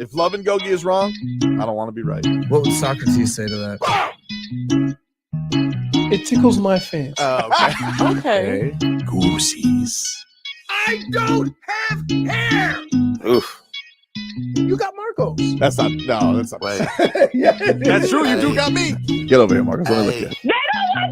If Love and Gogi is wrong, I don't want to be right. What would Socrates say to that? It tickles my fancy. Okay. Goosies. I don't have hair. Oof. You got Marcos. That's not right. Yeah, That's true. You do got me. Get over here, Marcos. Let me look at you.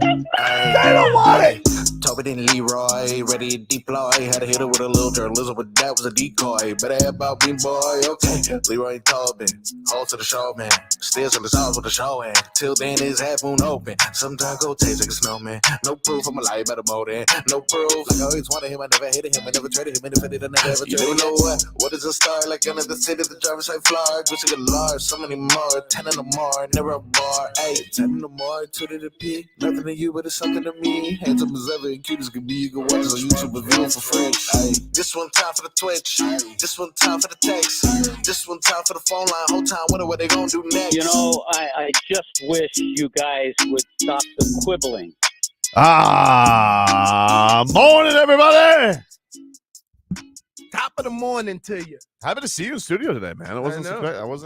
They don't want it. Tobin and Leroy, ready to deploy. Had to hit it with a little journalism, but that was a decoy. Better have about me, boy. Okay, Leroy and Tobin, hold to the show, man. Still to the stars with the show, and till then his half moon open. Sometimes go taste like a snowman. No proof, I'm alive by the motor. No proof, like I always wanted him. I never hated him. I never traded him. Independent, I never ever traded him. You know what is a star? Like another city, the driver's side floor. Wish I could large, so many more. 10 in the more, never a bar. 8, 10 in the more, 2 to the P. Nothing to you, but it's something to me. Handsome as ever, and cute as can be. You can watch us on YouTube with view for free. Ay. This one time for the Twitch. This one time for the text. This one time for the phone line. Whole time, wonder what they gonna do next. You know, I just wish you guys would stop the quibbling. Morning, everybody. Top of the morning to you. Happy to see you in studio today, man. I wasn't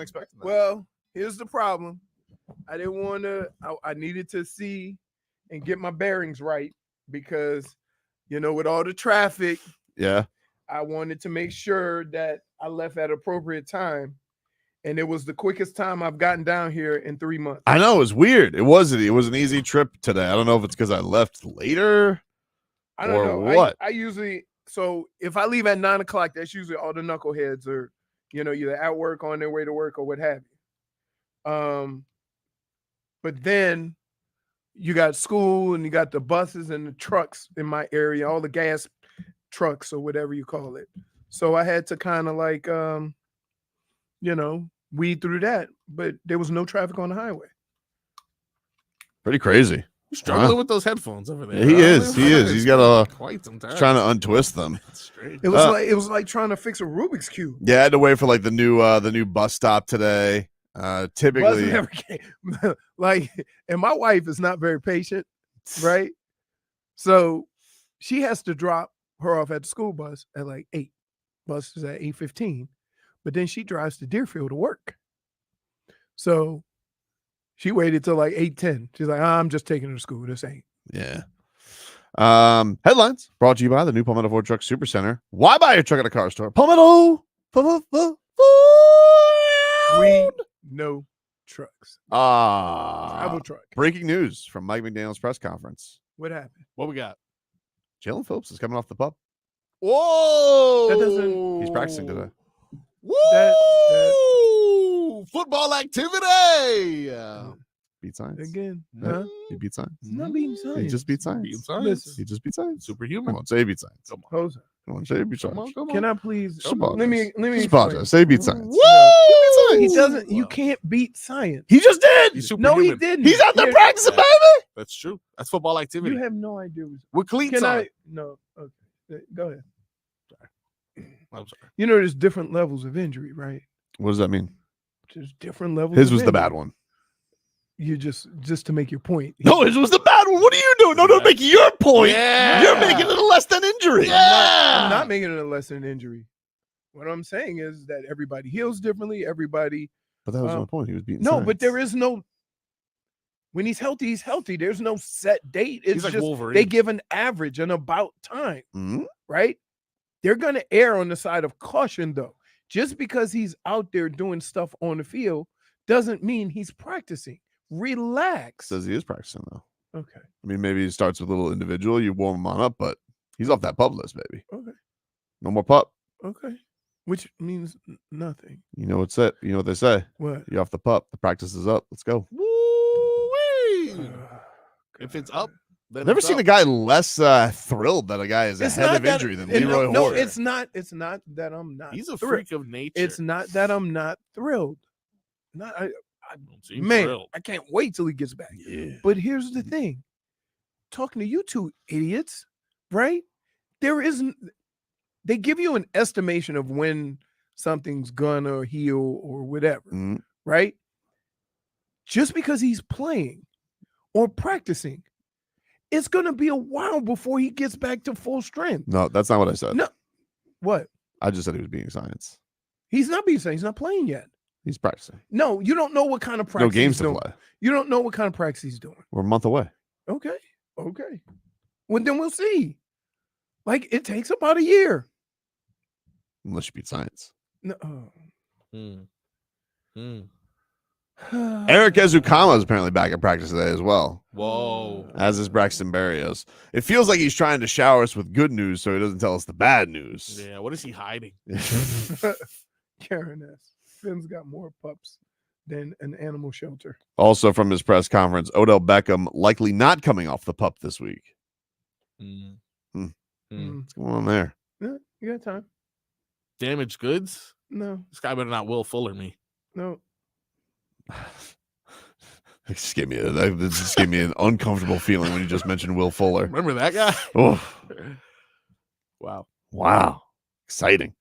expecting that. Well, here's the problem. I didn't want to. I needed to see and get my bearings right because, you know, with all the traffic, yeah, I wanted to make sure that I left at appropriate time. And it was the quickest time I've gotten down here in 3 months. I know, it was weird. It was an easy trip today. I don't know if it's because I left later. I don't know. What? I usually, so if I leave at 9 o'clock, that's usually all the knuckleheads are, you know, either at work, on their way to work, or what have you. But then you got school and you got the buses and the trucks in my area, all the gas trucks or whatever you call it. So I had to kind of like, you know, weed through that, but there was no traffic on the highway. Pretty crazy. You're struggling with those headphones over there. Yeah, he is. He's got quite some time. He's trying to untwist them. It was like trying to fix a Rubik's cube. Yeah, I had to wait for like the new bus stop today. Typically, bus never came. Like, and my wife is not very patient, right? So she has to drop her off at the school bus at like 8. Bus is at 8:15. But then she drives to Deerfield to work. So she waited till like 8:10. She's like, I'm just taking her to school. This ain't. Yeah. Headlines brought to you by the new Palmetto Ford Truck Super Center. Why buy your truck at a car store? Palmetto. We know trucks. Travel truck. Breaking news from Mike McDaniel's press conference. What happened? What we got? Jaelan Phillips is coming off the pup. Whoa! That doesn't. He's practicing today. Woo! Football activity. Beat science Again. Yeah. He beat science. It's not beating science. He just beat science. Beat science. Listen. He just beat science. Superhuman. Come on, say he beat science. Come on. Jose, Come on, say he beat Come science. on. can I please? Just apologize. Let me Just explain. apologize. Say he beat science. Woo! He doesn't. You can't beat science. He just did. He's No, he superhuman. didn't. He's out there Here- practicing, baby. That's true. That's football activity. You have no idea. With cleats Can on. I? No. Okay. Go ahead. I'm sorry. You know, there's different levels of injury, right? What does that mean? There's different levels. His of was the injury. bad one. You just to make your point. No, his was the bad one. What are you doing? No, don't make your point. Yeah. You're making it a less than injury. I'm not making it a lesser than injury. What I'm saying is that everybody heals differently. Everybody. But that was my point. He was beating No, science. but there is no. When he's healthy, he's healthy. There's no set date. It's He's like just Wolverine. they give an average and about time, Mhm. right? They're gonna err on the side of caution, though. Just because he's out there doing stuff on the field doesn't mean he's practicing. Relax. Says he is practicing though. Okay. I mean, maybe he starts with a little individual. You warm him on up, but he's off that pup list, baby. Okay. No more pup. Okay. Which means nothing. You know what's it? You know what they say? What? You're off the pup. The practice is up. Let's go. Woo-wee. If it's up, then I've never it's seen up. a guy less thrilled that a guy is It's ahead not of that- injury than and Leroy no, Horde. it's not. It's not that I'm not. He's a thrilled. freak of nature. It's not that I'm not thrilled. Not I Don't seem man, thrilled. I can't wait till he gets back. Yeah. But here's the thing. Talking to you two idiots, right? There isn't they give you an estimation of when something's gonna heal or whatever, Mhm. right? Just because he's playing or practicing, it's gonna be a while before he gets back to full strength. No, that's not what I said. No. What? I just said he was beating science. He's not being saying he's not playing yet. He's practicing. No, you don't know what kind of practice. No games he's to doing. play. You don't know what kind of practice he's doing. We're a month away. Okay. Well, then we'll see. Like, it takes about a year. Unless you beat science. No. Eric Ezukama is apparently back at practice today as well. Whoa. As is Braxton Berrios. It feels like he's trying to shower us with good news so he doesn't tell us the bad news. Yeah, what is he hiding? Karen S. Finn's got more pups than an animal shelter. Also from his press conference, Odell Beckham likely not coming off the pup this week. What's going on there? Yeah, you got time. Damaged goods? No. This guy better not Will Fuller me. No. It just gave me an uncomfortable feeling when you just mentioned Will Fuller. Remember that guy? Oh, Wow. Exciting.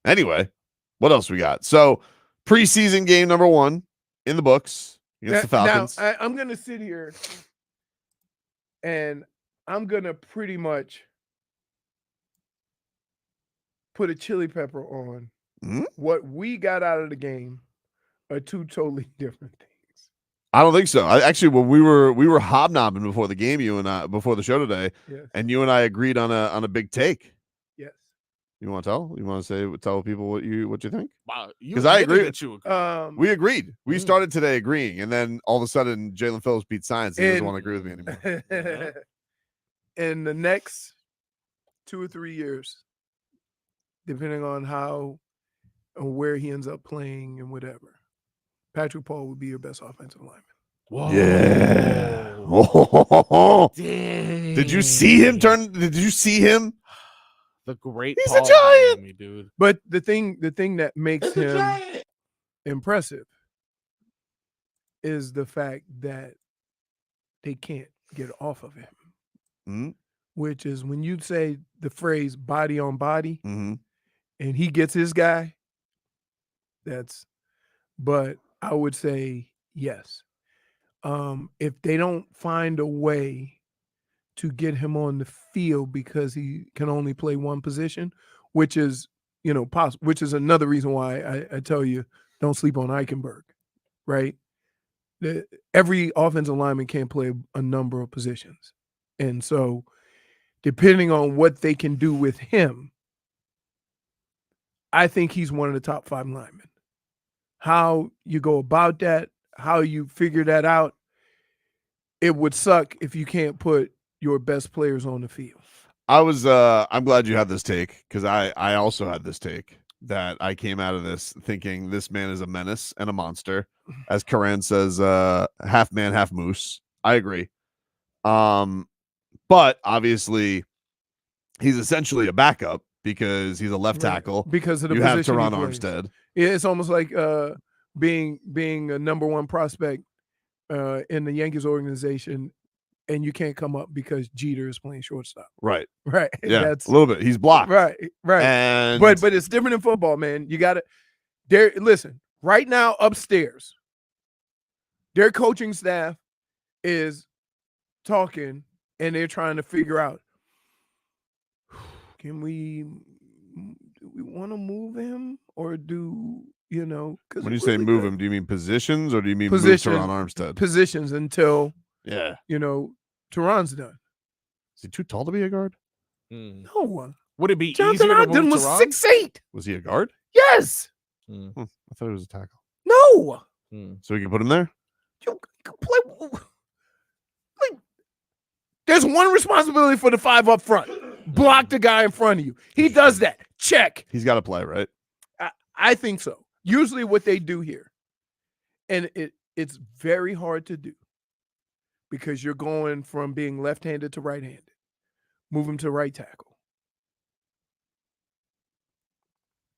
Anyway, what else we got? So, preseason game number 1 in the books against the Falcons. Now, I'm going to sit here and I'm going to pretty much put a chili pepper on what we got out of the game are 2 totally different things. I don't think so. When we were hobnobbing before the game, you and I, before the show today, Yes. and you and I agreed on a big take. Yes. You want to tell? You want to tell people what you think? Wow. 'Cause I agree. That you agree. We agreed. We started today agreeing, and then all of a sudden, Jaelan Phillips beat science. And he doesn't want to agree with me anymore. In the next 2 or 3 years, depending on how and where he ends up playing and whatever, Patrick Paul would be your best offensive lineman. Whoa. Yeah. Dang. Did you see him turn? Did you see him? The great He's Paul a giant. Miami, dude. But the thing that makes him impressive is the fact that they can't get off of him. Which is when you say the phrase body on body and he gets his guy, but I would say yes. If they don't find a way to get him on the field because he can only play one position, which is, possible, which is another reason why I tell you don't sleep on Eichenberg, right? Every offensive lineman can't play a number of positions. And so depending on what they can do with him, I think he's one of the top 5 linemen. How you go about that, how you figure that out, it would suck if you can't put your best players on the field. I'm glad you had this take, because I also had this take that I came out of this thinking this man is a menace and a monster. As Karan says, half man, half moose. I agree. But obviously he's essentially a backup because he's a left tackle. Because of the you have position Teron he plays. Armstead. Yeah, it's almost like being a number 1 prospect in the Yankees organization, and you can't come up because Jeter is playing shortstop. Right. Right. Yeah. That's a little bit. He's blocked. right. And But it's different in football, man. You got to listen, right now upstairs, their coaching staff is talking and they're trying to figure out, do we want to move him or do, when you say move him, do you mean positions or do you mean move Position. Teron Armstead? positions until, Yeah. Teron's done. Is he too tall to be a guard? No. Would it be Jonathan easier to Ogden move was Teron? 6'8". Was he a guard? Yes. I thought he was a tackle. No. So we can put him there? You can play. Like, there's one responsibility for the 5 up front. Block the guy in front of you. He does that. Check. He's got to play, right? I think so. Usually what they do here, and it's very hard to do because you're going from being left-handed to right-handed. Move him to right tackle.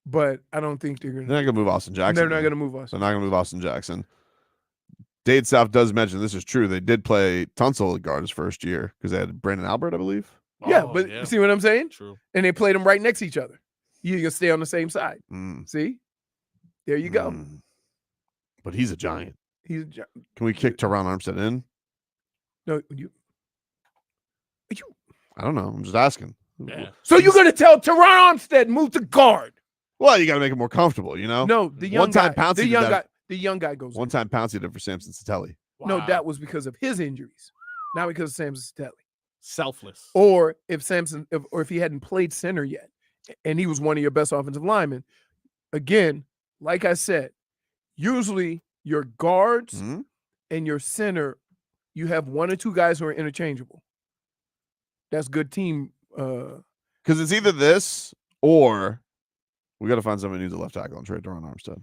But I don't think they're going to. They're not going to move Austin Jackson. They're not going to move us. They're not going to move Austin Jackson. Dade South does mention this is true. They did play Tunsil at guard his first year because they had Brandon Albert, I believe. Yeah, but you see what I'm saying? True. And they played them right next to each other. You can stay on the same side. Mm. See? There you go. But he's a giant. He's a giant. Can we kick Teron Armstead in? No, I don't know. I'm just asking. Yeah. So you're going to tell Teron Armstead move to guard? Well, you got to make it more comfortable, No, the young One time guy. Pouncey The did young that. guy. the young guy goes One in. time Pouncey did for Samson Satelli. No, Wow. that was because of his injuries, not because of Samson Satelli. Selfless. Or if if he hadn't played center yet, and he was one of your best offensive linemen. Again, like I said, usually your guards Mhm. and your center, you have one or two guys who are interchangeable. That's good team. Because it's either this or we got to find somebody who needs a left tackle and trade Duran Armstead.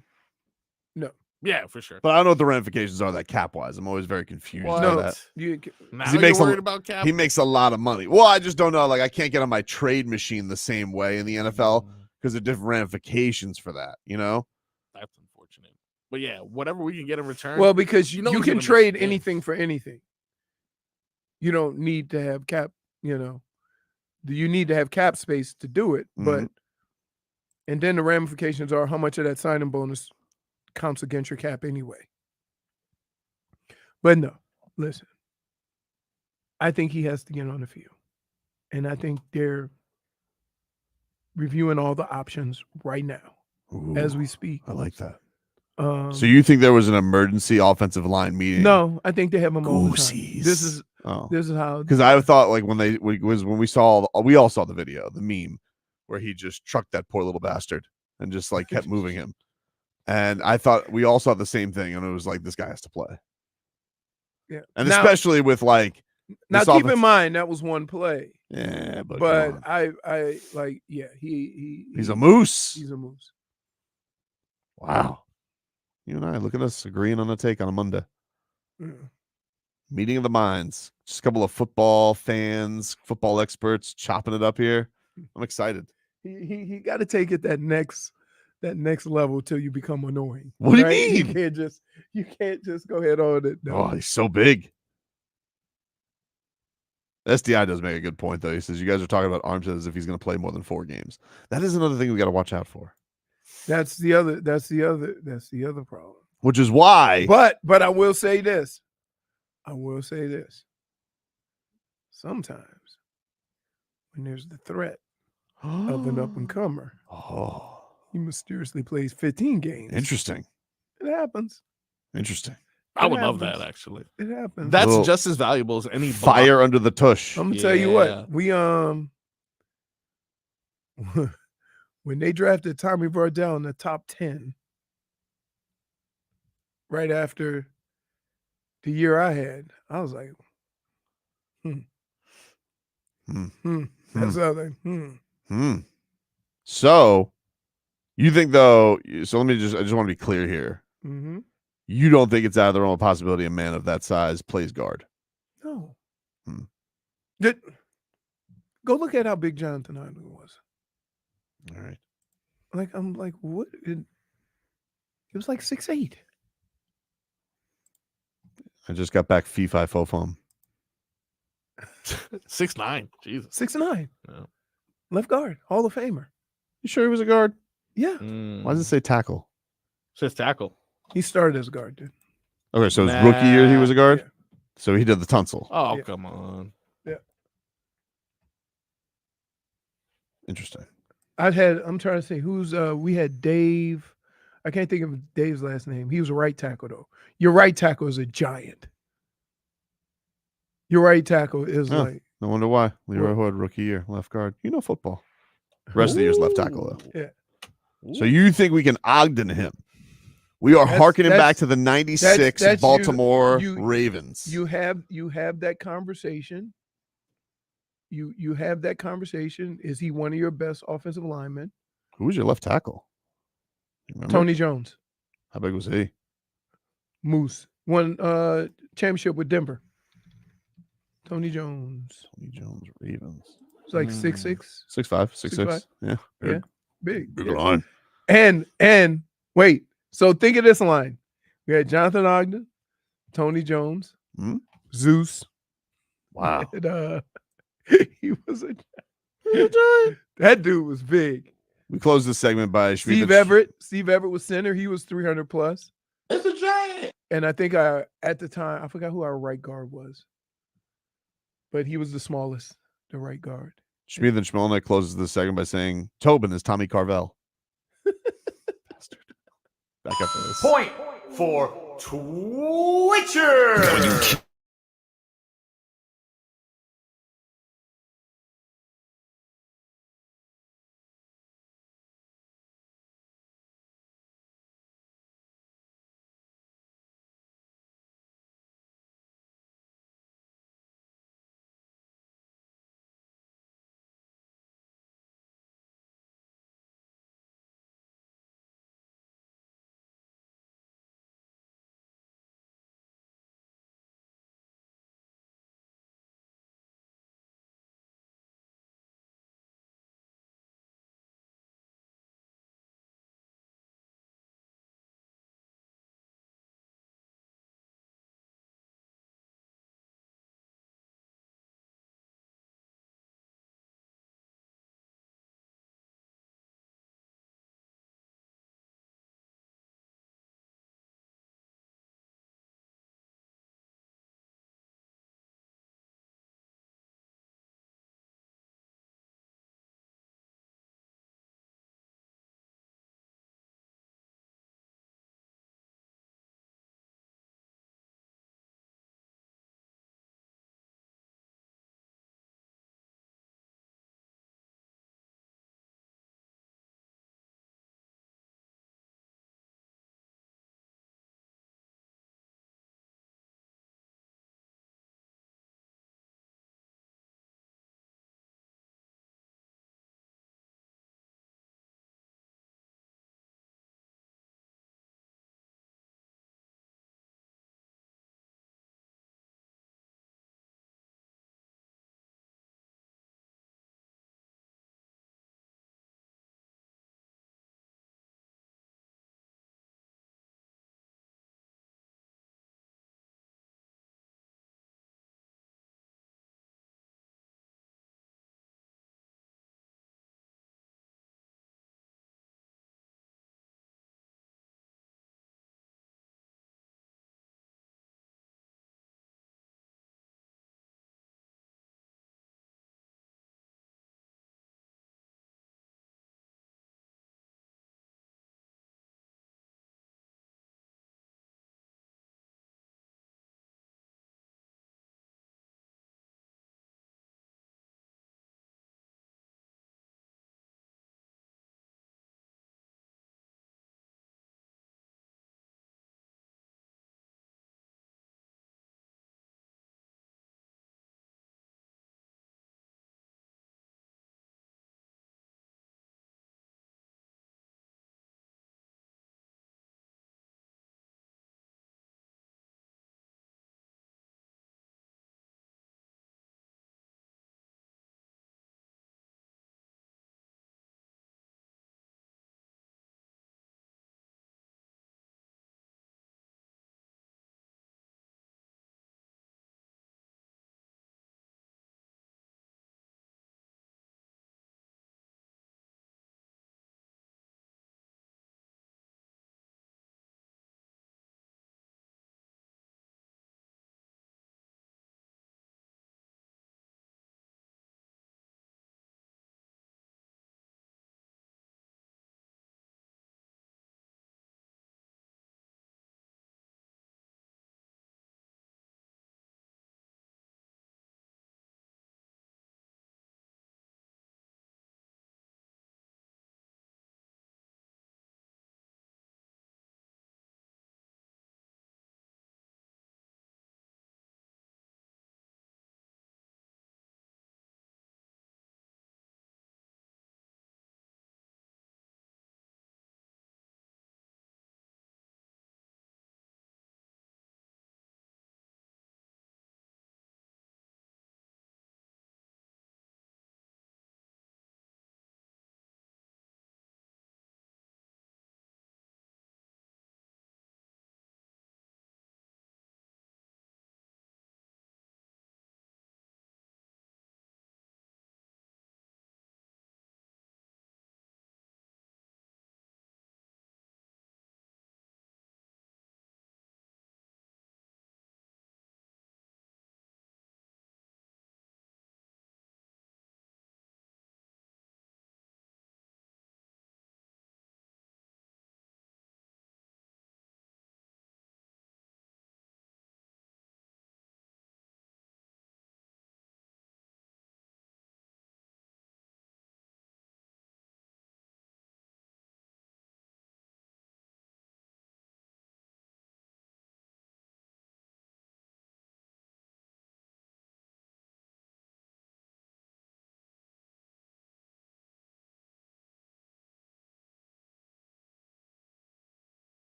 Yeah, for sure. But I don't know what the ramifications are that cap wise. I'm always very confused by No, that. Now he you're makes a- worried about cap. He makes a lot of money. Well, I just don't know. Like I can't get on my trade machine the same way in the NFL because there are different ramifications for that. You know? That's unfortunate. But yeah, whatever we can get in return. Well, because You know you he's can gonna miss trade games. anything for anything. You don't need to have cap. You need to have cap space to do it. But and then the ramifications are how much of that signing bonus counts against your cap anyway. But no, listen. I think he has to get on the field. And I think they're reviewing all the options right now as we speak. I like that. So So you think there was an emergency offensive line meeting? no, I think they have them all the time. Goosies. This is Oh. how Because I thought like when we all saw the video, the meme where he just trucked that poor little bastard and just like kept moving him. And I thought we all saw the same thing, and it was like this guy has to play. Yeah. And Now- especially with like Now this keep offense- in mind that was one play. Yeah, but But come on. I like He's a moose. He's a moose. Wow. You and I, look at us agreeing on a take on a Monday. Yeah. Meeting of the minds. Just a couple of football fans, football experts chopping it up here. I'm excited. He got to take it that next level till you become annoying. What do you right? mean? You can't just go ahead on it. No. Oh, he's so big. SDI does make a good point, though. He says, you guys are talking about Armstead as if he's going to play more than 4 games. That is another thing we got to watch out for. That's the other problem. Which is why. But I will say this. Sometimes when there's the threat of an up and comer, Oh, he mysteriously plays 15 games. interesting. It happens. Interesting. I It would love happens. that actually. It happens. That's Little just as valuable as any Fire under the tush. I'm gonna tell you Yeah. what, we when they drafted Tommy Vardell in the top 10, right after the year I had, I was like, That's how they, So you think though, so I just want to be clear here. Mm-hmm. You don't think it's out of the realm of possibility a man of that size plays guard? No. Hmm. Go look at how big Jonathan Ireland was. All right. Like, I'm like, what? It was like 6'8". I just got back fee fi fo fum. 6'9". Jesus. 6'9". Yeah. Left guard, Hall of Famer. You sure he was a guard? Yeah. Why does it say tackle? Says tackle. He started as a guard, dude. Okay, so his rookie year he was a guard. Yeah. So he did the tonsil. Oh, Yeah. come on. Interesting. I'm trying to say who's we had Dave. I can't think of Dave's last name. He was a right tackle though. Your right tackle is a giant. Your right tackle is Oh. like No wonder why. Leroy Hood, rookie year, left guard. You know football. Rest of the year's left tackle though. Yeah. So you think we can Ogden him? We are hearkening back to the '96 that's Baltimore you- Ravens. you have that conversation. You have that conversation. Is he one of your best offensive linemen? Who was your left tackle? You remember? Tony Jones, How big was he? Moose, won championship with Denver. Tony Jones. Tony Jones, Ravens. It's like 6'6". 6'5", 6'6". 6'5". Yeah. Yeah. Big. Big Yeah. line. And wait, so think of this line. We had Jonathan Ogden, Tony Jones, Hmm? Zeus. Wow. And, he was that dude was big. We closed this segment by Steve Everett. Steve Everett was center. He was 300 plus. It's a giant. And I think at the time, I forgot who our right guard was. But he was the smallest, the right guard. Schmied and Schmelnick closes this segment by saying Tobin is Tommy Carvel. Bastard. Back up for this. Point. for Twitcher.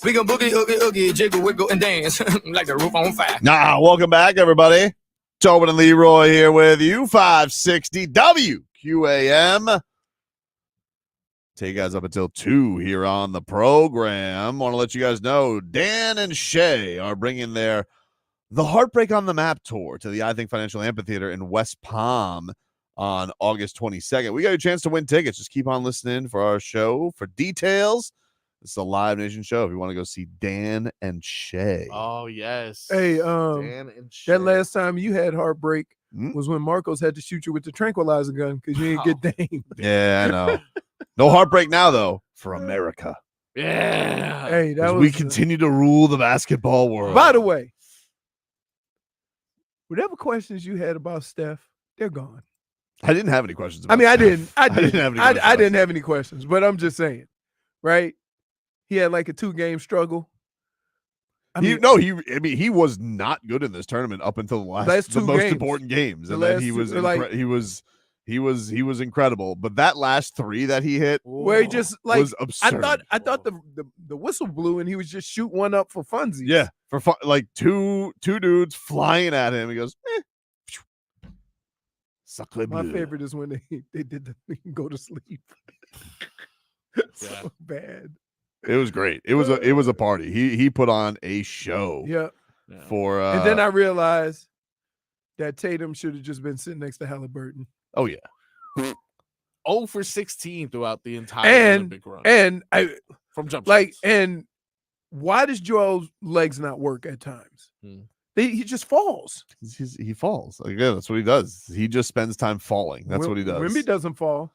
We gon' boogie, oogie, oogie, jiggle, wiggle, and dance like the roof on fire. Welcome back, everybody. Tobin and Leroy here with you, 560 WQAM. Take you guys up until 2 here on the program. Want to let you guys know Dan and Shay are bringing The Heartbreak on the Map tour to the I Think Financial Amphitheater in West Palm on August 22nd. We got a chance to win tickets. Just keep on listening for our show for details. It's a Live Nation show if you want to go see Dan and Shay. Oh, yes. Hey, Dan and Shay. that last time you had heartbreak Hmm? was when Marcos had to shoot you with the tranquilizer gun because you didn't get Dame. Yeah, I know. No heartbreak now, though, for America. Yeah. Hey, that As was we continue to rule the basketball world. By the way, whatever questions you had about Steph, they're gone. I didn't have any questions about I mean, I Steph. didn't. have any I questions didn't have any questions, but I'm just saying, right? He had like a 2-game struggle. He was not good in this tournament up until the Last the 2 most games. important games, The and then last he two- was like- he was incredible. But that last 3 that he hit where he just like was absurd. I thought the whistle blew and he was just shoot one up for funsies. Yeah, for fun, like two dudes flying at him. He goes, Sacre My bleu. favorite is when they did the go to sleep. Yeah. So bad. It was great. It was a party. He put on a show Yeah. Yeah. for. And then I realized that Tatum should have just been sitting next to Haliburton. Oh yeah. 0 for 16 throughout the entire And Olympic run. and I From jump like shots. and why does Joel's legs not work at times? Hmm. He just falls. He falls. Like, yeah, that's what he does. He just spends time falling. That's what he does. Wemby doesn't fall.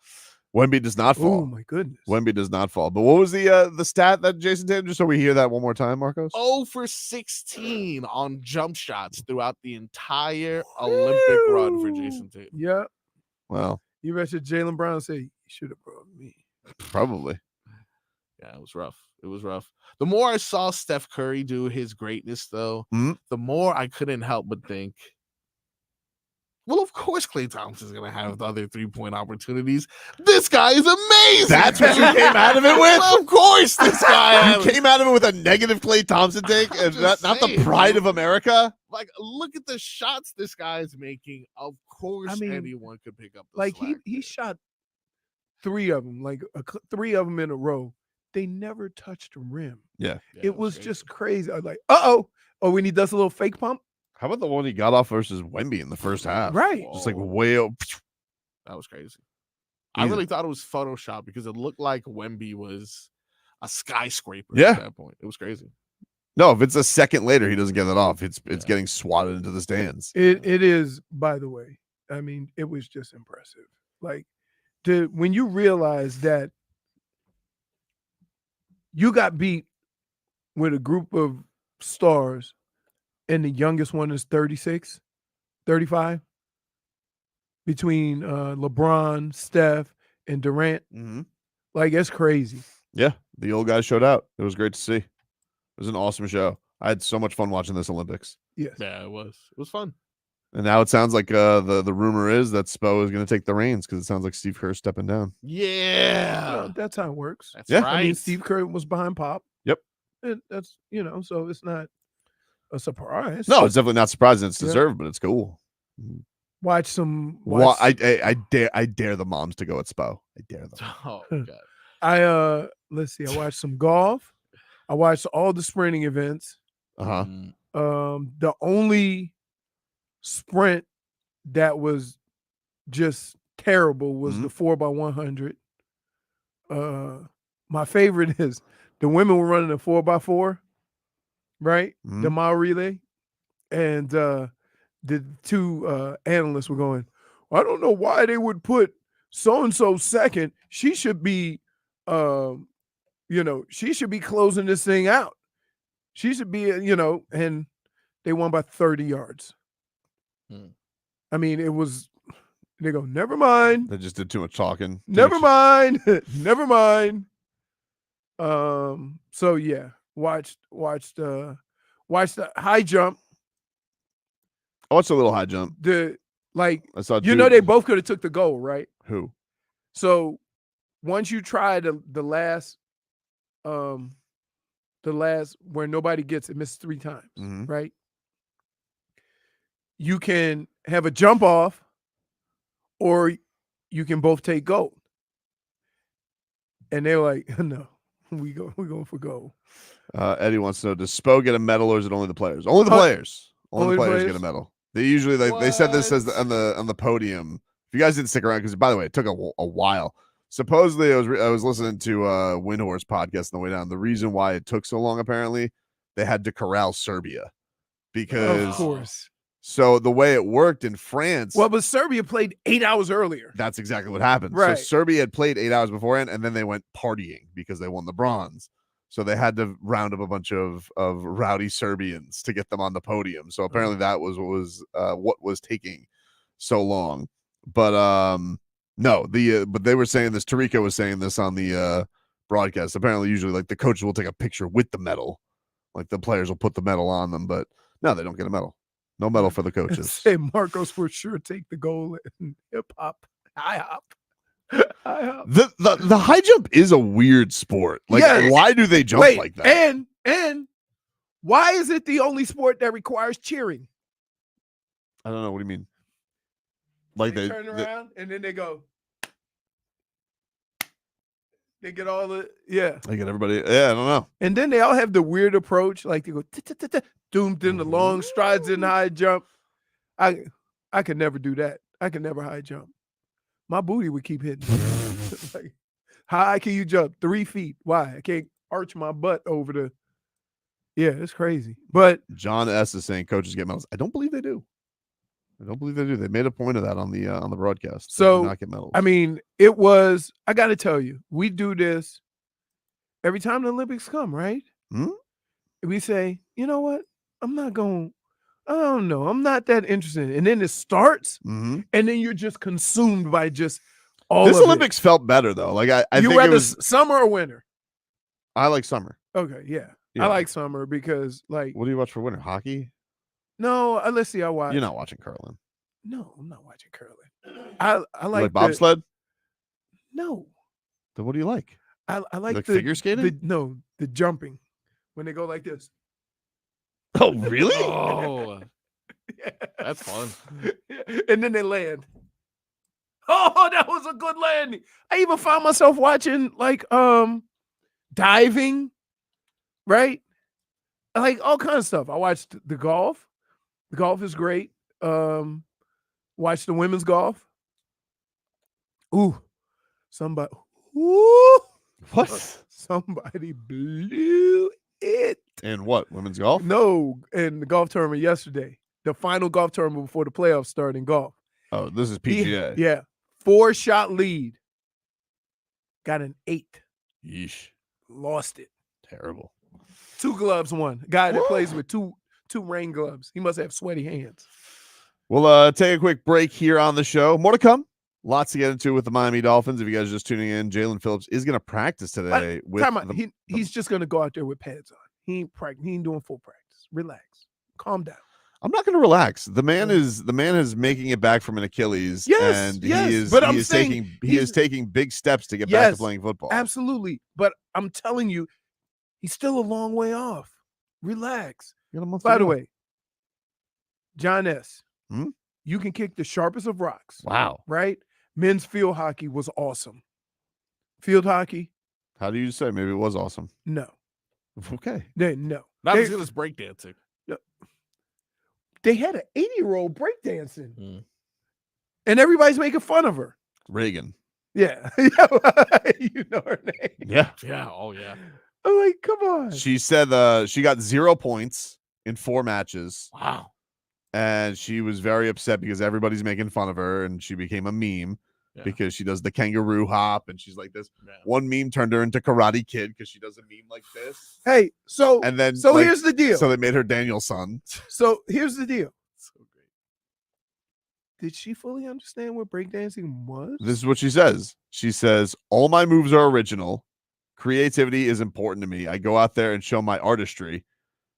Wemby does not fall. Oh my goodness. Wemby does not fall. But what was the stat that Jayson Tatum? Just so we hear that one more time, Marcos. 0 for 16 on jump shots throughout the entire Olympic run for Jayson Tatum. Yeah. Well, You bet your Jaylen Brown say you should have brought me. probably. Yeah, it was rough. It was rough. The more I saw Steph Curry do his greatness, though, Mhm. the more I couldn't help but think, well, of course Klay Thompson's going to have the other 3-point opportunities. This guy is amazing. That's what you came out of it with? Well, of course this guy. You came out of it with a negative Klay Thompson take, I'm and just not the saying, pride dude. of America. Like, look at the shots this guy is making. Of course, mean, anyone could pick up the Like slack he there. shot 3 of them, like 3 of them in a row. They never touched the rim. Yeah. Yeah, It was crazy. just crazy. I was like, oh, when he does a little fake pump. How about the one he got off versus Wemby in the first half? Right. Just like Whoa. way up. That was crazy. I Easy. really thought it was Photoshop because it looked like Wemby was a skyscraper Yeah. at that point. It was crazy. No, if it's a second later, he doesn't get that off. It's Yeah. getting swatted into the stands. It is, by the way. I mean, it was just impressive. Like when you realize that you got beat with a group of stars and the youngest one is 36, 35, between LeBron, Steph, and Durant. Mm-hmm. Like, that's crazy. Yeah, the old guys showed out. It was great to see. It was an awesome show. I had so much fun watching this Olympics. Yes. Yeah, it was. It was fun. And now it sounds like the rumor is that Spo is going to take the reins because it sounds like Steve Kerr stepping down. Yeah. Well, that's how it works. That's Yeah. right. I mean, Steve Kerr was behind Pop. Yep. And that's, so it's not a surprise. No, it's definitely not surprising. It's Yeah. deserved, but it's cool. Watch some. Well, I dare the moms to go at Spo. I dare them. Oh, God. Let's see. I watched some golf. I watched all the sprinting events. Uh-huh. Mm, The only sprint that was just terrible was Mhm. the 4x100. My favorite is the women were running a 4x4, right? The Mhm. mile relay, and the 2 analysts were going, I don't know why they would put so and so second. She should be, she should be closing this thing out. She should be, and they won by 30 yards. Hmm. I mean, it was. They go, never mind. They just did too much talking. Too Never much- mind. Never mind. So yeah, watched the high jump. I watched a little high jump. I saw They both could have took the goal, right? who? So once you try the last the last where nobody gets it, missed 3 times, Mhm. right? You can have a jump off, or you can both take gold. And they're like, no, we going for gold. Eddie wants to know, does Spo get a medal or is it only the players? Only the players. Only the players get a medal. They usually they said this as on the podium. If you guys didn't stick around, because by the way, it took a while. Supposedly, I was listening to Windhorse podcast on the way down. The reason why it took so long, apparently, they had to corral Serbia because Of course. So the way it worked in France, Well, but Serbia played 8 hours earlier. that's exactly what happened. Right. So Serbia had played 8 hours beforehand, and then they went partying because they won the bronze. So they had to round up a bunch of rowdy Serbians to get them on the podium. So apparently that was what was taking so long. But no, but they were saying this. Tarico was saying this on the broadcast. Apparently, usually like the coaches will take a picture with the medal, like the players will put the medal on them. But no, they don't get a medal. No medal for the coaches. Say Marcos for sure take the goal in hip hop, high hop. The high jump is a weird sport. Like, Yes. why do they jump Wait, like that? And why is it the only sport that requires cheering? I don't know. What do you mean? Like They turn around and then they go. They get all the They get everybody. Yeah, I don't know. and then they all have the weird approach, like they go doomed in the long strides in high jump. I could never do that. I could never high jump. My booty would keep hitting. Like, how high can you jump? 3 feet. Why? I can't arch my butt over the. Yeah, it's crazy. But John S is saying coaches get medals. I don't believe they do. They made a point of that on the broadcast. They do So, not get medals. I mean, it was. I got to tell you, we do this every time the Olympics come, right? Hmm? We say, you know what? I'm not going. I don't know. I'm not that interested. And then it starts, Mhm. and then you're just consumed by just all This of Olympics felt better though. Like I you think rather it was. summer or winter? I like summer. Okay, yeah. Yeah. I like summer because, like, What do you watch for winter? Hockey? no, let's see. I watch. You're not watching curling. No, I'm not watching curling. I You like like bobsled? No, Then what do you like? I like like the figure skating? the jumping when they go like this. Oh, really? Oh, that's fun. And then they land. Oh, that was a good landing. I even found myself watching like diving, right? I like all kinds of stuff. I watched the golf. The golf is great. Watched the women's golf. Ooh, somebody What? somebody blew it. And what? Women's golf? No, in the golf tournament yesterday. The final golf tournament before the playoffs start in golf. Oh, this is PGA. Yeah. 4-shot lead. Got an 8. Yeesh. Lost it. Terrible. 2 gloves won. Guy that plays with two rain gloves. He must have sweaty hands. We'll take a quick break here on the show. More to come. Lots to get into with the Miami Dolphins. If you guys are just tuning in, Jaelan Phillips is going to practice today. With Time out. He's just going to go out there with pads on. He ain't doing full practice. Relax. Calm down. I'm not going to relax. The man is making it back from an Achilles. Yes, and yes, he is but he I'm is saying taking he is taking big steps to get back Yes, to playing football. Absolutely. But I'm telling you, he's still a long way off. Relax. Got a month By to the go. way, John S., Hmm? you can kick the sharpest of rocks, Wow. right? Men's field hockey was awesome. Field hockey, How do you say? Maybe it was awesome. no. Okay. No. Not They- as good as breakdancing. They had an 80-year-old breakdancing, Mm. and everybody's making fun of her. Raygun. Yeah. You know her name. Yeah. Yeah. Oh, yeah. I'm like, come on. She said she got 0 points in 4 matches. Wow. And she was very upset because everybody's making fun of her, and she became a meme because she does the kangaroo hop, and she's like this. Yeah. One meme turned her into Karate Kid because she does a meme like this. Hey, so And then so like, here's the deal. So they made her Danielson. So here's the deal. So great. Did she fully understand what breakdancing was? This is what she says. She says, all my moves are original. Creativity is important to me. I go out there and show my artistry.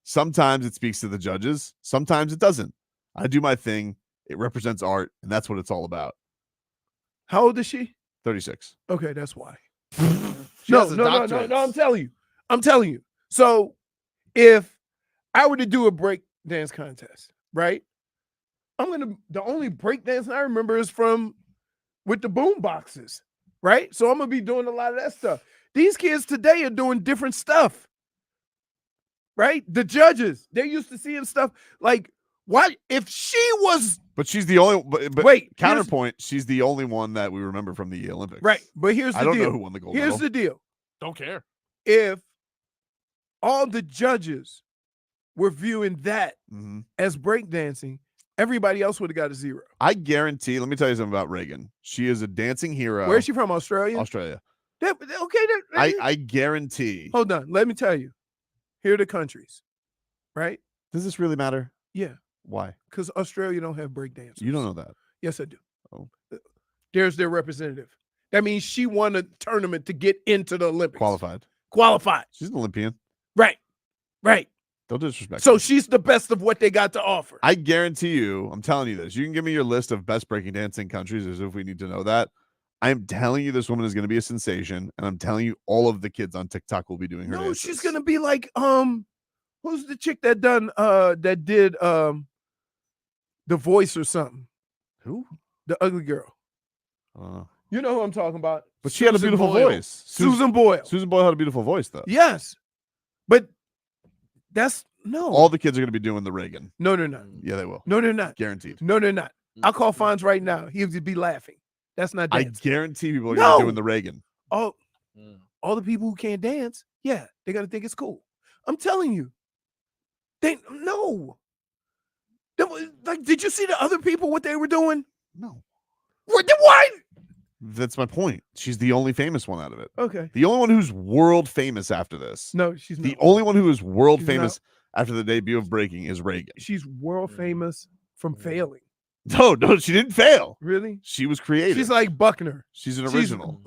Sometimes it speaks to the judges. Sometimes it doesn't. I do my thing. It represents art, and that's what it's all about. How old is she? 36. Okay, that's why. She No, has a no, no, no, doctorate. no. I'm telling you. So if I were to do a break dance contest, right? The only break dance I remember is from with the boom boxes, right? So I'm gonna be doing a lot of that stuff. These kids today are doing different stuff, right? The judges, they're used to seeing stuff like, why if she was But she's the only. But wait, counterpoint, she's the only one that we remember from the Olympics. right? But here's the I don't deal. know who won the gold Here's medal. the deal. Don't care. If all the judges were viewing that Mhm. as breakdancing, everybody else would have got a 0. I guarantee. Let me tell you something about Raygun. She is a dancing hero. Where's she from? Australia? Australia. I guarantee. hold on. Let me tell you. Here are the countries, right? Does this really matter? Yeah, Why? because Australia don't have breakdancers. You don't know that. Yes, I do. Oh. There's their representative. That means she won a tournament to get into the Olympics. Qualified. She's an Olympian. Right. Don't disrespect So her. she's the best of what they got to offer. I guarantee you, I'm telling you this. You can give me your list of best breaking dancing countries as if we need to know that. I'm telling you this woman is going to be a sensation, and I'm telling you all of the kids on TikTok will be doing her No, dances. she's gonna be like who's the chick that did The Voice or something? Who? The ugly girl. I don't know. You know who I'm talking about. But she had a beautiful Boyle. voice. Susan Boyle. Susan Boyle had a beautiful voice, though. Yes. But that's no. All the kids are going to be doing the Raygun. No, they're not. Yeah, they will. No, they're not. Guaranteed. No, they're not. I'll call Fonz right now. He would be laughing. That's not I dance. guarantee people are going to be doing the Raygun. All the people who can't dance, yeah, they gotta think it's cool. I'm telling you. They no. Like, did you see the other people what they were doing? No. What? That's my point. She's the only famous one out of it. Okay. The only one who's world famous after this. No, she's not. The only one who is world She's famous after the debut of breaking is Raygun. She's world famous from failing. No, she didn't fail. Really? She was creative. She's like Buckner. She's an original.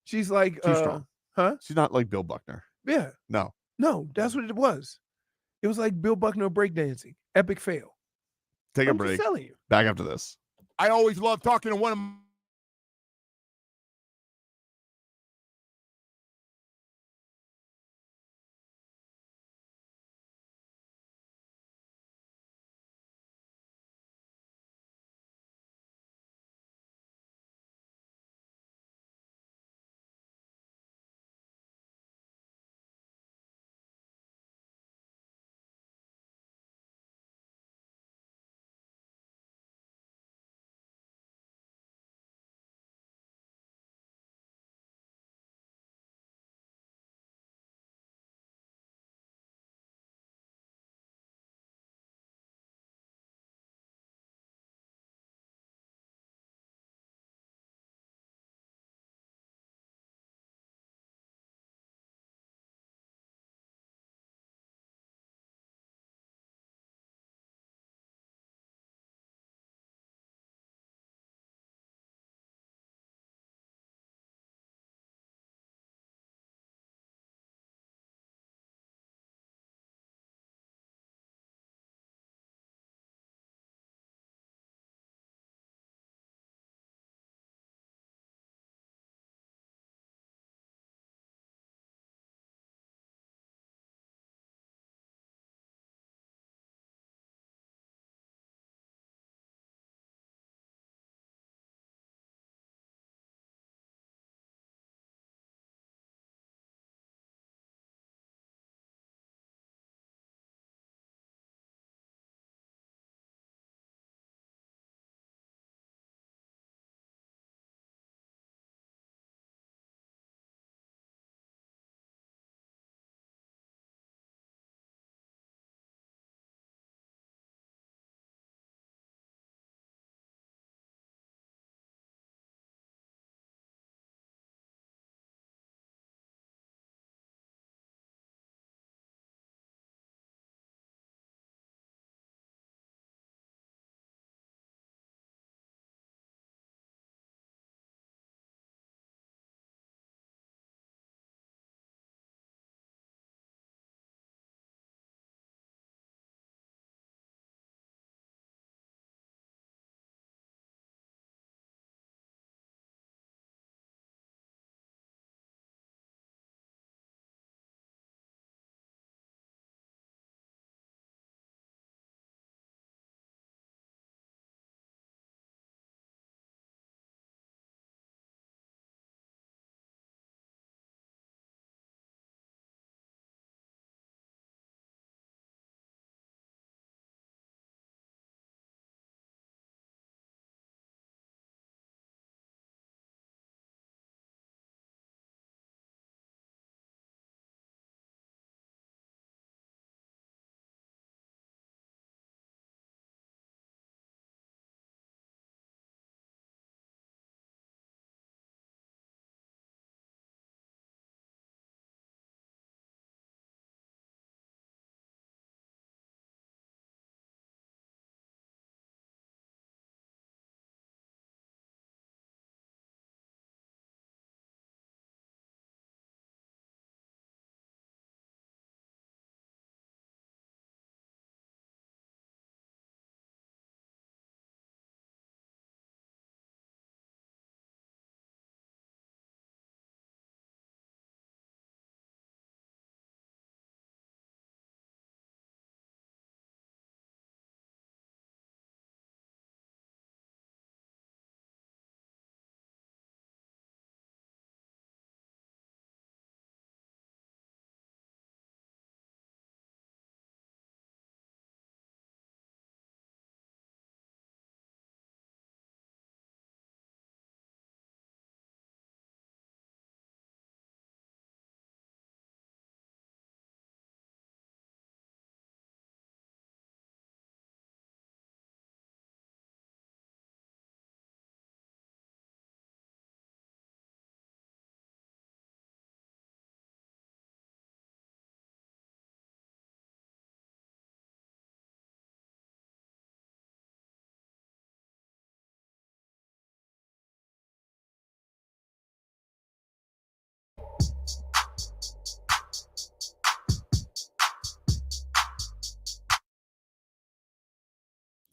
She's like Too strong. huh? She's not like Bill Buckner. Yeah. No. No, that's what it was. It was like Bill Buckner breakdancing. Epic fail. Take a I'm break. just telling you. Back after this. I always love talking to one of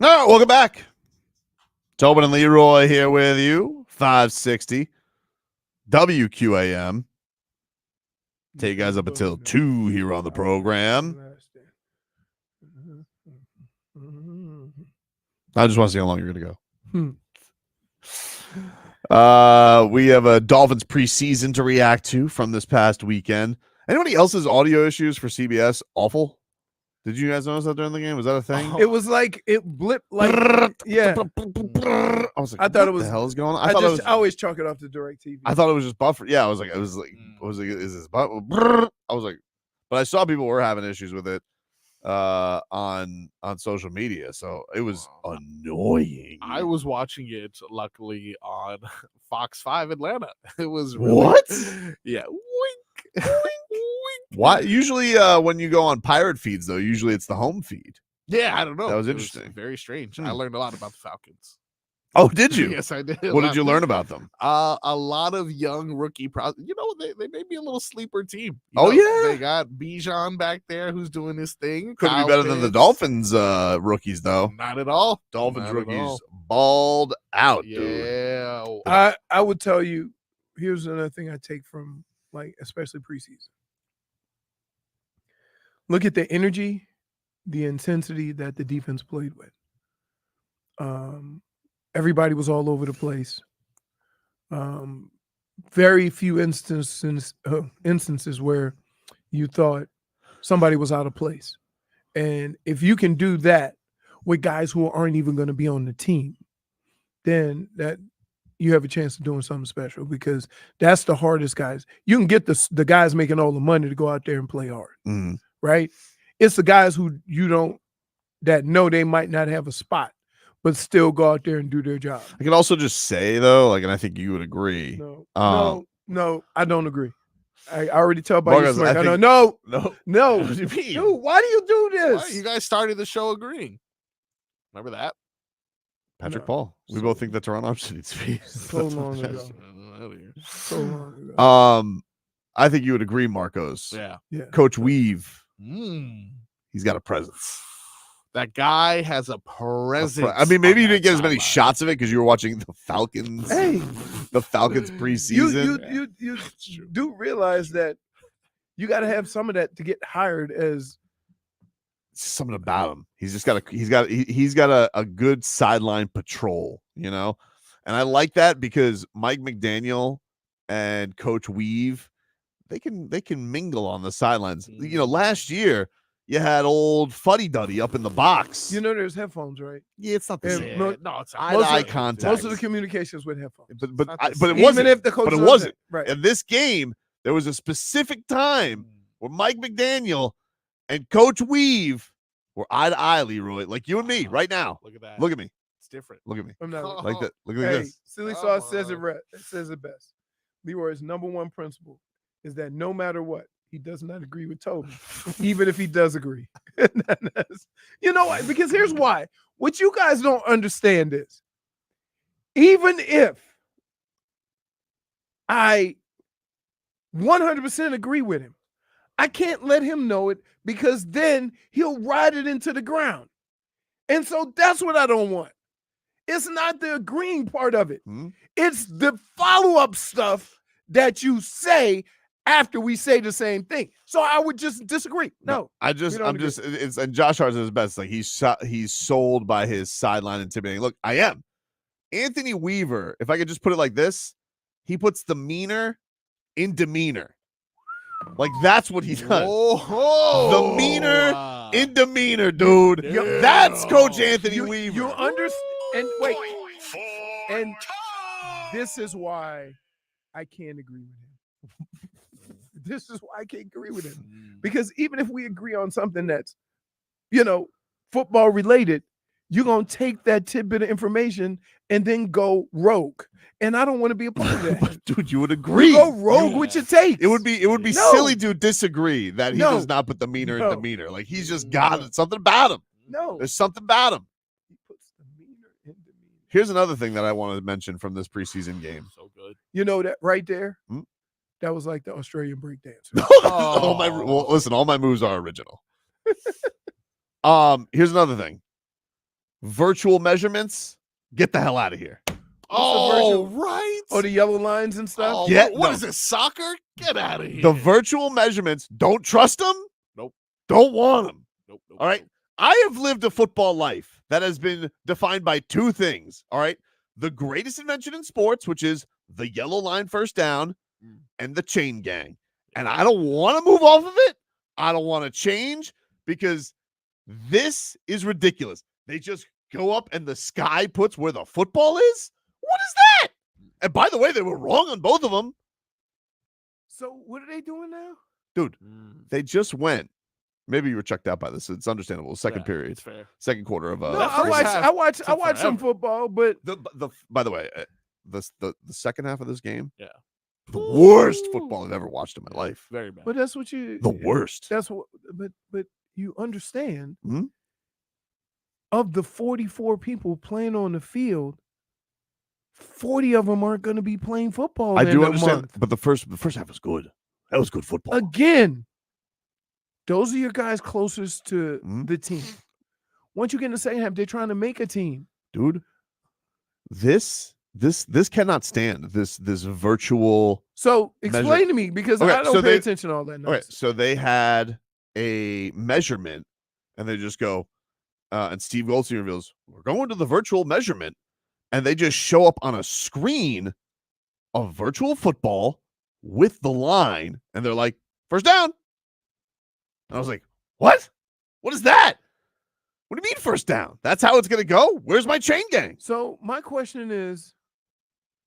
All right, welcome back. Tobin and Leroy here with you. 560 WQAM. Take you guys up until 2 here on the program. I just want to see how long you're going to go. We have a Dolphins preseason to react to from this past weekend. Anybody else's audio issues for CBS awful? Did you guys notice that during the game? Was that a thing? It was like it blipped like yeah. I was like, I thought it was what the hell is going on? I always chalk it off to DirecTV. I thought it was just buffer. Yeah, I was like, is this buffer? I was like, but I saw people were having issues with it on social media, so it was annoying. I was watching it, luckily, on Fox 5 Atlanta. It was really, What? Yeah. Wink. Why? Usually, when you go on pirate feeds, though, usually it's the home feed. Yeah, I don't know. That was It interesting. very strange. I learned a lot about the Falcons. Oh, did you? Yes, I did. What did you learn about them? A lot of young rookie they may be a little sleeper team. Yeah, they got Bijan back there who's doing his thing. Could be better than the Pitts. Dolphins rookies, though. Not at all. Dolphins Not at rookies all. balled out, dude. Yeah. I would tell you, here's another thing I take from especially preseason. Look at the energy, the intensity that the defense played with. Everybody was all over the place. Very few instances where you thought somebody was out of place. And if you can do that with guys who aren't even going to be on the team, then that you have a chance of doing something special, because that's the hardest guys. You can get the guys making all the money to go out there and play hard, right? It's the guys who that know they might not have a spot, but still go out there and do their job. I can also just say, though, and I think you would agree. No, I don't agree. I already tell by your smirk. No. What do you mean? Dude, why do you do this? Why? You guys started the show agreeing. Remember that? Patrick Paul. We both think that Toronto needs to be. So long ago. I think you would agree, Marcos. Yeah. Coach Weave. He's got a presence. That guy has a presence. I mean, maybe you on didn't get as that many sideline. shots of it because you were watching the Falcons. Hey, the Falcons preseason. You do realize that you got to have some of that to get hired as. Something about him. He's got a good sideline patrol, and I like that because Mike McDaniel and Coach Weave, they can mingle on the sidelines. Last year you had old Fuddy Duddy up in the box. There's headphones, right? Yeah, it's not the same. No, it's eye contact. Most of the communications with headphones. But it Even wasn't. if the coach But it wasn't. Right. In this game, there was a specific time where Mike McDaniel and Coach Weave were eye to eye, Leroy, like you and me right now. Look at that. Look at me. It's different. Look at me. I'm not Like that. Look at Hey, this. Silly Sauce says it best. Leroy's number one principle is that no matter what, he does not agree with Tobin, even if he does agree. You know what? Because here's why. What you guys don't understand is, even if I 100% agree with him, I can't let him know it, because then he'll ride it into the ground. And so that's what I don't want. It's not the agreeing part of it. It's the follow-up stuff that you say after we say the same thing. So I would just disagree. No, and Josh Hart is his best. Like he's sold by his sideline intimidating. Look, I am. Anthony Weaver, if I could just put it like this, he puts demeanor in demeanor. Like that's what he does. Demeanor in demeanor, dude. That's Coach Anthony Weaver. You understand? And wait, and this is why I can't agree with him. This is why I can't agree with him. Because even if we agree on something that's, football related, you're going to take that tidbit of information and then go rogue. And I don't want to be a part of that. Dude, you would agree. You go rogue with your take. It would be silly to disagree that he does not put demeanor in demeanor. Like he's just got it. Something about him. No. There's something about him. He puts demeanor in demeanor. Here's another thing that I wanted to mention from this preseason game. So good. You know that right there? That was like the Australian breakdance. Listen, all my moves are original. Here's another thing. virtual measurements, get the hell out of here. Oh, right. Oh, the yellow lines and stuff. Oh, Yeah, what no. is this, soccer? Get out of here. The virtual measurements, don't trust them. Nope. Don't want them. Nope, nope, All right. nope. I have lived a football life that has been defined by two things. All right. The greatest invention in sports, which is the yellow line first down and the chain gang. And I don't want to move off of it. I don't want to change because this is ridiculous. They just go up and the sky puts where the football is. What is that? And by the way, they were wrong on both of them. So what are they doing now? Dude, they just went. Maybe you were checked out by this. It's understandable. Second Yeah, period, it's fair. second quarter of No, that I first watch. half I watch. I took watch some forever. football, but the by the way, the second half of this game, Yeah. the worst football I've ever watched in my life. Very bad. that's what you. The worst. That's what. But you understand. Mhm. Of the 44 people playing on the field, 40 of them aren't going to be playing football. I in do a understand, month. but the first half was good. That was good football. Again, those are your guys closest to Mhm. the team. Once you get in the second half, they're trying to make a team. Dude, this cannot stand. This virtual. So explain Measure- to me because Okay, I don't so pay they- attention to all that. Okay, Nonsense. so they had a measurement, and they just go, and Steve Goldstein reveals, we're going to the virtual measurement, and they just show up on a screen of virtual football with the line, and they're like, first down. And I was like, what? What is that? What do you mean first down? That's how it's going to go? Where's my chain gang? So my question is,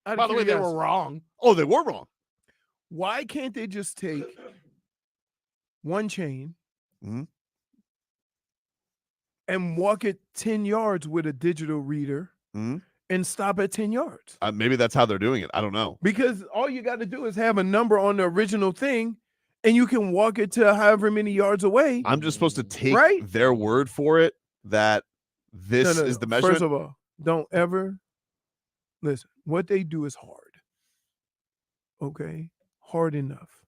out of By the way, they were curiosity, wrong. Oh, they were wrong. why can't they just take one chain Mhm. and walk it 10 yards with a digital reader Mhm. and stop at 10 yards? Maybe that's how they're doing it. I don't know. Because all you got to do is have a number on the original thing and you can walk it to however many yards away. I'm just supposed to take Right. their word for it that this No, is the no. measurement. First of all, don't ever listen. What they do is hard. Okay? Hard enough.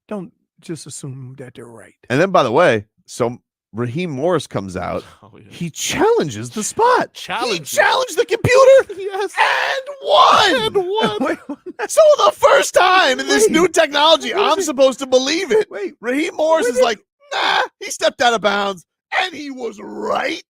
Don't just assume that they're right. And then, by the way, so Raheem Morris comes out. Oh, yeah. He challenges the spot. He Challenges. challenged the computer Yes. and won. And won. Wait, So the first time in this Wait. new technology, I'm supposed to believe it. wait. Raheem Morris Wait is like, nah, he stepped out of bounds, and he was right.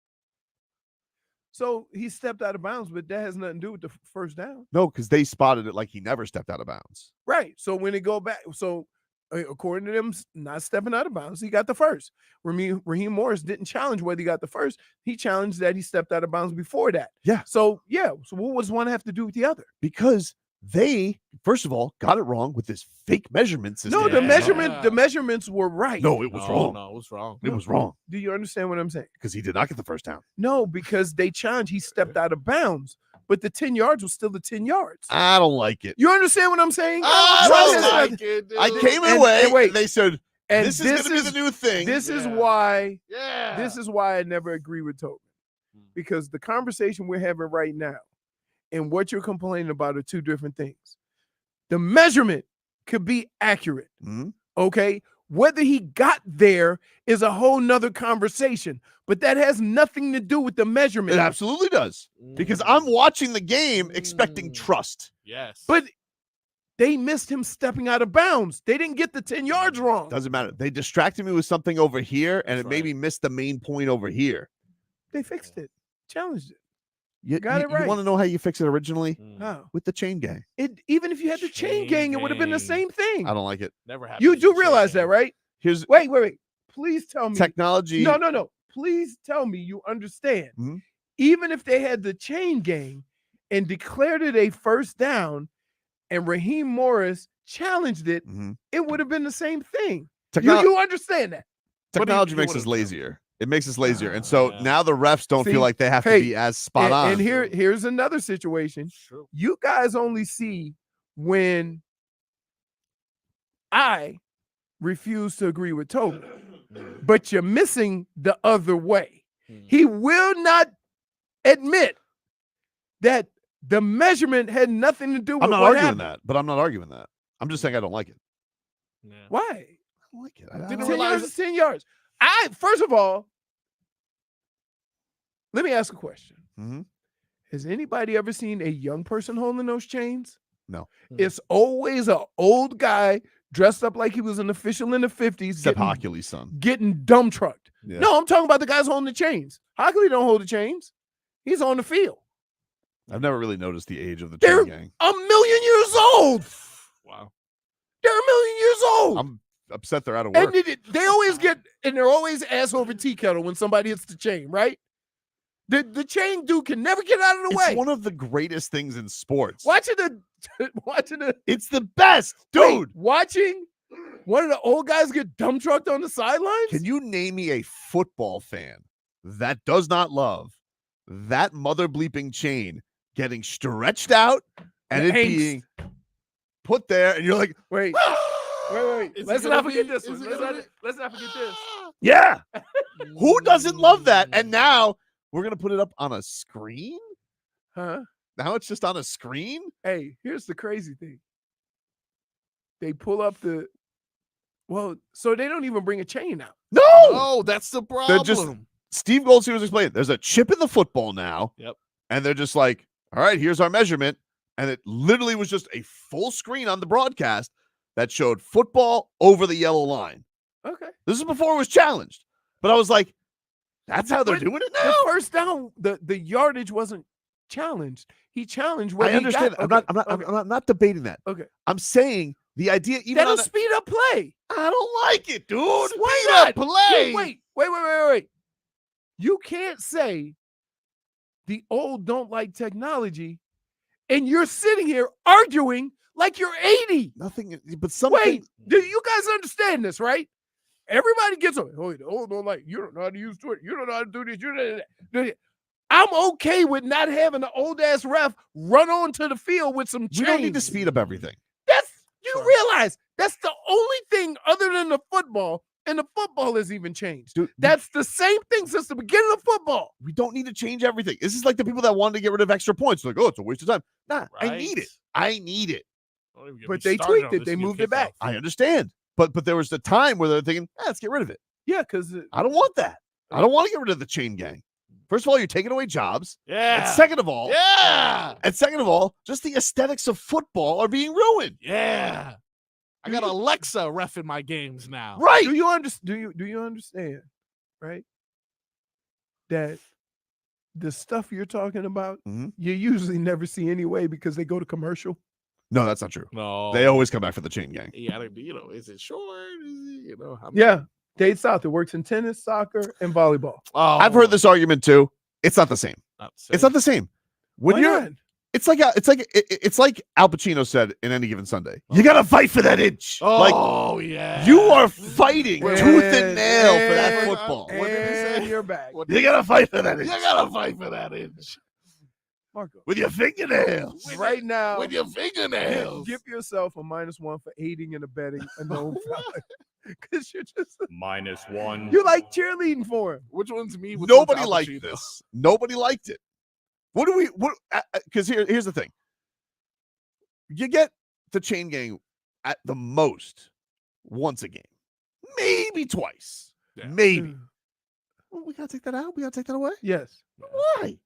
So he stepped out of bounds, but that has nothing to do with the first down. No, because they spotted it like he never stepped out of bounds. Right. So when it go back, so according to them, not stepping out of bounds, he got the first. Raheem Morris didn't challenge whether he got the first. He challenged that he stepped out of bounds before that. Yeah. So yeah. So what does one have to do with the other? Because they, first of all, got it wrong with this fake measurement system. No, the Yeah. the measurements were right. No, it was wrong. No, it was wrong. It was wrong Do you understand what I'm saying? because he did not get the first down. No, because they challenged, he stepped out of bounds, but the 10 yards was still the 10 yards. I don't like it. You understand what I'm saying? I One don't has like nothing- it, dude. I came And- away and wait. and they said, and this is going to be the new thing. This is Yeah. why Yeah. this is why I never agree with Tobin. Because the conversation we're having right now and what you're complaining about are two different things. The measurement could be accurate. Mhm. Okay. Whether he got there is a whole nother conversation, but that has nothing to do with the measurement. It absolutely does. Because I'm watching the game expecting trust. Yes. But they missed him stepping out of bounds. They didn't get the 10 yards wrong. Doesn't matter. They distracted me with something over here, and That's it made me miss the main point over here. They fixed it, challenged it. You Got it right. You want to know how you fix it originally? How? With the chain gang. Even if you had the chain gang, it would have been the Chain same thing. I don't like it. Never happened. You do realize that, right? Here's Wait. Please tell me. technology. No. Please tell me you understand. Mhm. Even if they had the chain gang and declared it a first down and Raheem Morris challenged it, Mhm. it would have been the same thing. Techno- You understand that? Technology you makes wanna us do? lazier. It makes us lazier. And so Yeah. now the refs don't See, feel like they have hey, to be as spot And, on. and here's another situation. True. You guys only see when I refuse to agree with Toby, but you're missing the other way. He will not admit that the measurement had nothing to do with I'm not what arguing happened. that, but I'm not arguing that. I'm just saying I don't like it. Yeah. Why? I don't like it. I Didn't 10 don't- realize- yards is 10 yards. First of all, Let me ask a question. Mhm. Has anybody ever seen a young person holding those chains? No. It's always an old guy dressed up like he was an official in the 50s Except Hockley's son. getting dumb trucked. Yeah. No, I'm talking about the guys holding the chains. Hockley don't hold the chains. He's on the field. I've never really noticed the age of the They're chain gang. 1,000,000 years old. Wow. They're 1,000,000 years old. I'm upset they're out of work. And they always get, and they're always ass over tea kettle when somebody hits the chain, right? The chain dude can never get out of the way. It's one of the greatest things in sports. Watching the It's the best, dude. watching one of the old guys get dumb trucked on the sidelines. Can you name me a football fan that does not love that mother bleeping chain getting stretched out and The it angst. being put there, and you're like, Wait. Is Let's it not gonna forget be- this is one. it Let's gonna not, let's not forget this. yeah. Who doesn't love that? And now we're gonna put it up on a screen. Huh? Now it's just on a screen. Hey, here's the crazy thing. They pull up so they don't even bring a chain out. No, Oh, that's the problem. they're just Steve Goldstein was explaining. There's a chip in the football now. Yep. And they're just like, all right, here's our measurement. And it literally was just a full screen on the broadcast that showed football over the yellow line. Okay. This is before it was challenged. But I was like, that's how they're But doing it The now. first down, the yardage wasn't challenged. He challenged what I he understand. got. I'm not debating that. Okay. I'm saying the idea, even That'll on the, speed up play. I don't like it, dude. Why Speed not? up play. Wait. You can't say the old don't like technology, and you're sitting here arguing like you're 80. Nothing, but something. Wait, do you guys understand this, right? Everybody gets on. Oh, the old don't like. You don't know how to use Twitter. You don't know how to do this. You don't know that. I'm okay with not having an old ass ref run onto the field with some chains. We don't need to speed up everything. You realize that's the only thing other than the football, and the football has even changed. Dude, That's the same thing since the beginning of football. we don't need to change everything. This is like the people that wanted to get rid of extra points. Like, oh, it's a waste of time. Nah, I need it. I need it. Don't even get But me they started tweaked on it. this They new moved it kickoff. back. I understand. But there was the time where they're thinking, let's get rid of it. Yeah, because I don't want that. I don't want to get rid of the chain gang. First of all, you're taking away jobs. Yeah. And second of all, Yeah. just the aesthetics of football are being ruined. Yeah. I got Alexa reffing my games now. Right. do you understand, right? That the stuff you're talking about, Mhm. you usually never see anyway because they go to commercial. No, that's not true. No. They always come back for the chain gang. Yeah, is it short? Is it, Yeah, Dade South. It works in tennis, soccer, and volleyball. Oh, I've heard this argument too. It's not the same. It's not the same. When Why you're not? it's like Al Pacino said in Any Given Sunday. You gotta fight for that inch. Like Oh, yeah. you are fighting And- tooth and nail for that and- football. What did he say? And you're back. What You gotta fight for that You inch. gotta fight for that inch. Marco, With your fingernails. right now, With your fingernails. give yourself a -1 for aiding and abetting a known felon. Because you're just -1. you like cheerleading for him. Which one's me? Which Nobody one's Al liked Pacino? this. Nobody liked it. Because here's the thing. You get the chain gang at the most once a game, maybe twice, Yeah. maybe. Well, we gotta take that out. We gotta take that away. Yes, Why?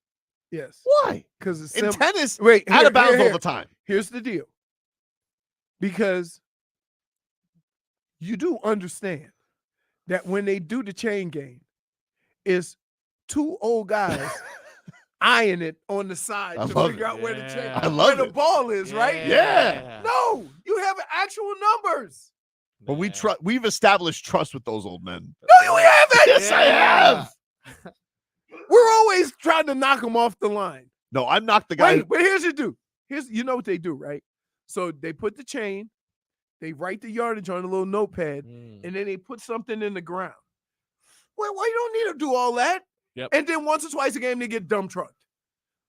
yes. Why? Because it's In tennis, Wait, out here, of bounds here, all here. the time. Here's the deal. Because you do understand that when they do the chain game, it's two old guys eyeing it on the side I to love figure it. out where the chain, Yeah. I love where the it. ball is, right? Yeah. No, you have actual numbers. But Yeah. we've established trust with those old men. No, you haven't. Yes, I have. We're always trying to knock them off the line. No, I'm not the guy. Wait, but here's what do. You know what they do, right? So they put the chain, they write the yardage on a little notepad, Mm. and then they put something in the ground. Well, why you don't need to do all that? Yep. And then once or twice a game they get dump trucked.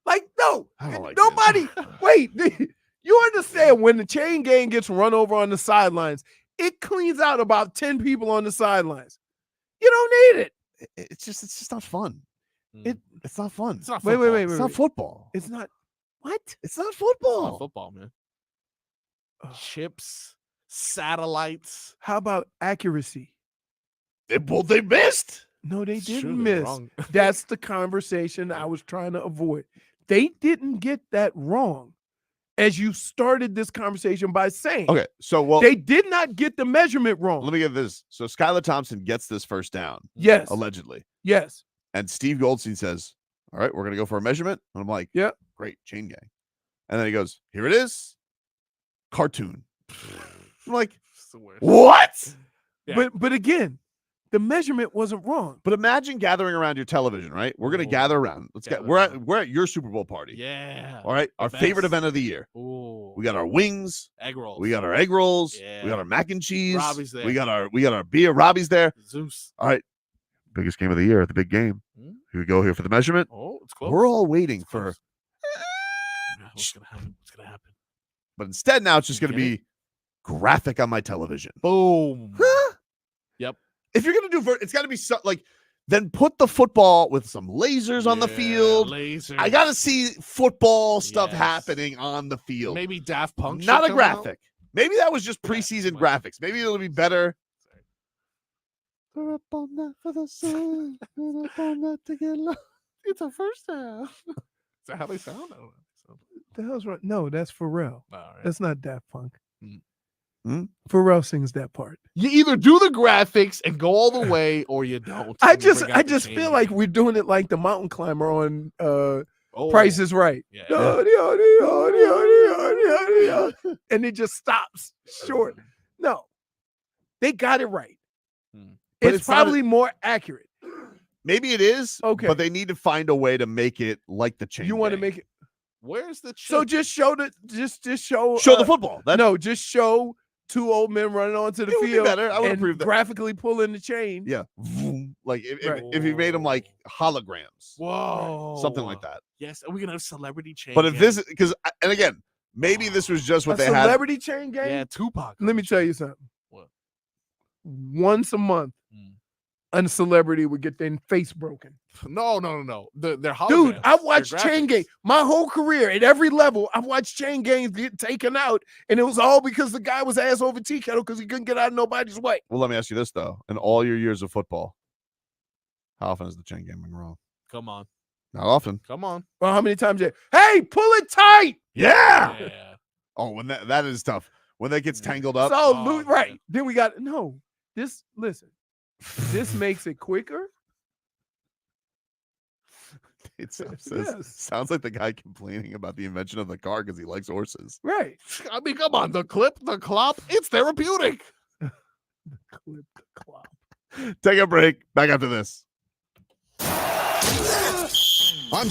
Like, no, I don't like nobody. Wait, you understand when the chain gang gets run over on the sidelines, it cleans out about 10 people on the sidelines. You don't need it. It's just not fun. It- It's not fun. It's not Wait, football. wait, It's not football. It's not. What? It's not It's football. not football, man. Ugh. Chips, satellites. How about accuracy? They missed. No, they Sure, didn't they're miss. wrong. That's the conversation I was trying to avoid. They didn't get that wrong. As you started this conversation by saying, Okay, so they did not get the measurement wrong. let me get this. So Skylar Thompson gets this first down, Yes. allegedly. Yes. And Steve Goldstein says, all right, we're going to go for a measurement. And I'm like, yeah, great, chain gang. And then he goes, here it is. Cartoon. I'm like, It's the worst. what? Yeah. But again, the measurement wasn't wrong. But imagine gathering around your television, right? We're going to gather around. We're at your Super Bowl party. Yeah. All right. Our favorite best. event of the year. Ooh. We got our wings. Egg rolls. We got our egg rolls. Yeah. We got our mac and cheese. Robbie's there. We got our beer. Robbie's there. Zeus. All right. Biggest game of the year, the big game. Here we go here for the measurement. Oh, it's close. We're all waiting It's for. close. What's gonna happen? What's gonna happen? But instead, now it's just You going to get be graphic on my television. Boom. Yep. If you're going to do, it's got to be like, then put the football with some lasers on the field. Lasers. I got to see football stuff Yes. happening on the field. Maybe Daft Punk. Not should a come graphic. out. Maybe that was just preseason graphics. Maybe it'll be better. Up on that for the sun, up on that to get low. It's a first down. Is that how they sound? I don't know. The hell's right? No, that's Pharrell. All right. That's not Daft Punk. Hmm? Pharrell sings that part. You either do the graphics and go all the way, or you don't. I and you just bring out the feel chain like gang. we're doing it like the mountain climber on Oh, Price is Right. Yeah. And it just stops short. No, they got it right. But It's it's not probably more accurate. Maybe it is. Okay. But they need to find a way to make it like the chain. You want to gang. make it Where's the so chip? just show the just show show the football. That's no, just show two old men running onto the It would be field better. I would and approve that. graphically pulling the chain. yeah. Vroom. Like Right. if you made them like holograms, Whoa. something like that. Yes, are we gonna have celebrity chain? But if gang? this, because and again, maybe this was just what A they had. celebrity chain gang. yeah, Tupac. Let me tell you something. What? Once a month, a celebrity would get their face broken. No. They're Dude, holograms. I've watched They're chain graphics. gang my whole career at every level. I've watched chain gangs get taken out, and it was all because the guy was ass over tea kettle because he couldn't get out of nobody's way. Well, let me ask you this though: in all your years of football, how often has the chain gang been wrong? Come on. Not often. Come on. Well, how many times? Hey, pull it tight. Yeah. Yeah. Oh, when that is tough. When that gets tangled up. So Oh, right man. then we got no. This listen. This makes it quicker. It says, Yes. sounds like the guy complaining about the invention of the car because he likes horses. Right. I mean, come on. The clip, the clop, it's therapeutic. Clip the clock. Take a break. Back after this. I'm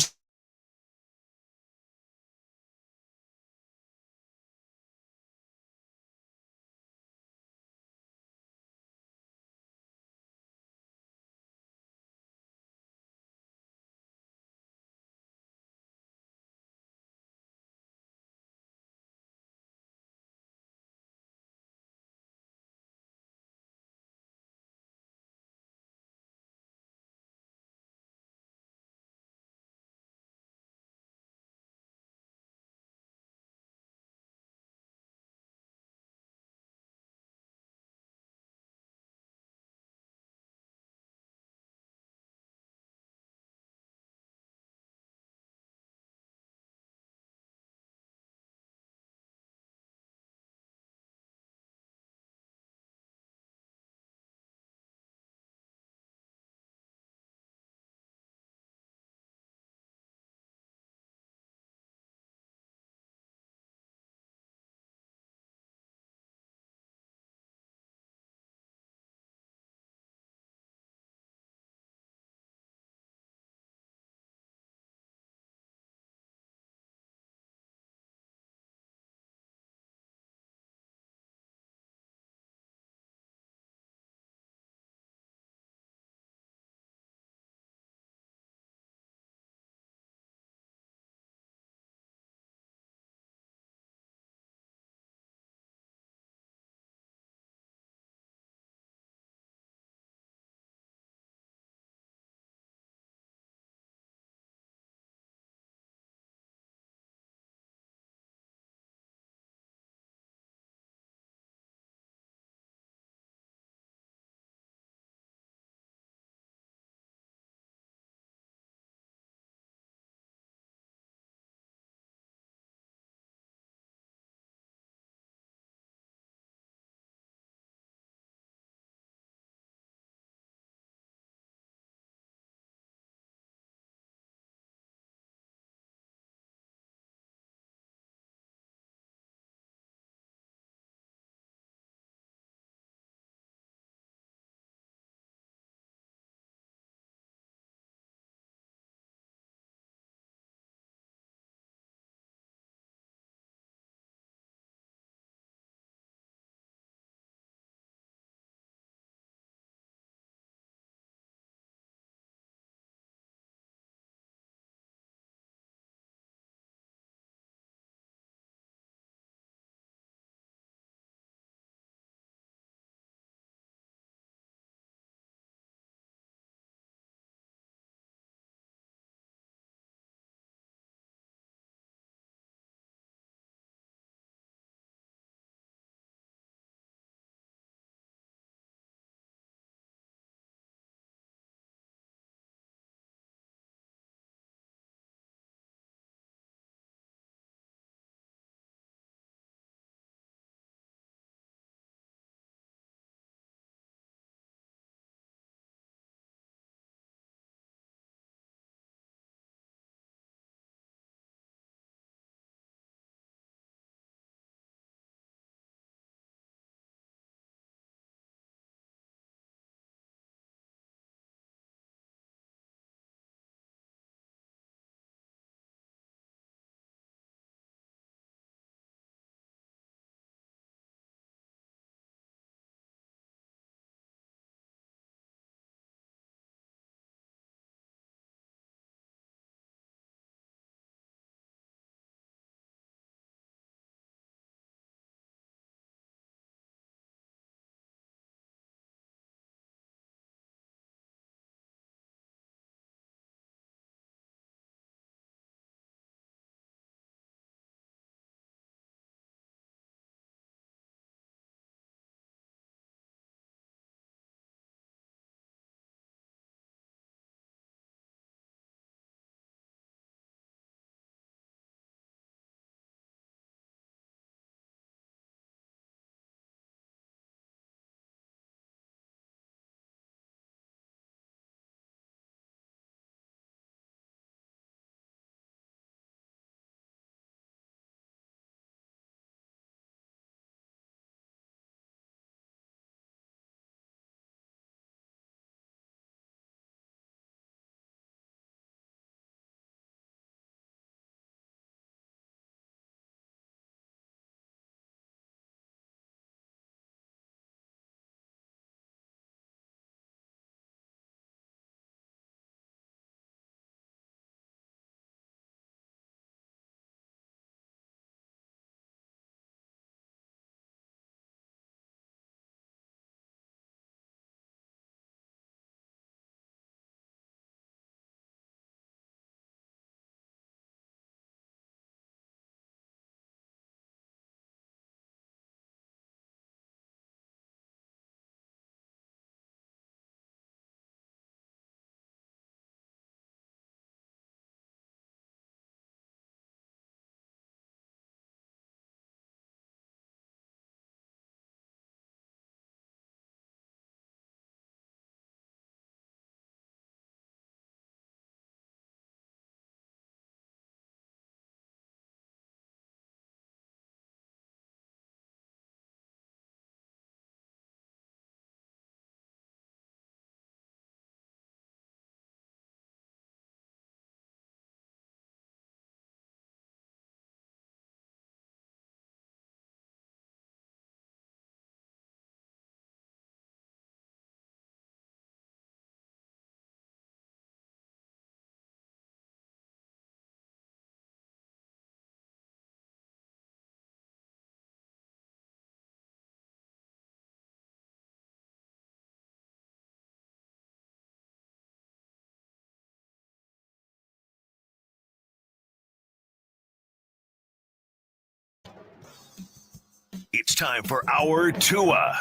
It's time for our Tua.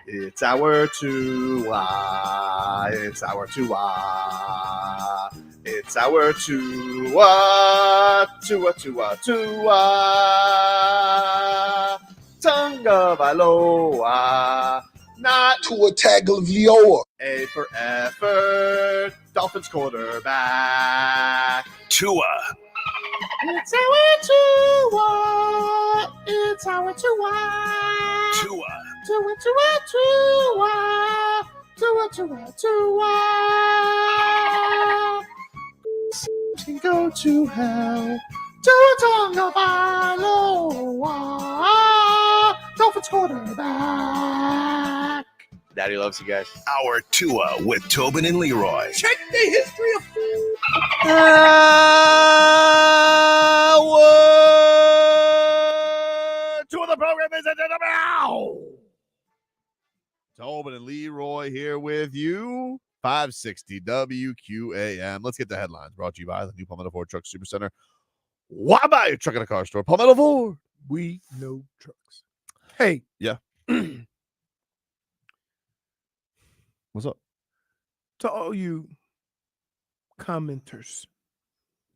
It's our Tua. It's our Tua. It's our Tua. Tua, Tua, Tua. Tagovailoa. Not Tua Tagovailoa. A for effort. Dolphins quarterback. Tua. It's our Tua. It's our Tua. Tua. Tua, Tua, Tua. Tua, Tua, Tua. Can go to hell. Tua Tagovailoa. Dolphins quarterback. Daddy loves you guys. Our Tua with Tobin and Leroy. Check the history of food. To the program is now. Tobin and Leroy here with you. 560 WQAM. Let's get the headlines. Brought to you by the new Palmetto Ford Truck Super Center. Why buy a truck in a car store? Palmetto Ford. We know trucks. Hey. Yeah. What's up? To all you commenters,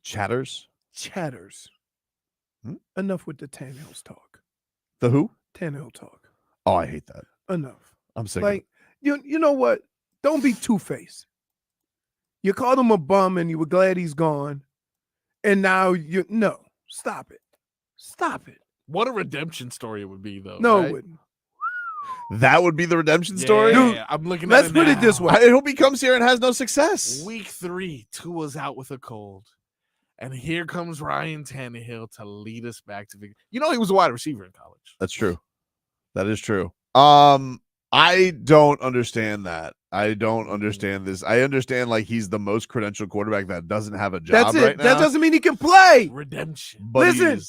Chatters. Enough with the Tannehill's talk. The who? Tannehill talk. Oh, I hate that. Enough. I'm sick. Like, you know what? Don't be two-faced. You called him a bum and you were glad he's gone. And now stop it. Stop it. What a redemption story it would be, though. No, right? it wouldn't. That would be the redemption story. Dude, I'm looking. Let's at put it this way. I hope he comes here and has no success. Week 3, Tua's out with a cold, and here comes Ryan Tannehill to lead us back to victory. You know, he was a wide receiver in college. That's true. That is true. I don't understand that. I don't understand this. I understand like he's the most credentialed quarterback that doesn't have a job That's it. right now. That doesn't mean he can play. Redemption. But Listen.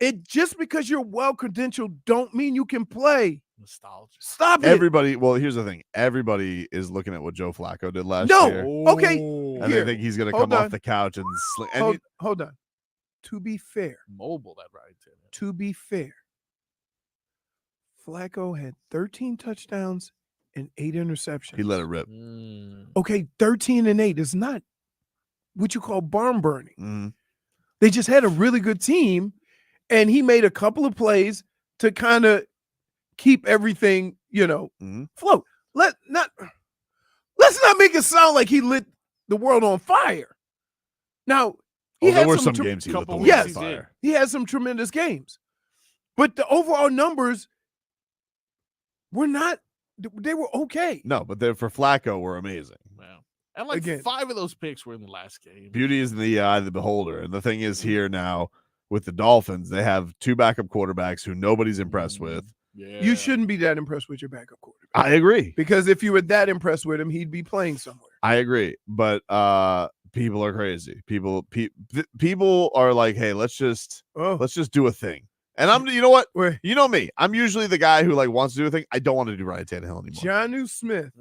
It just because you're well credentialed don't mean you can play. Nostalgia. Stop it. Everybody, well, here's the thing. Everybody is looking at what Joe Flacco did last year. Okay. And Here. they think he's going to Hold come on. off the couch and sling. And Hold on. To be fair, Mobile, that Ryan Tannehill. to be fair, Flacco had 13 touchdowns and 8 interceptions. he let it rip. Okay, 13 and 8 is not what you call barn burning. Mhm. They just had a really good team, and he made a couple of plays to kind of keep everything, Mhm. float. Let's not make it sound like he lit the world on fire. Now, he There had were some some games he lit the couple world Yes. on fire. he had some tremendous games, but the overall numbers were not. They were okay. No, but they for Flacco were amazing. Wow. And like Again. 5 of those picks were in the last game. Beauty is in the eye of the beholder. And the thing is here now with the Dolphins, they have 2 backup quarterbacks who nobody's impressed with. Yeah. You shouldn't be that impressed with your backup quarterback. I agree. Because if you were that impressed with him, he'd be playing somewhere. I agree. But people are crazy. People are like, hey, let's just do a thing. And I'm, you know what? Where You know me. I'm usually the guy who like wants to do a thing. I don't want to do Ryan Tannehill anymore. Jonnu Smith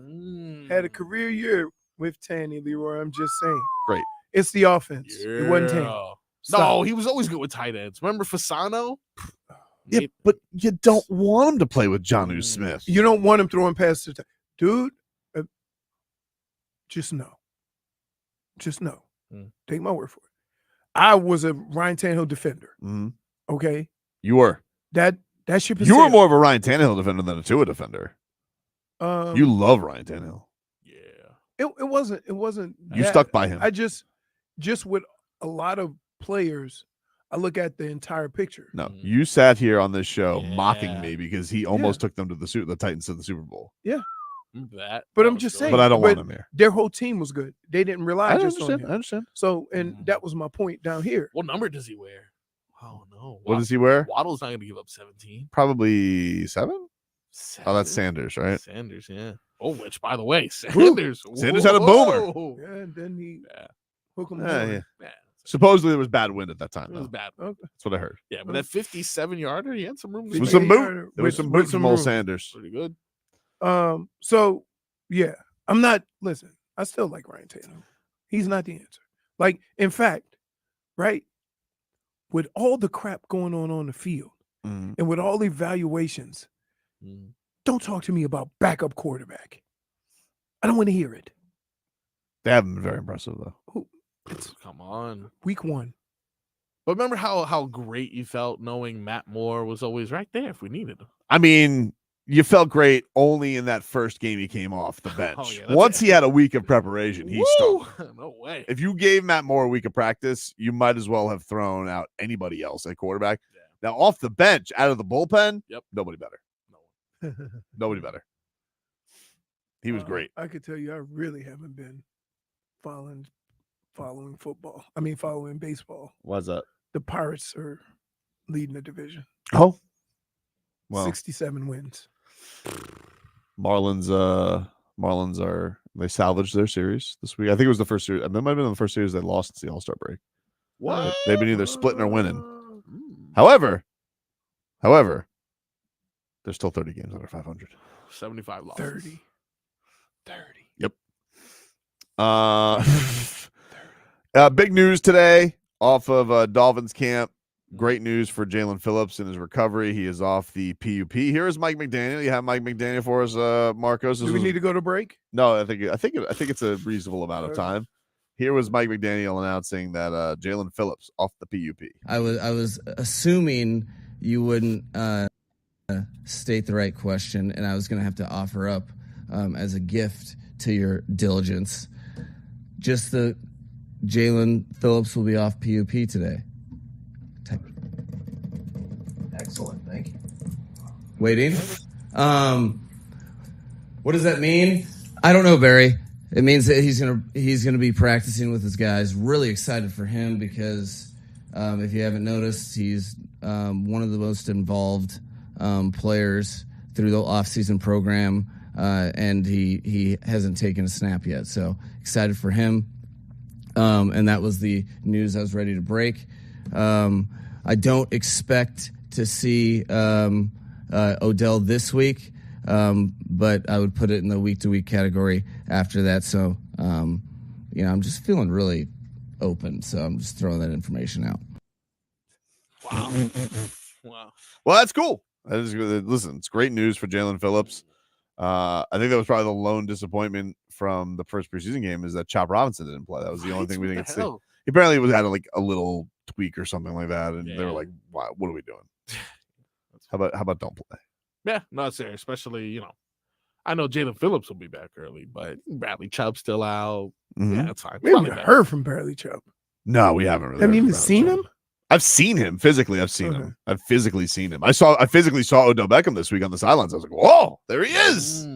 had a career year with Tanny, Leroy. I'm just saying. Great. It's the offense. It wasn't Tanny. No, Stop. he was always good with tight ends. Remember Fasano? Yeah, but you don't want him to play with Jonnu Smith. You don't want him throwing passes. to Dude, just know. Just know. Take my word for it. I was a Ryan Tannehill defender. Mhm. Okay? You were. That ship is You were sailed. more of a Ryan Tannehill defender than a Tua defender. You love Ryan Tannehill. It wasn't You that. stuck by him. I just with a lot of players, I look at the entire picture. No, you sat here on this show mocking me because he almost took them to the Titans to the Super Bowl. Yeah. That. But I'm just saying. But I don't want him here. Their whole team was good. They didn't rely I just on understand. him. I understand. So, and that was my point down here. What number does he wear? Oh no. What does he wear? Waddle's not going to give up 17. Probably 7? Oh, that's Sanders, right? Sanders, yeah. Oh, which by the way, Sanders. Sanders had a boomer. Whoa. Yeah, and then he hook him Yeah, on. yeah. Supposedly there was bad wind at that time. It was though. bad. Okay. That's what I heard. Yeah, but that 57-yarder, he had some room. There was some boot. There was some boot from old room. Sanders. Pretty good. So yeah, I'm not. Listen, I still like Ryan Tannehill. He's not the answer. Like, in fact, right, with all the crap going on the field, Mm. And with all the evaluations, don't talk to me about backup quarterback. I don't want to hear it. They haven't been very impressive though. Come on. Week 1. But remember how great you felt knowing Matt Moore was always right there if we needed him. I mean, you felt great only in that first game he came off the bench. Yeah, Once he had a week of preparation, he stunk. No way. If you gave Matt Moore a week of practice, you might as well have thrown out anybody else at quarterback. Yeah. Now, off the bench, out of the bullpen, nobody better. Nobody better. He was great. I could tell you I really haven't been following football. I mean, following baseball. What's that? The Pirates are leading the division. Oh. Well, 67 wins. Marlins they salvaged their series this week. I think it was the first series. That might have been the first series they lost since the All-Star break. What? They've been either splitting or winning. However, they're still 30 games under 500. 75 losses. 30. Yep. Big news today off of Dolphins camp. Great news for Jaelan Phillips in his recovery. He is off the PUP. Here is Mike McDaniel. You have Mike McDaniel for us, Marcos. Do we need to go to break? No, I think it's a reasonable amount of time. Here was Mike McDaniel announcing that Jaelan Phillips off the PUP. I was assuming you wouldn't state the right question, and I was going to have to offer up as a gift to your diligence. Just the Jaelan Phillips will be off PUP today. Excellent, thank you. Waiting. What does that mean? I don't know, Barry. It means that he's gonna be practicing with his guys. Really excited for him because if you haven't noticed, he's one of the most involved players through the off-season program, and he hasn't taken a snap yet. So excited for him. And that was the news I was ready to break. I don't expect to see Odell this week, but I would put it in the week-to-week category after that. So, I'm just feeling really open. So I'm just throwing that information out. Wow. Well, that's cool. That is good. Listen, it's great news for Jaelan Phillips. I think that was probably the lone disappointment from the first preseason game is that Chop Robinson didn't play. That was the only thing we didn't see. He apparently had like a little tweak or something like that, and they were like, "Wow, what are we doing? How about don't play?" Yeah, no, serious. Especially, I know Jaelan Phillips will be back early, but Bradley Chubb's still out. Mm-hmm. Yeah, that's fine. We haven't heard from Bradley Chubb. No, we haven't really. Haven't even seen him. I've seen him physically. I've seen him. I've physically seen him. I physically saw Odell Beckham this week on the sidelines. I was like, "Whoa, there he is!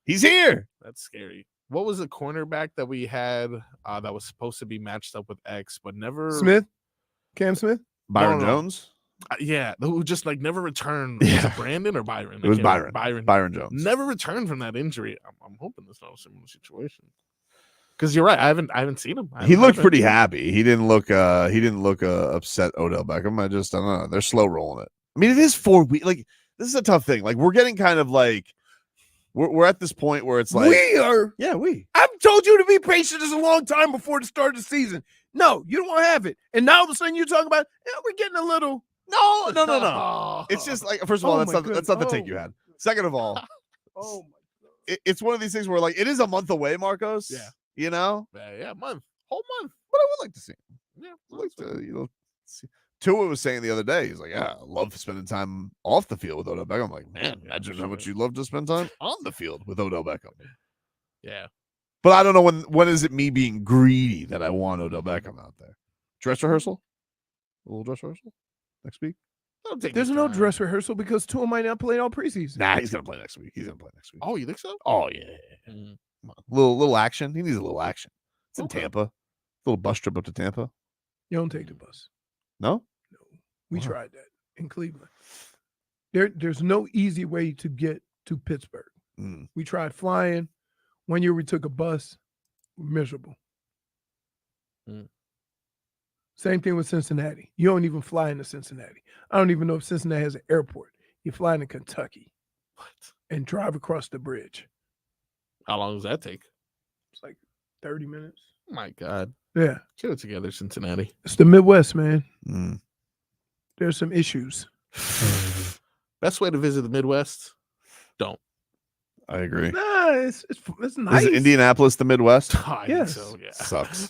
He's here." That's scary. What was the cornerback that we had that was supposed to be matched up with X, but never Cam Smith, Byron Jones? Yeah, who just like never returned. Was it Brandon or Byron? It was Byron Jones. Never returned from that injury. I'm hoping it's not a similar situation. Because you're right, I haven't seen him. He looked pretty happy. He didn't look upset. Odell Beckham. I don't know. They're slow rolling it. I mean, it is 4 weeks. Like, this is a tough thing. Like, we're getting kind of like we're at this point where it's like I've told you to be patient. It's a long time before the start of the season. No, you don't want to have it. And now all of a sudden you're talking about we're getting a little. No. It's just like, first of all, that's not the take you had. Second of all, oh my God, it's one of these things where like it is a month away, Marcos. Yeah. Yeah, whole month. But I would like to see him. Yeah, I'd like to, see. Tua was saying the other day, he's like, "Yeah, I love spending time off the field with Odell Beckham." I'm like, man, imagine how much you love to spend time on the field with Odell Beckham. Yeah, but I don't know when is it me being greedy that I want Odell Beckham out there? Dress rehearsal, a little dress rehearsal next week. There's no dress rehearsal because Tua might not play all preseason. Nah, he's gonna play next week. Oh, you think so? Oh yeah. Come on. Little action. He needs a little action. It's in Tampa. A little bus trip up to Tampa. You don't take the bus. No? No. We tried that in Cleveland. There's no easy way to get to Pittsburgh. We tried flying. 1 year we took a bus. Miserable. Same thing with Cincinnati. You don't even fly into Cincinnati. I don't even know if Cincinnati has an airport. You fly into Kentucky. And drive across the bridge. How long does that take? It's like 30 minutes. Oh my God. Yeah. Get it together, Cincinnati. It's the Midwest, man. There's some issues. Best way to visit the Midwest? Don't. I agree. Nah, it's nice. Is Indianapolis the Midwest? I Yes. think so, yeah. Sucks.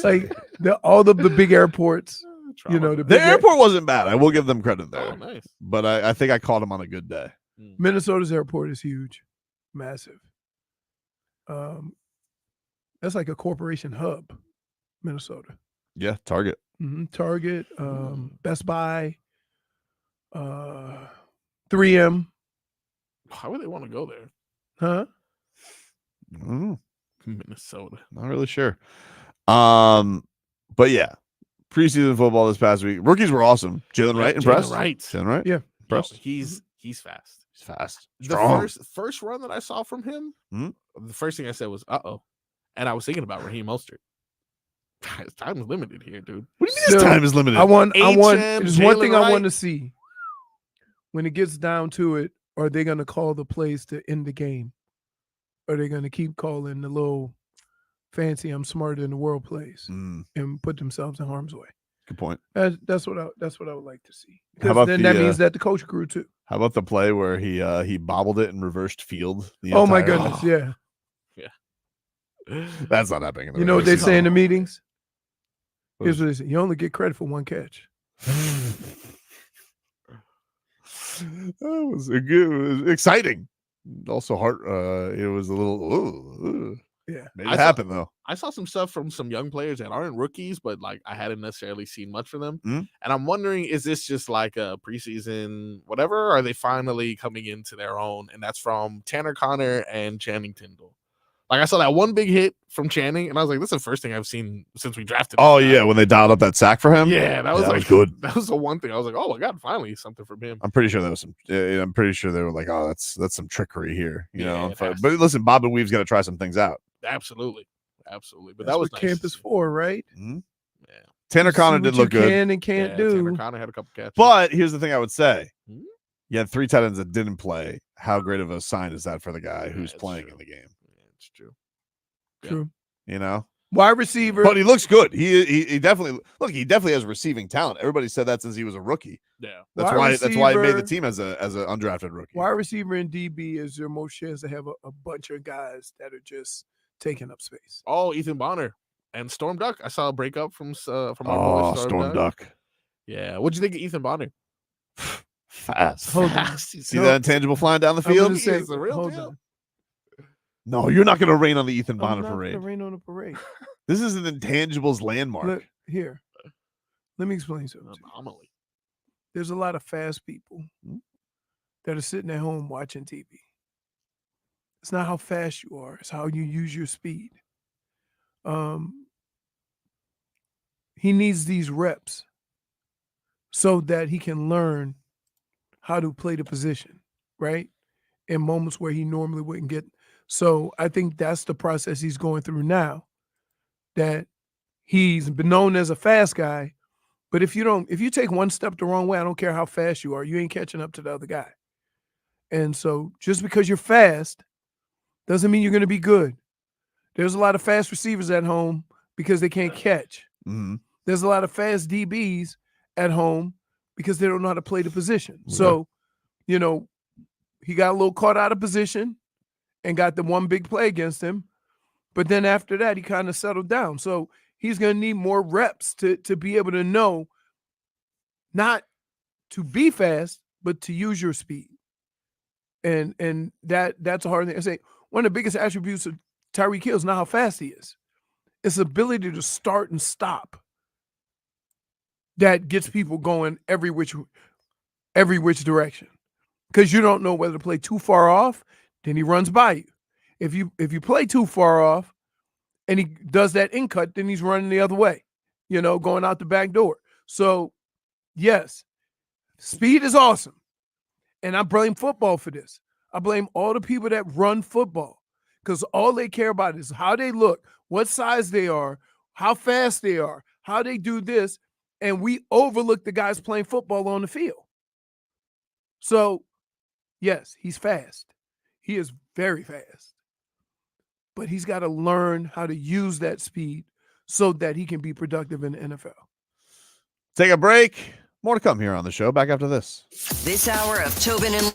Like all of the big airports. You know, The big airport wasn't bad. I will give them credit there. Oh, nice. But I think I caught him on a good day. Minnesota's airport is huge, massive. That's like a corporation hub, Minnesota. Yeah, Target. Target, Best Buy, 3M. Why would they want to go there? Huh? Minnesota. Not really sure. But yeah, preseason football this past week. Rookies were awesome. Jaylen Wright, impressed? Jaylen Wright? Yeah. Impressed? He's fast. He's fast. The first run that I saw from him, the first thing I said was, uh-oh. And I was thinking about Raheem Mostert. His time is limited here, dude. What do you mean his time is limited? There's one thing I Wright. want to see. When it gets down to it, are they going to call the plays to end the game? Or are they going to keep calling the little fancy "I'm smarter than the world" plays and put themselves in harm's way? Good point. That's what I would like to see. How Because about then that means that the coach grew too. How about the play where he bobbled it and reversed field? Oh my goodness, yeah. That's not happening. You know what they say in the meetings? Here's what they say: you only get credit for one catch. It was exciting. Also, it was a little. Yeah, made it happen though. I saw some stuff from some young players that aren't rookies, but like I hadn't necessarily seen much from them. And I'm wondering, is this just like a preseason whatever? Or are they finally coming into their own? And that's from Tanner Connor and Channing Tindall. Like I saw that one big hit from Channing, and I was like, "This is the first thing I've seen since we drafted." Oh yeah, when they dialed up that sack for him. Yeah, that was that like was good. That was the one thing I was like, "Oh my god, finally something from him." I'm pretty sure there was some. I'm pretty sure they were like, "Oh, that's some trickery here," you know. it has But listen, Bob and Weave's got to try some things out. Absolutely. But That's that was what nice. camp is for, right? Yeah. Tanner Connor did look good. Can and can't do. Tanner Connor had a couple catches. But here's the thing I would say. You had 3 tight ends that didn't play. How great of a sign is that for the guy who's playing in the game? Yeah, it's true. True. You know? Wide receiver. But he looks good. He definitely has receiving talent. Everybody said that since he was a rookie. Yeah. That's why he made the team as an undrafted rookie. Wide receiver and DB is your most chance to have a bunch of guys that are just taking up space. Oh, Ethan Bonner and Storm Duck. I saw a breakup from our boy Storm Duck. Yeah. What'd you think of Ethan Bonner? Fast. Fast. See that intangible flying down the field? He is the real deal. No, you're not going to rain on the Ethan Bonner I'm not parade. gonna rain on a parade. This is an intangibles landmark. Look, here, let me explain something. Anomaly. There's a lot of fast people that are sitting at home watching TV. It's not how fast you are; it's how you use your speed. He needs these reps so that he can learn how to play the position, right? In moments where he normally wouldn't get. So I think that's the process he's going through now. That he's been known as a fast guy, but if you take one step the wrong way, I don't care how fast you are, you ain't catching up to the other guy. And so just because you're fast doesn't mean you're going to be good. There's a lot of fast receivers at home because they can't catch. There's a lot of fast DBs at home because they don't know how to play the position. So, he got a little caught out of position and got the one big play against him. But then after that, he kind of settled down. So he's going to need more reps to be able to know not to be fast, but to use your speed. And that's a hard thing. I say one of the biggest attributes of Tyreek Hill is not how fast he is. It's the ability to start and stop that gets people going every which direction. Because you don't know whether to play too far off, then he runs by you. If you play too far off and he does that in cut, then he's running the other way, going out the back door. So, yes, speed is awesome. And I blame football for this. I blame all the people that run football because all they care about is how they look, what size they are, how fast they are, how they do this. And we overlook the guys playing football on the field. So, yes, he's fast. He is very fast. But he's got to learn how to use that speed so that he can be productive in the NFL. Take a break. More to come here on the show. Back after this. This hour of Tobin and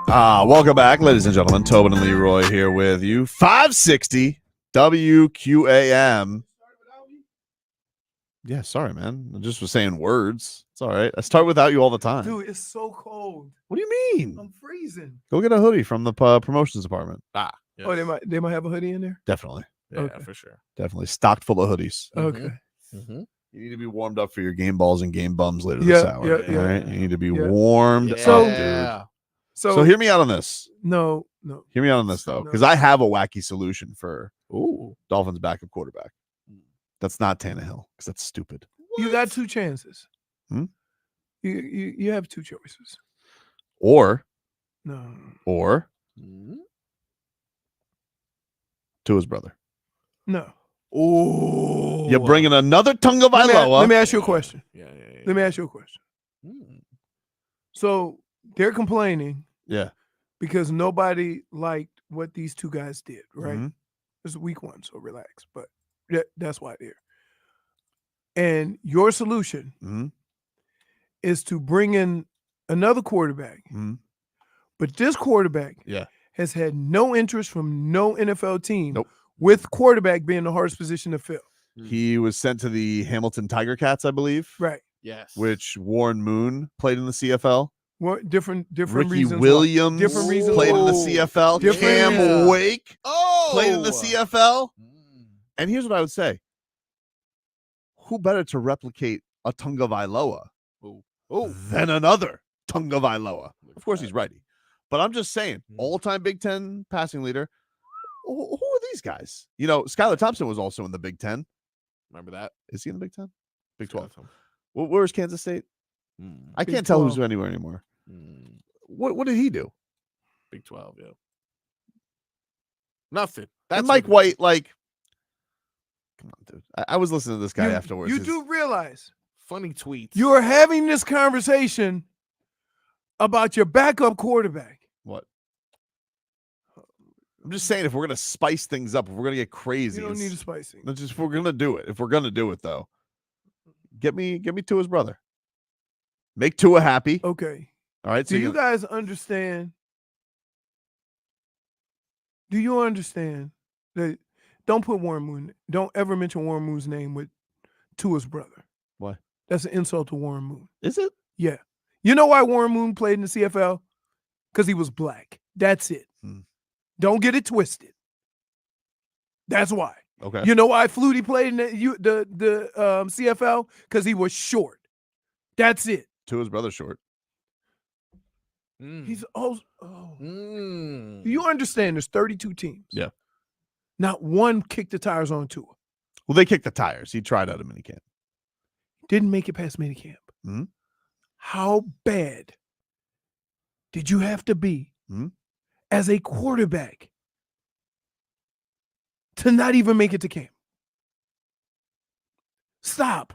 Welcome back, ladies and gentlemen. Tobin and Leroy here with you. 560 WQAM. Yeah, sorry, man. I just was saying words. It's all right. I start without you all the time. Dude, it's so cold. What do you mean? I'm freezing. Go get a hoodie from the promotions department. Yes. Oh, they might have a hoodie in there? Definitely. Yeah, Okay. for sure. Definitely stocked full of hoodies. Okay. Mm-hmm. You need to be warmed up for your game balls and game bums later this hour. Yeah. All right. You need to be Yeah. warmed up, Yeah. dude. So hear me out on this. No. Hear me out on this though, No. because I have a wacky solution for Ooh. Dolphins backup quarterback. That's not Tannehill because that's stupid. You got two chances. Hmm? You have two choices. Or No. to his brother. No. Oh. You're bringing another Tagovailoa. Let me ask you a question. Yeah. Let me ask you a question. So they're complaining Yeah. because nobody liked what these two guys did, right? Mhm. It's week one, so relax. But that's why they're. And your solution Mhm. is to bring in another quarterback. Mhm. But this quarterback has had no interest from no NFL team. Nope. With quarterback being the hardest position to fill. He was sent to the Hamilton Tiger Cats, I believe. Right. Yes. Which Warren Moon played in the CFL. What different Ricky reasons? Williams Different reasons played in the why. CFL. Different- Cam Wake Oh. played in the CFL. And here's what I would say. Who better to replicate a Tagovailoa than another Tagovailoa? Of course, he's righty. But I'm just saying, all-time Big Ten passing leader. Who are these guys? You know, Skylar Thompson was also in the Big Ten. Remember that? Is he in the Big Ten? Big 12. Where's Kansas State? I Big can't tell 12. who's anywhere anymore. What did he do? Big 12, yeah. Nothing. And Mike White, like, come on, dude. I was listening to this guy afterwards. You do realize funny tweets. you are having this conversation about your backup quarterback. What? I'm just saying, if we're gonna spice things up, if we're gonna get crazy, You don't need to spice things. Let's just, if we're gonna do it, though, get me to his brother. Make Tua happy. Okay. All right. Do you guys understand? Do you understand that? Don't put Warren Moon. Don't ever mention Warren Moon's name with Tua's brother. Why? That's an insult to Warren Moon. Is it? Yeah. You know why Warren Moon played in the CFL? Because he was black. That's it. Don't get it twisted. That's why. Okay. You know why Flutie played in the CFL? Because he was short. That's it. Tua's brother short. He's also. You understand? There's 32 teams. Yeah. Not one kicked the tires on Tua. Well, they kicked the tires. He tried out a minicamp. Didn't make it past minicamp. How bad did you have to be as a quarterback to not even make it to camp? Stop.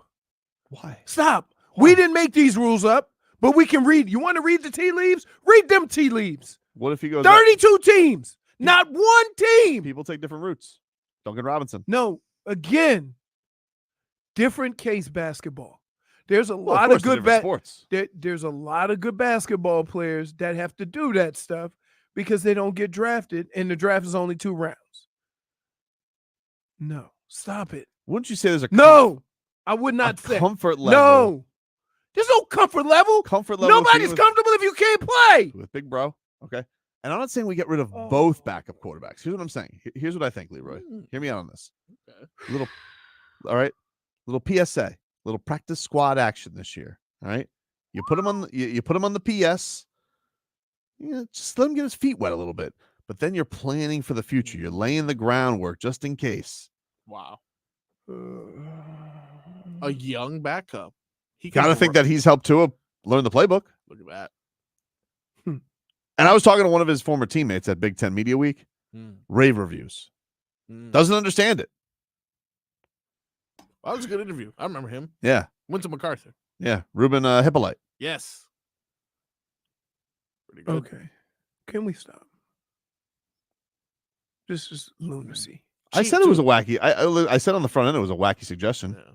Why? Stop. We didn't make these rules up, but we can read. You want to read the tea leaves? Read them tea leaves. What if he goes 32 teams, not one team. People take different routes. Duncan Robinson. No, again, different case basketball. There's a lot of good sports. There's a lot of good basketball players that have to do that stuff because they don't get drafted, and the draft is only 2 rounds. No, stop it. Wouldn't you say there's a No, I would not say comfort level? No, there's no comfort level. Comfort level. Nobody's comfortable if you can't play With Big Bro. Okay. And I'm not saying we get rid of both backup quarterbacks. Here's what I'm saying. Here's what I think, Leroy. Hear me out on this. Okay. All right. Little PSA. Little practice squad action this year. All right. You put him on you put him on the PS. Just let him get his feet wet a little bit. But then you're planning for the future. You're laying the groundwork just in case. Wow. A young backup. He Gotta think that he's helped Tua learn the playbook. Look at that. And I was talking to one of his former teammates at Big Ten Media Week. Rave reviews. Doesn't understand it. Well, that was a good interview. I remember him. Yeah. Went to MacArthur. Yeah. Ruben Hippolyte. Yes. Pretty good. Okay. Can we stop? This is lunacy. I said it was a wacky. I said on the front end it was a wacky suggestion. Yeah.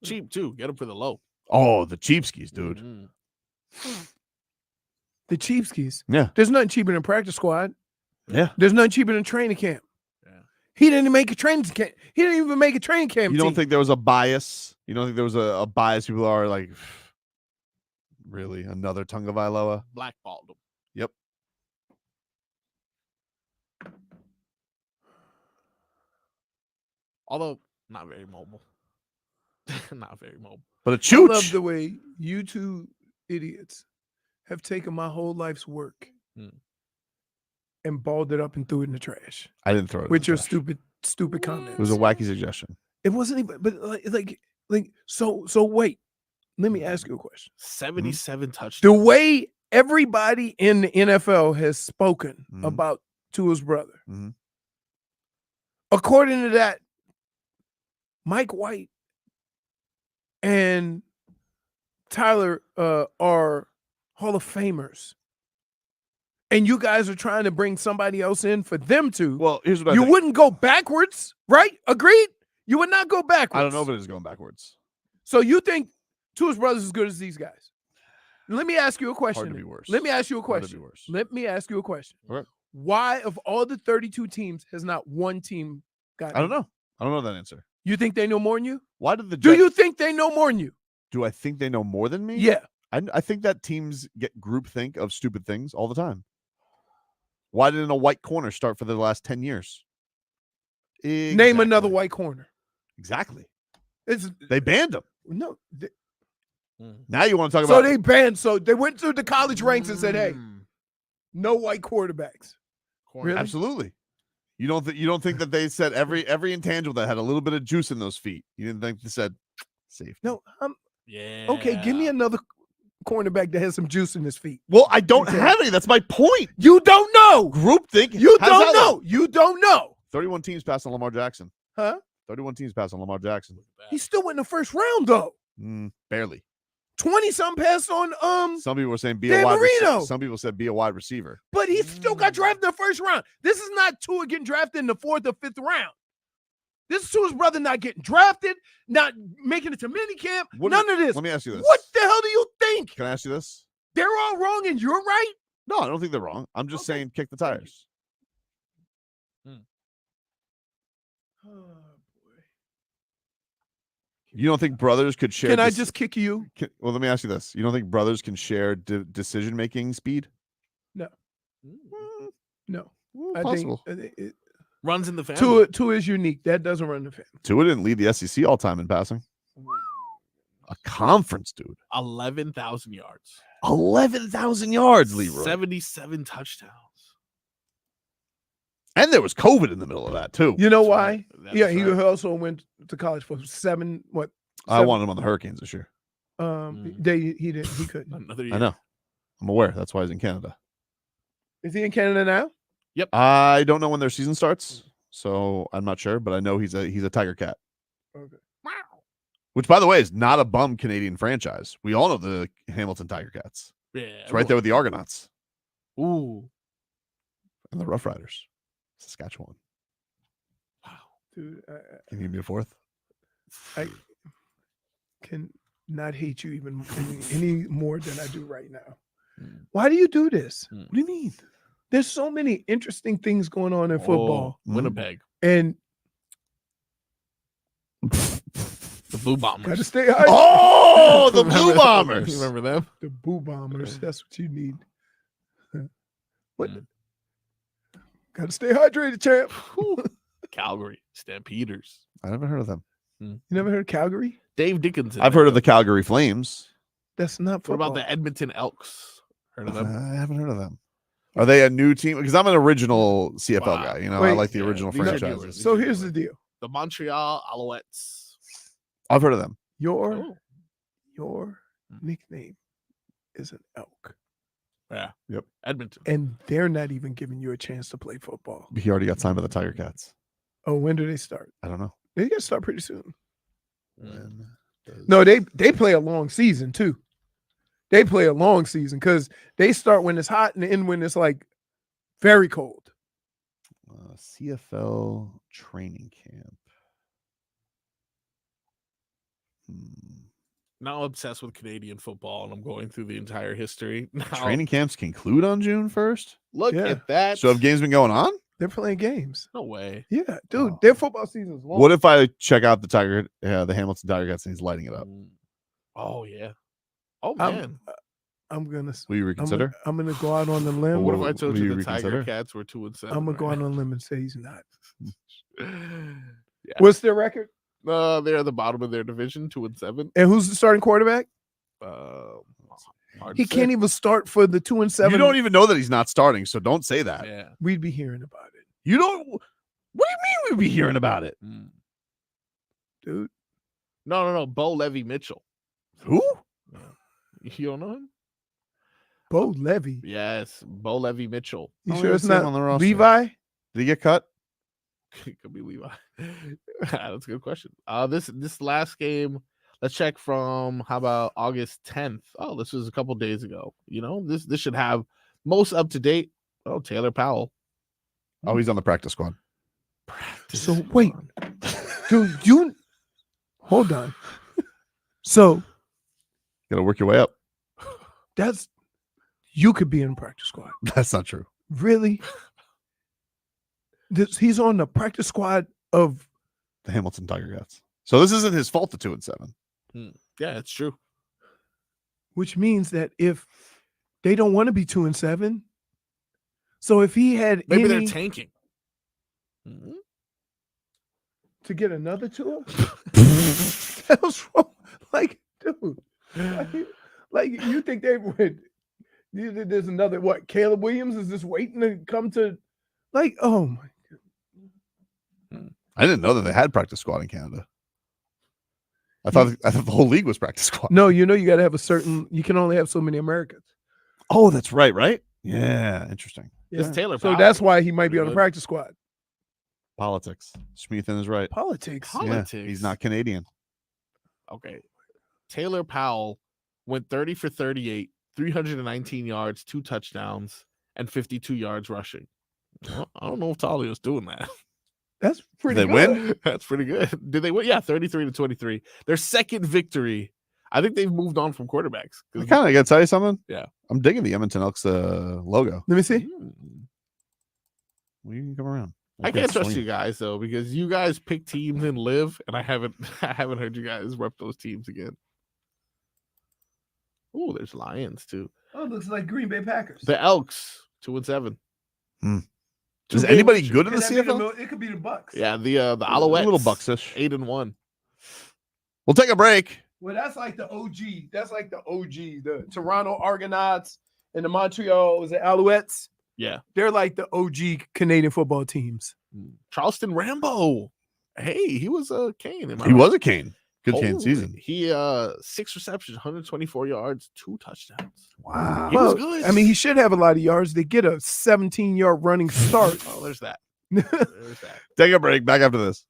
Cheap too. Get him for the low. Oh, the cheapskis, dude. The cheapskies. Yeah. There's nothing cheaper than practice squad. Yeah. There's nothing cheaper than training camp. Yeah. He didn't make a training camp. He didn't even make a training camp. You don't team. think there was a bias? You don't think there was a bias? People are like, really? Another Tagovailoa? Blackballed him. Yep. Although not very mobile. Not very mobile. But a I love chooch. the way you two idiots have taken my whole life's work and balled it up and threw it in the trash. I didn't throw it. With in your the trash. stupid comments. It was a wacky suggestion. It wasn't even, but so wait. Let me ask you a question. 77 touchdowns. The way everybody in the NFL has spoken about Tua's brother, according to that, Mike White and Tyler are Hall of Famers. And you guys are trying to bring somebody else in for them to. Well, here's what I you think. wouldn't go backwards, right? Agreed? You would not go backwards. I don't know if it is going backwards. So you think Tua's brother's as good as these guys? Let me ask you a question. Hard to be worse. Let me ask you a Hard to be question. worse. Let me ask you a question. Okay. Why, of all the 32 teams, has not one team got? I don't know. I don't know that answer. You think they know more than you? Why did the Do Jets- you think they know more than you? Do I think they know more than me? Yeah. I think that teams get groupthink of stupid things all the time. Why didn't a white corner start for the last 10 years? Name another white corner. Exactly. It's They banned him. no. Now you want to talk So about they banned. So they went through the college ranks and said, "Hey, no white quarterbacks." Really? Absolutely. You don't think that they said every intangible that had a little bit of juice in those feet. You didn't think they said safe. No. Yeah. Okay, give me another cornerback that has some juice in his feet. Well, I don't have any. That's my point. You don't know. Groupthink. You How does don't that know. look? You don't know. 31 teams passed on Lamar Jackson. Huh? 31 teams passed on Lamar Jackson. He still went in the first round though. Barely. 20-some passed on Some people were saying be Dan a wide receiver. Marino. Some people said be a wide receiver. but he still got drafted in the first round. This is not Tua getting drafted in the 4th or 5th round. This is Tua's brother not getting drafted, not making it to minicamp. None of this. Let me ask you this. What the hell do you think? Can I ask you this? They're all wrong and you're right? No, I don't think they're wrong. I'm just saying kick the tires. You don't think brothers could share? Can I just kick you? Well, let me ask you this: you don't think brothers can share decision making speed? No. No. Possible. I think Runs in the family. Tua is unique. That doesn't run the family. Tua didn't lead the SEC all time in passing. A conference, dude. 11,000 yards. 11,000 yards, Leroy. 77 touchdowns. And there was COVID in the middle of that too. You know why? That's Yeah, he right. also went to college for 7. What? I 7 wanted him on the Hurricanes this year. He didn't. He couldn't. Another year. I know. I'm aware. That's why he's in Canada. Is he in Canada now? Yep. I don't know when their season starts, so I'm not sure. But I know he's a Tiger Cat. Okay. Which, by the way, is not a bum Canadian franchise. We all know the Hamilton Tiger Cats. Yeah. It's right there with the Argonauts Ooh. and the Rough Riders, Saskatchewan. Dude, Can you give me a fourth? I can not hate you even any more than I do right now. Why do you do this? What do you mean? There's so many interesting things going on in football. Winnipeg. And The Blue Bombers. gotta stay high. Oh, the Blue Bombers. You remember them? The Boo Bombers. That's what you need. What? Gotta stay hydrated, champ. Calgary Stampeders. I never heard of them. You never heard of Calgary? Dave Dickinson. I've heard of the Calgary Flames. That's not What football. about the Edmonton Elks? Heard of them? I haven't heard of them. Are they a new team? Because I'm an original CFL Wow. guy. You know, I Wait, like the yeah, original these are franchises. newer. So here's the deal. The Montreal Alouettes. I've heard of them. Your Oh. nickname is an elk. Yeah. Yep. Edmonton. And they're not even giving you a chance to play football. He already got signed by the Tiger Cats. Oh, when do they start? I don't know. They gotta start pretty soon. When does- No, they play a long season too. They play a long season because they start when it's hot and end when it's like very cold. CFL training camp. Now I'm obsessed with Canadian football, and I'm going through the entire history. Now, Training camps conclude on June 1st. look Yeah. at that. So have games been going on? They're playing games. No way. Yeah, dude. Their football season's long. What if I check out the Hamilton Tiger Cats and he's lighting it up? Oh yeah. Oh I'm- man. I'm gonna. Will you reconsider? I'm gonna go out on the limb. What if I told will you you the Tiger reconsider? Cats were 2-7? I'm gonna go right out on a limb and say he's not. now? Yeah. What's their record? They're at the bottom of their division, 2-7. And who's the starting quarterback? Hard He to say. can't even start for the 2-7. You don't even know that he's not starting, so don't say that. Yeah. We'd be hearing about it, You don't. What do you mean we'd be hearing about it? dude. No. Bo Levy Mitchell. Who? You don't know him? Bo Levy. Yes, Bo Levy Mitchell. You Oh, sure yeah, it's see him not on the roster. Levi? Did he get cut? Could be Levi. That's a good question. This last game, let's check from how about August 10th. Oh, this was a couple days ago. You know, this should have most up to date. Oh, Taylor Powell. Oh, he's on the practice squad. So wait, dude, you hold on. So Got to work your way up. that's you could be in practice squad. That's not true. Really? He's on the practice squad of The Hamilton Tiger Cats. So this isn't his fault. The 2-7. Yeah, it's true. which means that if they don't want to be 2-7, so if he had Maybe they're any tanking. to get another 2, that was wrong. Like, dude, like you think they would? There's another what? Caleb Williams is just waiting to come to, like, oh my. I didn't know that they had practice squad in Canada. I thought the whole league was practice squad. No, you know you got to have a certain. You can only have so many Americans. Oh, that's right? Yeah, interesting. This Taylor So Powell that's why he might be pretty on the good. practice squad. Politics. Schmeathan is right. Politics. Yeah, he's not Canadian. Okay. Taylor Powell went 30 for 38, 319 yards, 2 touchdowns, and 52 yards rushing. Well, I don't know if Talio's doing that. That's pretty They good. win? That's pretty good. Did they win? Yeah, 33-23. Their second victory. I think they've moved on from quarterbacks. I kind of got to tell you something. Yeah. I'm digging the Edmonton Elks logo. Let me see. Well, you can come around. I can't trust you guys though, because you guys pick teams and live, and I haven't heard you guys rep those teams again. Oh, there's Lions too. Oh, it looks like Green Bay Packers. The Elks 2-7. Is anybody good in the CFL? It could be the Bucks. Yeah, the Alouettes, A little Bucksish. 8-1. We'll take a break. Well, that's like the OG. That's like the OG. The Toronto Argonauts and the Montreal Alouettes. Yeah, they're like the OG Canadian football teams. Charleston Rambo. Hey, he was a Cane. He was a Cane. Good Cane season. He 6 receptions, 124 yards, 2 touchdowns. Wow. He was good. I mean, he should have a lot of yards. They get a 17-yard running start. Oh, there's that. There's that. Take a break. Back after this.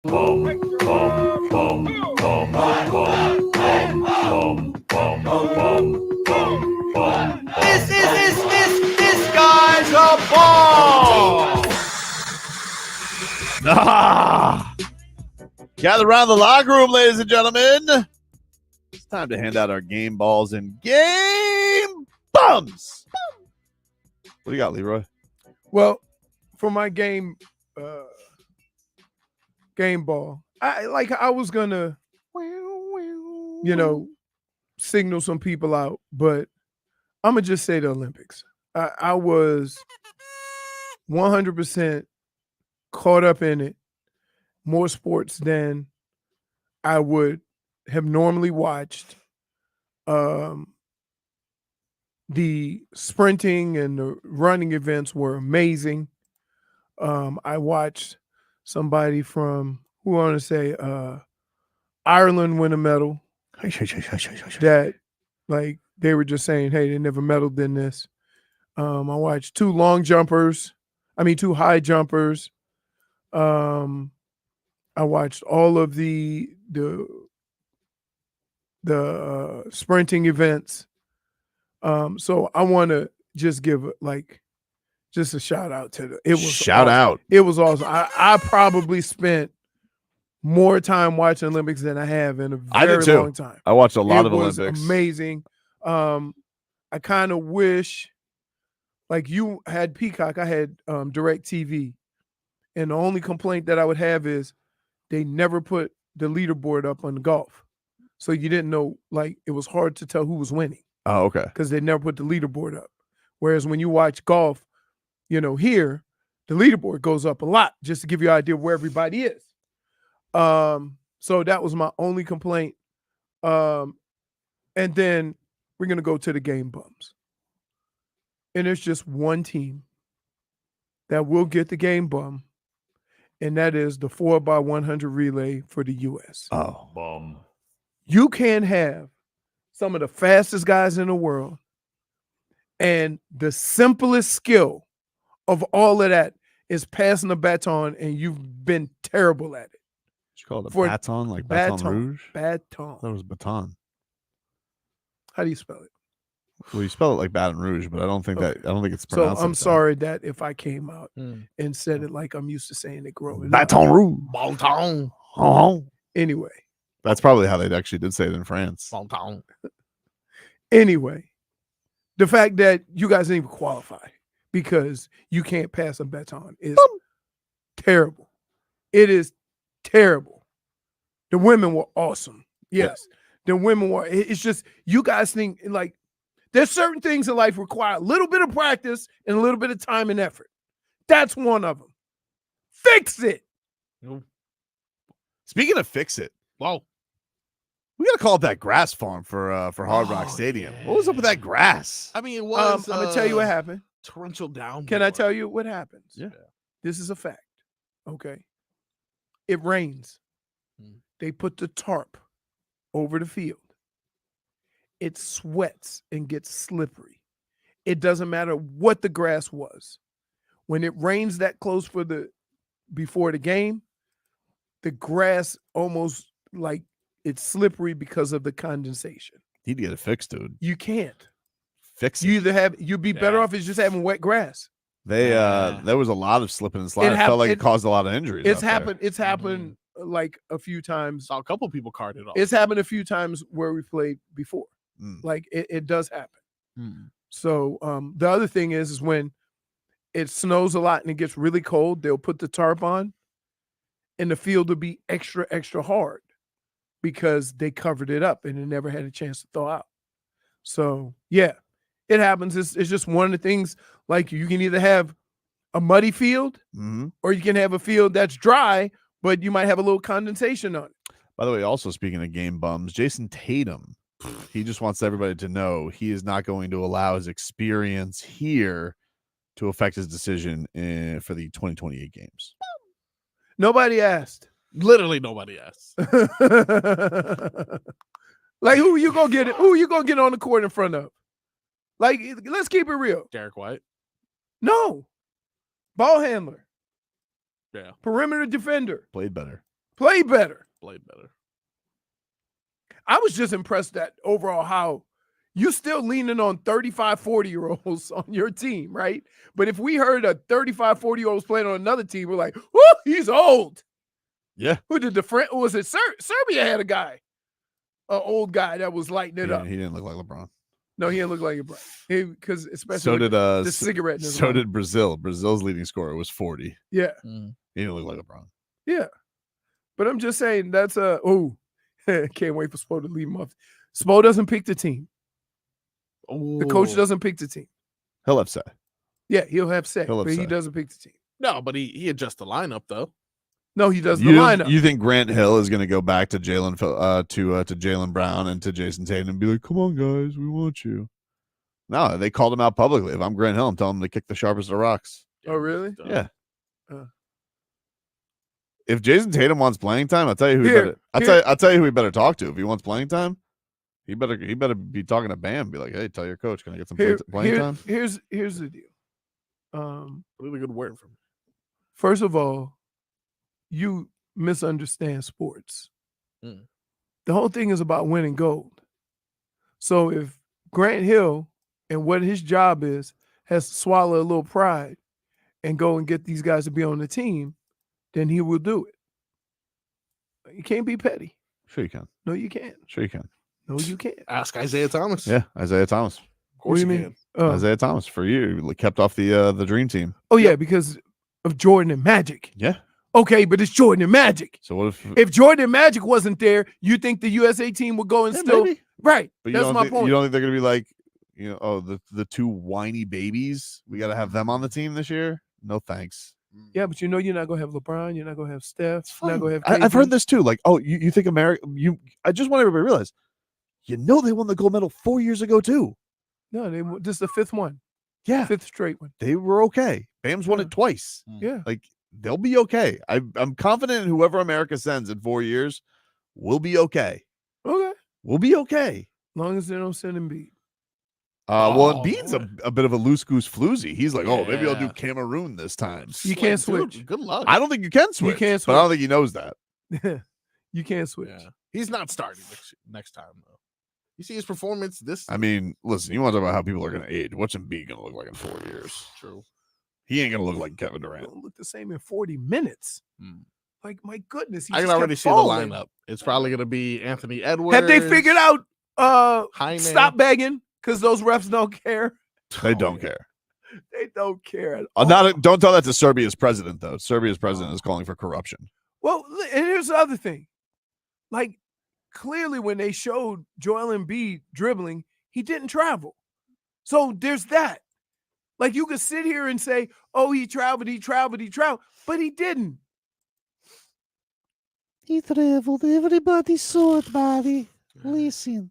This guy's a ball. Gather around the locker room, ladies and gentlemen. It's time to hand out our game balls and game bums. What do you got, Leroy? Well, for my game ball, I was gonna, signal some people out, but I'm gonna just say the Olympics. I was 100% caught up in it, more sports than I would have normally watched. The sprinting and the running events were amazing. I watched somebody from, who I want to say, Ireland win a medal. That, like, they were just saying, hey, they never medaled in this. I watched two high jumpers. I watched all of the sprinting events. So I want to just give just a shout out to it was awesome. It was awesome. I probably spent more time watching Olympics than I have in a very long time. I watched a lot of Olympics. Olympics. Amazing. I kind of wish, like, you had Peacock, I had Direct TV, and the only complaint that I would have is they never put the leaderboard up on the golf, so you didn't know, like, it was hard to tell who was winning. Oh, okay. Because they never put the leaderboard up. Whereas when you watch golf, here, the leaderboard goes up a lot just to give you an idea of where everybody is. So that was my only complaint. And then we're going to go to the game bums. And there's just one team that will get the game bum, and that is the 4x100 relay for the U.S. Oh, bum. You can have some of the fastest guys in the world, and the simplest skill of all of that is passing the baton, and you've been terrible at it. You call it a baton, like Baton Rouge? Baton. That was baton. How do you spell it? Well, you spell it like Baton Rouge, but I don't think it's pronounced. So I'm sorry that if I came out and said it like I'm used to saying it growing Baton up. Rouge. Baton. Anyway. That's probably how they actually did say it in France. Baton. Anyway, the fact that you guys didn't even qualify because you can't pass a baton is terrible. It is terrible. The women were awesome. Yes. Yeah. The women were. It's just, you guys think, like, there's certain things in life require a little bit of practice and a little bit of time and effort. That's one of them. Fix it. Speaking of fix it, wow, we got to call up that grass farm for Hard Rock Stadium. Yeah. What was up with that grass? I mean, it was. I'm gonna tell you what happened. Torrential downpour. Can I tell you what happens? Yeah. This is a fact. Okay. It rains. They put the tarp over the field. It sweats and gets slippery. It doesn't matter what the grass was. When it rains that close before the game, the grass almost, like, it's slippery because of the condensation. You need to get it fixed, dude. You can't fix it. You'd be better off as just having wet grass. There was a lot of slipping and sliding. It felt like it caused a lot of injuries. It's happened like a few times. Saw a couple people carted off. It's happened a few times where we played before. Like, it does happen. So the other thing is when it snows a lot and it gets really cold, they'll put the tarp on, and the field will be extra, extra hard because they covered it up and it never had a chance to thaw out. So yeah, it happens. It's just one of the things. Like, you can either have a muddy field or you can have a field that's dry, but you might have a little condensation on it. By the way, also speaking of game bums, Jayson Tatum, he just wants everybody to know he is not going to allow his experience here to affect his decision for the 2028 games. Nobody asked. Literally nobody asked. Like, who you gonna get? Who you gonna get on the court in front of? Like, let's keep it real. Derek White. No. Ball handler. Yeah. Perimeter defender. Played better. Play better. Played better. I was just impressed that overall how you still leaning on 35, 40-year-olds on your team, right? But if we heard a 35, 40-year-olds playing on another team, we're like, whoo, he's old. Yeah. Who did the friend? Was it Serbia had a guy, an old guy that was lighting it up. He didn't look like LeBron. No, he didn't look like LeBron. Because especially So did the cigarette. In his so mouth. did Brazil. Brazil's leading scorer was 40. Yeah. He didn't look like LeBron. Yeah. But I'm just saying that's can't wait for Spo to leave him off. Spo doesn't pick the team. The coach doesn't pick the team. He'll have say. Yeah, he'll have say, He'll have but say. he doesn't pick the team. No, but he adjusts the lineup though. No, he does the lineup. You think Grant Hill is going to go back to Jaylen to Jaylen Brown and to Jayson Tatum and be like, "Come on, guys, we want you." No, they called him out publicly. If I'm Grant Hill, I'm telling him to kick the sharpest of rocks. Oh, really? Yeah. If Jayson Tatum wants playing time, I'll tell you who I'll tell you who he better talk to. If he wants playing time, he better be talking to Bam. Be like, "Hey, tell your coach, can I get some playing time?" Here's the deal. Really good word from. First of all, you misunderstand sports. The whole thing is about winning gold. So if Grant Hill and what his job is has to swallow a little pride and go and get these guys to be on the team, then he will do it. You can't be petty. Sure you can. No, you can't. Sure you can. No, you can't. Ask Isaiah Thomas. Yeah, Isaiah Thomas. Of course What do you you mean? can. Isaiah Thomas for you kept off the dream team. Oh yeah, because of Jordan and Magic. Yeah. Okay, but it's Jordan and Magic. So what If Jordan and Magic wasn't there, you think the USA team would go and still maybe. right? But That's my point. You don't think they're gonna be like, the two whiny babies? We got to have them on the team this year? No thanks. Yeah, but you're not gonna have LeBron. You're not gonna have Steph. You're not gonna have. I've heard KD. this too. Like, you think America? I just want everybody to realize, they won the gold medal 4 years ago too. No, this is the fifth one. Yeah, fifth straight one. They were okay. Bam's won it twice. Yeah, like they'll be okay. I'm confident in whoever America sends in 4 years, will be okay. Okay, we'll be okay. As long as they don't send Embiid. Well, Embiid's a bit of a loose goose floozy. He's like, maybe I'll do Cameroon this time. You can't switch. Good luck. I don't think you can switch. You can't But I don't switch. think he knows that. You can't switch. Yeah. He's not starting next time though. You see his performance this. I mean, listen, you want to talk about how people are going to age. What's Embiid going to look like in 4 years? True. He ain't going to look like Kevin Durant. Don't look the same in 40 minutes. Like, my goodness. He I can just already kept see the falling. lineup. It's probably going to be Anthony Edwards. Have they figured out Hyman. stop begging? Because those refs don't care. They don't care. They don't care at all. Don't tell that to Serbia's president, though. Serbia's president is calling for corruption. Well, and here's the other thing. Like, clearly when they showed Joel Embiid dribbling, he didn't travel. So there's that. Like, you could sit here and say, oh, he traveled, but he didn't. He traveled. Everybody saw it, buddy. Listen,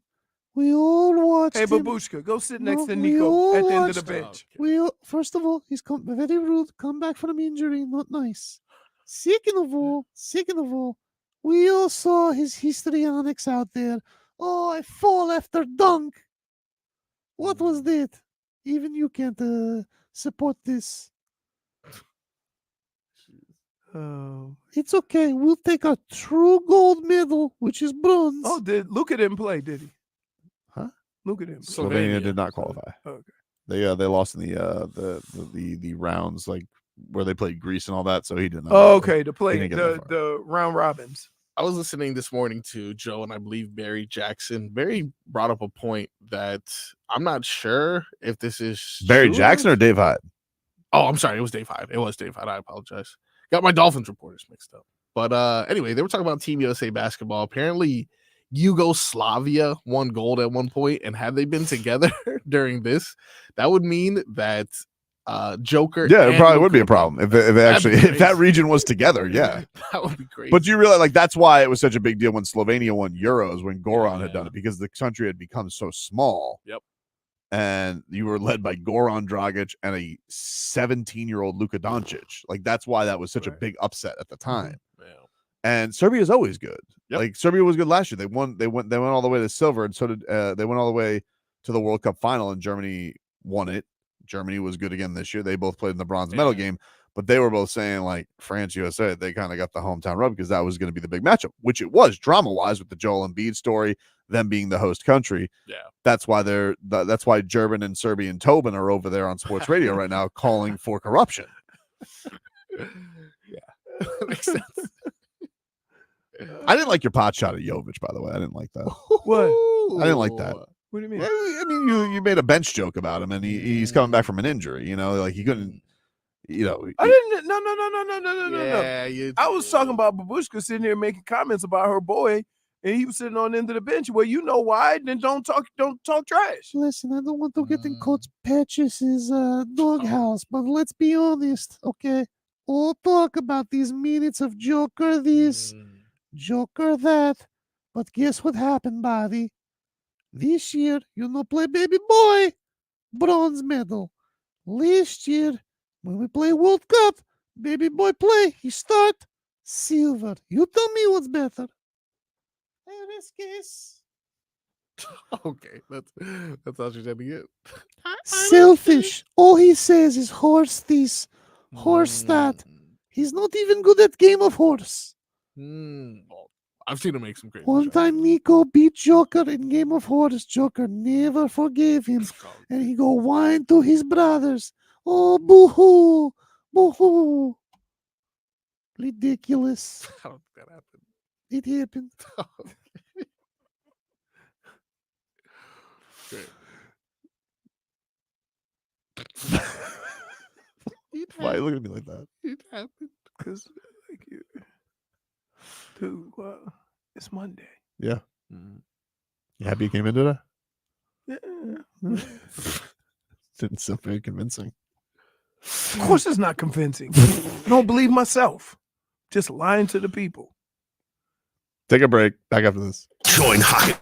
we all watched Hey, him. Babushka, go sit next to we Nico all at the end of the watched bench. First of all, he's very rude. Come back from injury, not nice. Second of all, we all saw his histrionics out there. Oh, I fall after dunk. What was that? Even you can't support this. It's okay. We'll take a true gold medal, which is bronze. Oh, Luka didn't play, did he? Huh? Luka didn't play. Slovenia did not qualify. Okay. They lost in the rounds, like where they played Greece and all that. So he did not. Oh, okay. To He play didn't get that far. the round robins. I was listening this morning to Joe and I believe Barry Jackson. Barry brought up a point that I'm not sure if this is Barry true. Jackson or Dave Hyde? Oh, I'm sorry. It was Dave Hyde. It was Dave Hyde. I apologize. Got my Dolphins reporters mixed up. But anyway, they were talking about Team USA basketball. Apparently, Yugoslavia won gold at one point, and had they been together during this, that would mean that Joker. Yeah, it and probably would be a Luka- problem if that region was together. Yeah, that would be great. but you realize, like, that's why it was such a big deal when Slovenia won Euros when Goran had done it, because the country had become so small. Yep. And you were led by Goran Dragic and a 17-year-old Luka Doncic. Like, that's why that was such a big upset at the time. Yeah. And Serbia is always good. Yep. Like, Serbia was good last year. They went all the way to silver, and so did they went all the way to the World Cup final, and Germany won it. Germany was good again this year. They both played in the bronze medal game. But they were both saying like France USA, they kind of got the hometown rub because that was going to be the big matchup, which it was drama wise with the Joel Embiid story, them being the host country. Yeah. That's why that's why German and Serbian Tobin are over there on sports radio right now calling for corruption. Yeah. Makes sense. I didn't like your pot shot at Jovic, by the way. I didn't like that. What? I didn't like that. What do you mean? I mean, you made a bench joke about him, and he's coming back from an injury. Like he couldn't. I didn't. No. Yeah, I was talking about Babushka sitting here making comments about her boy, and he was sitting on the end of the bench. Well, you know why? Then don't talk trash. Listen, I don't want to get in Coach Patch's doghouse, but let's be honest, okay? All talk about these minutes of Joker this, Joker that. But guess what happened, buddy? This year, play baby boy, bronze medal. Last year, when we play World Cup, baby boy play, he start silver. You tell me what's better. Hey, this case. Okay, that's how she's saying it. Selfish. All he says is horse this, horse that. He's not even good at game of horse. Well, I've seen him make some crazy One shots. time Nico beat Joker in game of horse. Joker never forgave him. And he go whine to his brothers. Oh, boo-hoo, boo-hoo. Ridiculous. I don't think that happened. It happened. Great. Why you looking at me like that? It happened. Because, dude, it's Monday. Yeah. You happy you came in today? Yeah. Didn't sound very convincing. Of course, it's not convincing. Don't believe myself. Just lying to the people. Take a break. Back after this. Join Hockey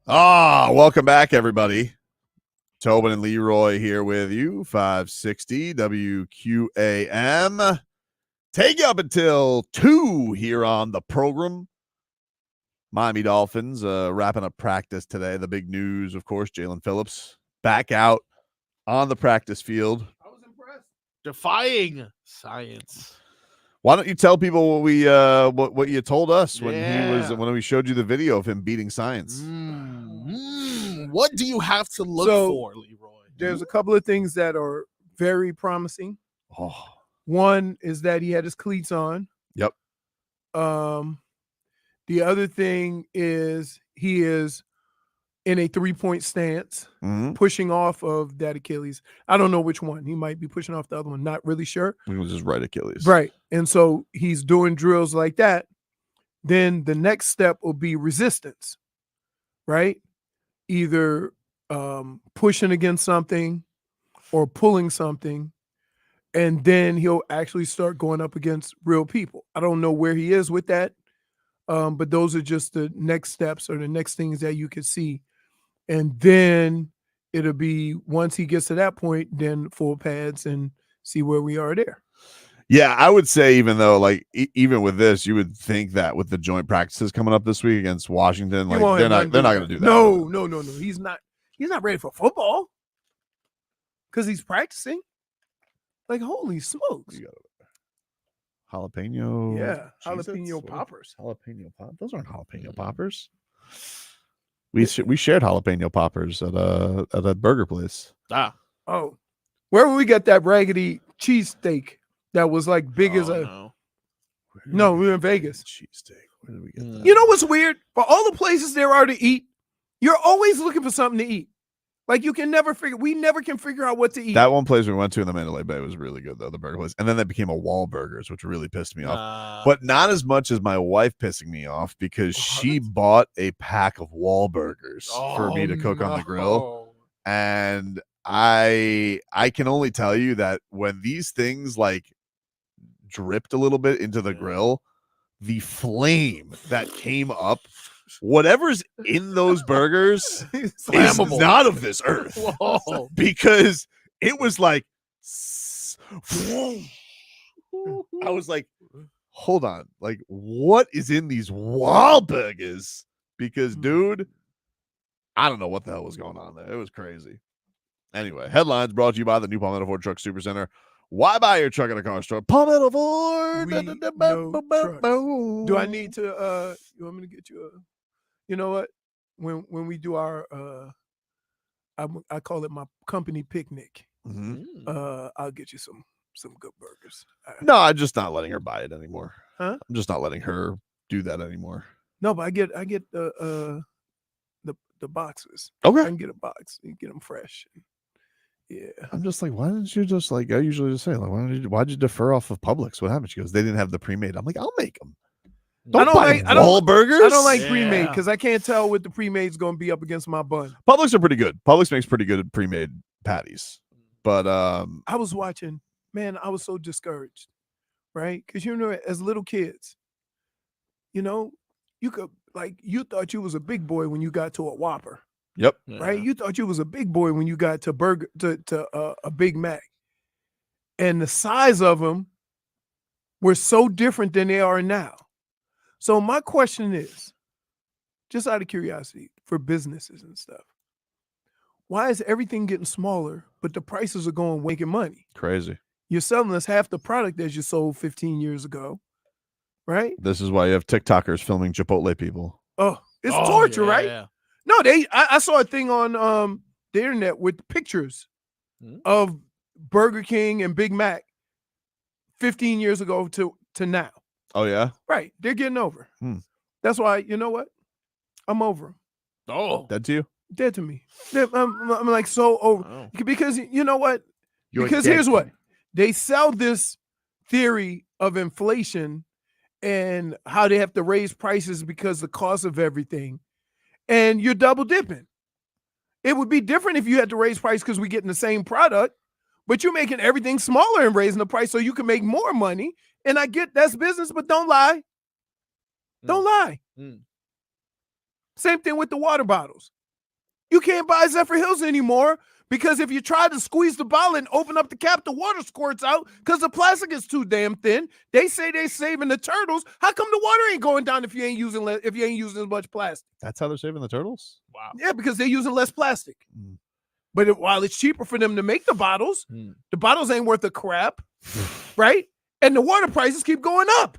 Welcome back, everybody. Tobin and Leroy here with you, 560 WQAM. Take you up until 2 here on the program. Miami Dolphins wrapping up practice today. The big news, of course, Jaelan Phillips back out on the practice field. I was impressed. Defying science. Why don't you tell people what we what you told us when we showed you the video of him beating science? What do you have to look for, Leroy? There's a couple of things that are very promising. Oh. One is that he had his cleats on. Yep. The other thing is he is in a 3-point stance, pushing off of that Achilles. I don't know which one. He might be pushing off the other one. Not really sure. It was his right Achilles. Right. And so he's doing drills like that. Then the next step will be resistance, right? Either pushing against something or pulling something. And then he'll actually start going up against real people. I don't know where he is with that. But those are just the next steps or the next things that you could see. And then it'll be, once he gets to that point, then full pads and see where we are there. Yeah, I would say even though, like, even with this, you would think that with the joint practices coming up this week against Washington, like they're not going to do that. No. He's not ready for football because he's practicing. Like, holy smokes. Jalapeno. Yeah, Cheez-Its? jalapeno poppers. Jalapeno poppers. Those aren't jalapeno poppers. We shared jalapeno poppers at a burger place. Oh, where we got that raggedy cheesesteak that was like big as a. No, we were in Vegas. Cheesesteak. Where did we get that? You know what's weird? For all the places there are to eat, you're always looking for something to eat. Like we never can figure out what to eat. That one place we went to in the Mandalay Bay was really good, though, the burger place. And then that became a Wahlburgers, which really pissed me off. But not as much as my wife pissing me off because she bought a pack of Wahlburgers for me to cook on the grill. And I can only tell you that when these things like dripped a little bit into the grill, the flame that came up, whatever's in those burgers is not of this earth. Whoa. Because it was like I was like, hold on, like what is in these Wahlburgers? Because dude, I don't know what the hell was going on there. It was crazy. Anyway, headlines brought to you by the new Palmetto Ford Truck Super Center. Why buy your truck at a car store? Palmetto Ford. Do I need to you want me to get you a, you know what? When we do our I call it my company picnic. I'll get you some good burgers. No, I'm just not letting her buy it anymore. Huh? I'm just not letting her do that anymore. No, but I get the boxes. Okay. I can get a box. You get them fresh. Yeah. I'm just like, why didn't you just like? I usually just say like, why'd you defer off of Publix? What happened? She goes, they didn't have the pre-made. I'm like, I'll make them. I don't like Wahlburgers. I don't like pre-made because I can't tell what the pre-made's going to be up against my bun. Publix are pretty good. Publix makes pretty good pre-made patties. But I was watching, man, I was so discouraged, right? Because you know, as little kids, you know, you thought you was a big boy when you got to a Whopper. Yep. Right? You thought you was a big boy when you got to a Big Mac. And the size of them were so different than they are now. So my question is, just out of curiosity for businesses and stuff, why is everything getting smaller, but the prices are going making money? Crazy. You're selling us half the product that you sold 15 years ago, right? This is why you have TikTokers filming Chipotle people. Oh, it's torture, right? Yeah. No, I saw a thing on the internet with pictures of Burger King and Big Mac 15 years ago to now. Oh, yeah? Right. They're getting over. That's why, you know what? I'm over them. Oh. Dead to you? Dead to me. I'm like so over. Oh. Because you know what? You're because dead here's to what. me. They sell this theory of inflation and how they have to raise prices because the cost of everything. And you're double dipping. It would be different if you had to raise price because we're getting the same product, but you're making everything smaller and raising the price so you can make more money. And I get that's business, but don't lie. Don't lie. Same thing with the water bottles. You can't buy Zephyr Hills anymore because if you try to squeeze the bottle and open up the cap, the water squirts out because the plastic is too damn thin. They say they're saving the turtles. How come the water ain't going down if you ain't using as much plastic? That's how they're saving the turtles? Wow. Yeah, because they're using less plastic. But while it's cheaper for them to make the bottles ain't worth a crap, right? And the water prices keep going up.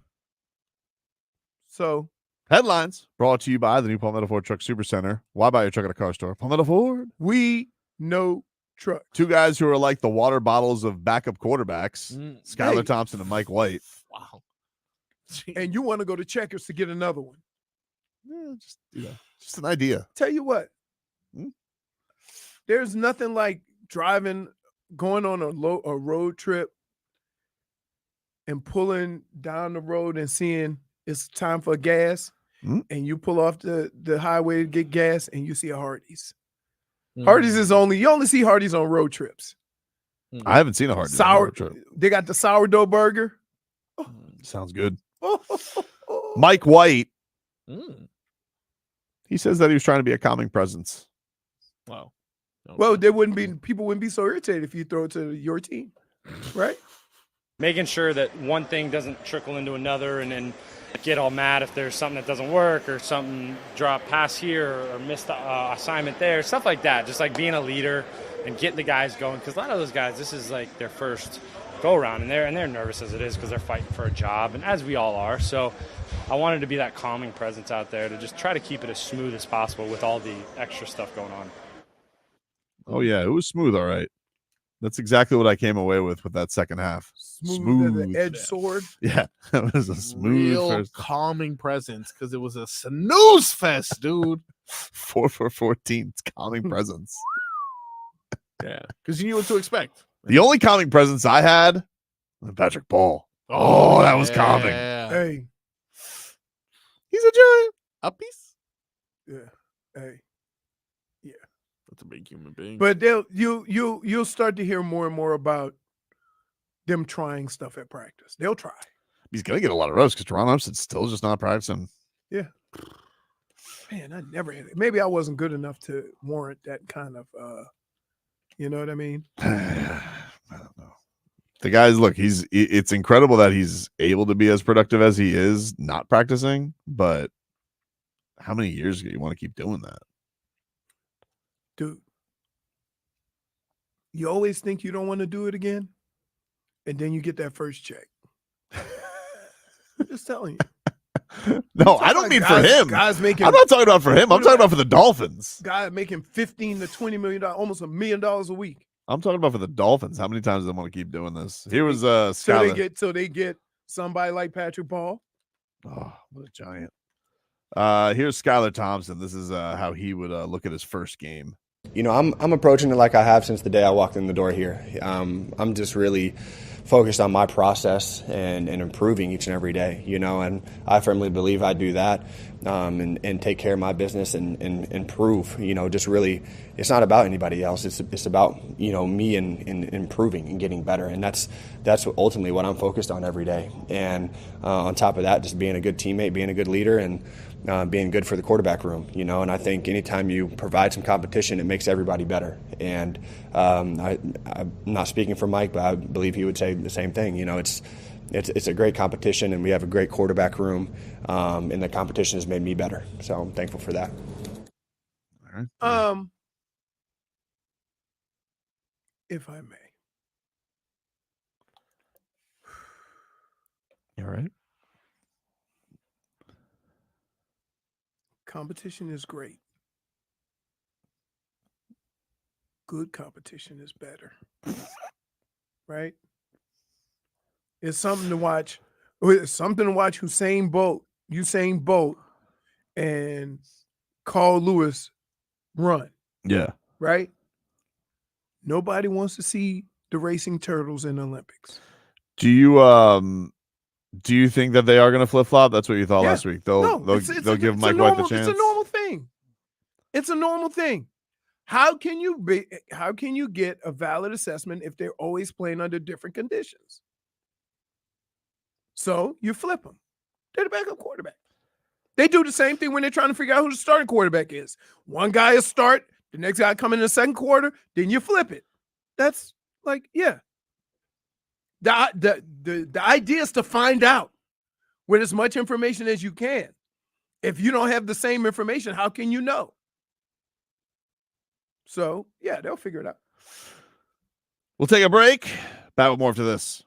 So headlines brought to you by the new Palmetto Ford Truck Supercenter. Why buy your truck at a car store? Palmetto Ford. We know trucks. Two guys who are like the water bottles of backup quarterbacks, Skylar Thompson and Mike White. Wow. And you want to go to Checkers to get another one. Yeah, just do that. Just an idea. Tell you what. There's nothing like going on a road trip and pulling down the road and seeing it's time for gas, and you pull off the highway to get gas, and you see a Hardee's. Hardee's is you only see Hardee's on road trips. I haven't seen a Hardee's on a road trip. They got the sourdough burger. Sounds good. Mike White. He says that he was trying to be a calming presence. Wow. Okay. Well, people wouldn't be so irritated if you throw it to your team, right? Making sure that one thing doesn't trickle into another and then get all mad if there's something that doesn't work or something drop pass here or missed the assignment there, stuff like that. Just like being a leader and getting the guys going, because a lot of those guys, this is like their first go around, and they're nervous as it is because they're fighting for a job, and as we all are. So I wanted to be that calming presence out there to just try to keep it as smooth as possible with all the extra stuff going on. Oh yeah, it was smooth. All right. That's exactly what I came away with that second half. Smooth as an edge sword. Yeah, that was a smooth real first. calming presence because it was a snooze fest, dude. 4 for 14. It's calming presence. Yeah, because you knew what to expect. The only calming presence I had was Patrick Ball. Oh, that was calming. Hey, he's a giant. A piece. Yeah. Hey. Yeah. That's a big human being. But you'll start to hear more and more about them trying stuff at practice. They'll try. He's gonna get a lot of roast because Toronto Upson's still just not practicing. Yeah. Man, I never had it. Maybe I wasn't good enough to warrant that kind of you know what I mean? I don't know. The guys, look, it's incredible that he's able to be as productive as he is not practicing, but how many years do you want to keep doing that? Dude, you always think you don't want to do it again, and then you get that first check. I'm just telling you. No, I don't mean for him. Guys making. I'm not talking about for him. I'm talking about for the Dolphins. Guy making $15 to $20 million, almost $1 million a week. I'm talking about for the Dolphins. How many times do they want to keep doing this? Here was Skylar. So they get somebody like Patrick Ball. Oh, what a giant. Here's Skylar Thompson. This is how he would look at his first game. You know, I'm approaching it like I have since the day I walked in the door here. I'm just really focused on my process and improving each and every day, you know, and I firmly believe I do that and take care of my business and improve, you know, just really, it's not about anybody else. It's about, you know, me and improving and getting better. And that's ultimately what I'm focused on every day. And on top of that, just being a good teammate, being a good leader, and being good for the quarterback room, you know. And I think anytime you provide some competition, it makes everybody better. And I'm not speaking for Mike, but I believe he would say the same thing. You know, it's a great competition, and we have a great quarterback room, and the competition has made me better. So I'm thankful for that. All right. If I may. You all right? Competition is great. Good competition is better. Right? It's something to watch. It's something to watch Usain Bolt and Carl Lewis run. Yeah. Right? Nobody wants to see the racing turtles in the Olympics. Do you think that they are going to flip flop? That's what you thought last week. They'll give Mike White the chance. It's a normal thing. It's a normal thing. How can you get a valid assessment if they're always playing under different conditions? So you flip them. They're the backup quarterback. They do the same thing when they're trying to figure out who the starting quarterback is. One guy is start, the next guy come in the second quarter, then you flip it. That's like, yeah. The idea is to find out with as much information as you can. If you don't have the same information, how can you know? So, yeah, they'll figure it out. We'll take a break. Back with more after this.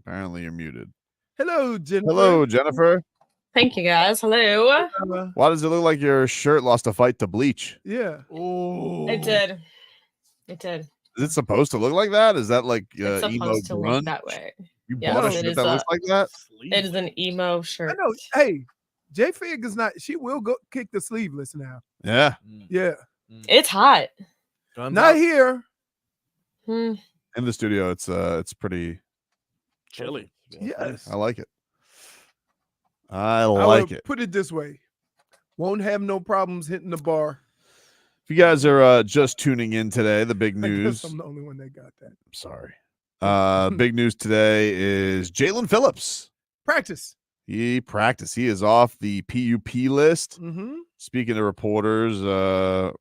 Apparently you're muted. Hello, Jennifer. Hello, Jennifer. Thank you, guys. Hello. Why does it look like your shirt lost a fight to bleach? Yeah. Oh, It did. It did. Is it supposed to look like that? Is that like It's emo supposed to grunge? look that way. You Yes, bought a it shirt is that looks like that? It is an emo I shirt. know. Hey, JFig is not. She will go kick the sleeveless now. Yeah. Yeah. It's hot. Not here. In the studio, it's pretty chilly. Yes. I like it. I would like it. Put it this way. Won't have no problems hitting the bar. If you guys are just tuning in today, the big I news. guess I'm the only one that got that. I'm sorry. Big news today is Jaelan Phillips. Practice. He practiced. He is off the PUP list. Mm-hmm. Speaking to reporters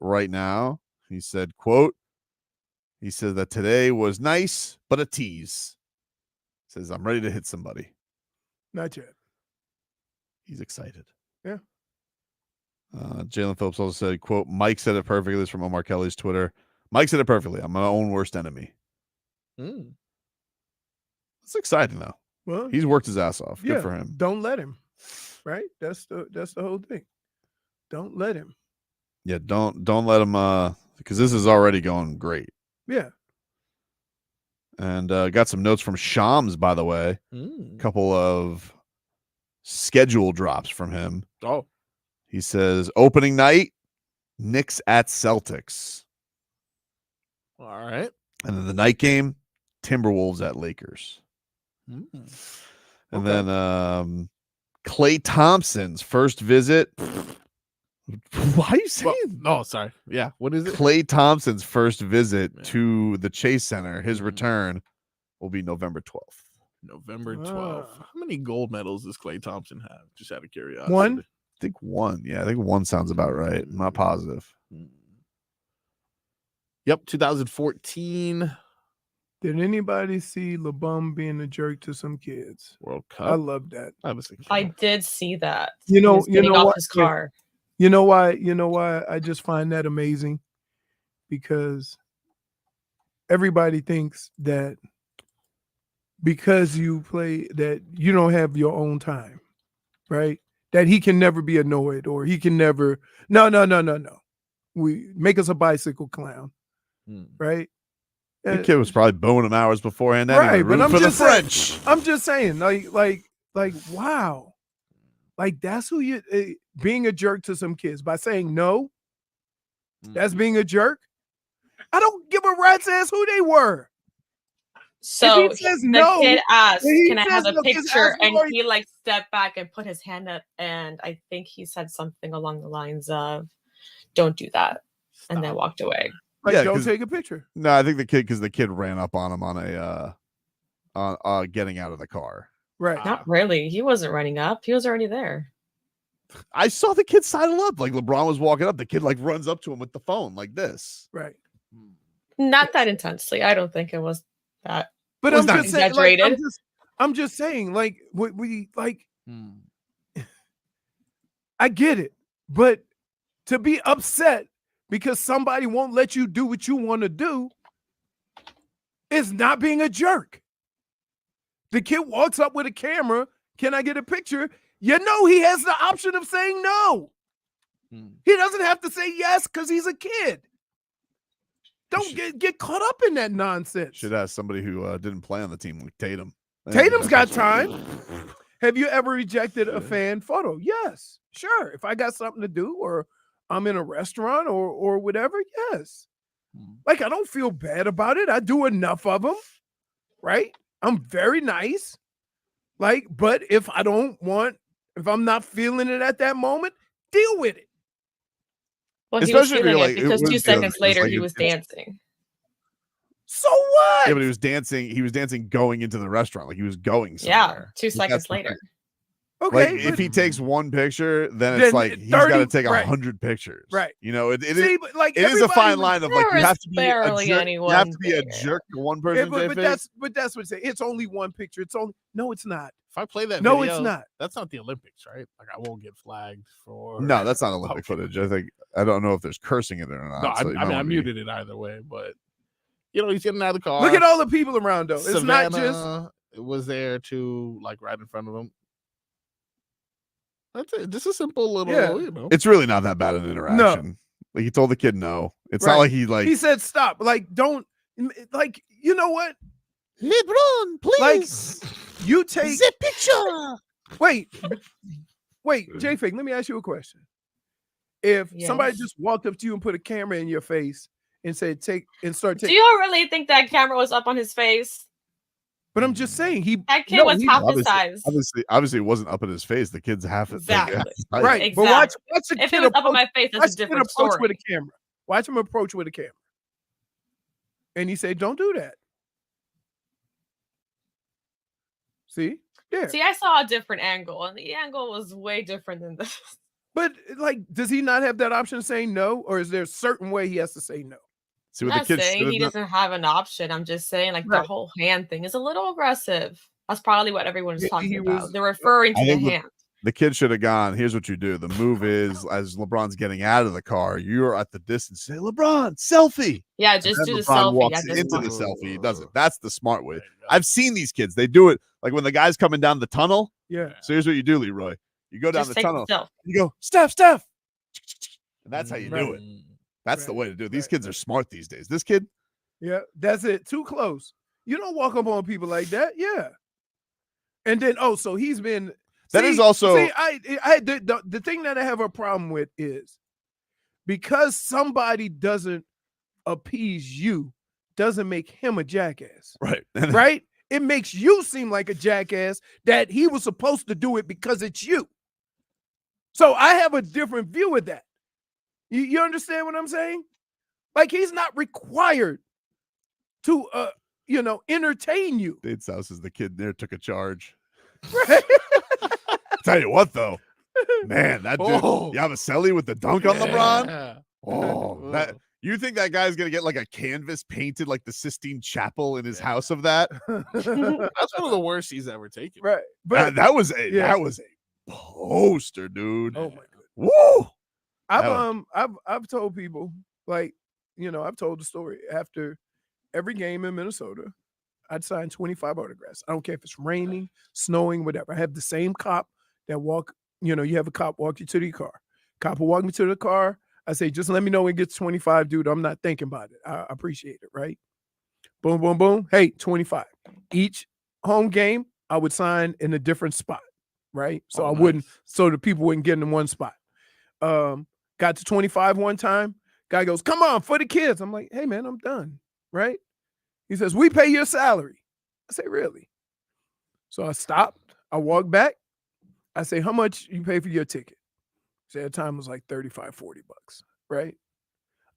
right now, he said, quote, he said that today was nice, but a tease. Says, I'm ready to hit somebody. Not yet. He's excited. Yeah. Jaelan Phillips also said, quote, Mike said it perfectly. This is from Omar Kelly's Twitter. Mike said it perfectly. I'm my own worst enemy. It's exciting, though. Well, he's worked his ass off. Good for him. Don't let him. Right? That's the whole thing. Don't let him. Yeah, don't let him because this is already going great. Yeah. And got some notes from Shams, by the way. A couple of schedule drops from him. Oh. He says, opening night, Knicks at Celtics. All right. And then the night game, Timberwolves at Lakers. And then Klay Thompson's first visit. Why are you saying? No, sorry. Yeah. What is it? Klay Thompson's first visit to the Chase Center, his return will be November 12th. November 12th. How many gold medals does Klay Thompson have? Just out of curiosity. One? I think one. Yeah, I think one sounds about right. I'm not positive. Yep, 2014 Did anybody see LeBron being a jerk to some kids? World Cup. I love that. I did see that. You know, He was getting off what? his car. You know why? You know why I just find that amazing? Because everybody thinks that because you play that you don't have your own time, right? That he can never be annoyed or he can never. No. We make us a bicycle clown, right? The kid was probably boning him hours beforehand. Anyway, Right, but I'm for just the French. I'm just saying, like, wow, like that's who you being a jerk to some kids by saying no. That's being a jerk. I don't give a rat's ass who they were. So If he says the no, kid asked, then he "Can I says have a no, just picture?" ask him And why- he like stepped back and put his hand up, and I think he said something along the lines of, "Don't do that," and then walked away. Like, Yeah, don't 'cause- take a picture. No, I think the kid ran up on him on getting out of the car. Right. Not really. He wasn't running up. He was already there. I saw the kid sidle up. Like LeBron was walking up. The kid like runs up to him with the phone like this. Right. Not that intensely. I don't think it was that. But was I'm not just saying, like, exaggerated. I'm just saying, like, we like. I get it, but to be upset because somebody won't let you do what you want to do is not being a jerk. The kid walks up with a camera. Can I get a picture? You know he has the option of saying no. He doesn't have to say yes because he's a kid. Don't get caught up in that nonsense. Should ask somebody who didn't play on the team like Tatum. Tatum's got time. Have you ever rejected a fan photo? Yes, sure. If I got something to do or I'm in a restaurant or whatever, yes. Like, I don't feel bad about it. I do enough of them, right? I'm very nice. Like, but if I'm not feeling it at that moment, deal with it. Well, he was Especially if feeling you're it like, because it 2 was seconds good. later It's he like was it's- dancing. So what? Yeah, but he was dancing. He was dancing going into the restaurant. Like he was going Yeah, somewhere. 2 seconds later. Okay, Like if he takes one picture, then Then it's like he's got to 30 take right. 100 pictures. Right. You know, it See, but like it is a fine everybody- line of There like you was have to be a barely jerk. You anyone have to be a there. jerk to one Yeah, person. but JFig. that's what it's saying. It's only one picture. It's only no, it's not. If I play that No, video, it's not. That's not the Olympics, right? Like I won't get flagged for. No, that's not Olympic footage. I don't know if there's cursing in it or not. No, so you I mean don't I wanna be- muted it either way, but you know he's getting out of the car. Look at all the people around though. It's not just Savannah, was there to like right in front of him. That's it. Just a simple little, you know. It's really not that bad an interaction. Like he told the kid no. It's not like he said stop. Like don't like you know what? LeBron, please. Like you take the picture. Wait, JFig, let me ask you a question. If somebody just walked up to you and put a camera in your face and said start taking. Do you really think that camera was up on his face? But I'm just saying that kid was half his size. Obviously, it wasn't up in his face. The kid's half exactly like, right. Exactly. But watch the if kid it was up on my face, that's a different approach story. with a camera. Watch him approach with a camera, and he said, "Don't do that." See, there. See, I saw a different angle, and the angle was way different than this. But like, does he not have that option of saying no, or is there a certain way he has to say no? See, I'm what not the kid saying he doesn't have an option. I'm just saying, like, the whole hand thing is a little aggressive. That's probably what everyone's talking about. They're referring to the hand. The kid should have gone. Here's what you do. The move is, as LeBron's getting out of the car, you're at the distance. Say, LeBron, selfie. Yeah, just do the LeBron selfie. walks into the selfie. He does it. That's the smart way. I've seen these kids. They do it like when the guy's coming down the tunnel. Yeah. So here's what you do, Leroy. You go down Just the take tunnel. the You go, Steph. And that's how you do it. That's the way to do it. These kids are smart these days. This kid. Yeah, that's it. Too close. You don't walk up on people like that. Yeah. And then, so he's been. That is also. See, the thing that I have a problem with is because somebody doesn't appease you, doesn't make him a jackass. Right. Right? It makes you seem like a jackass that he was supposed to do it because it's you. So I have a different view of that. You understand what I'm saying? Like he's not required to entertain you. Date's house is the kid there took a charge. Right. Tell you what though, man, that dude Yabusele with the dunk on LeBron. That you think that guy's gonna get like a canvas painted like the Sistine Chapel in his house of that? That's one of the worst he's ever taken. Right. But that was a poster, dude. Oh my god. Woo! I've told people, like, I've told the story after every game in Minnesota, I'd sign 25 autographs. I don't care if it's raining, snowing, whatever. I have the same cop that you have a cop walk you to the car. Cop will walk me to the car. I say, just let me know when it gets 25, dude. I'm not thinking about it. I appreciate it, right? Boom, boom, boom. Hey, 25. Each home game, I would sign in a different spot, right? So so the people wouldn't get in one spot. Got to 25 one time. Guy goes, come on, for the kids. I'm like, hey, man, I'm done, right? He says, we pay your salary. I say, really? So I stopped. I walked back. I say, how much you pay for your ticket? So at the time it was like 35, 40 bucks, right?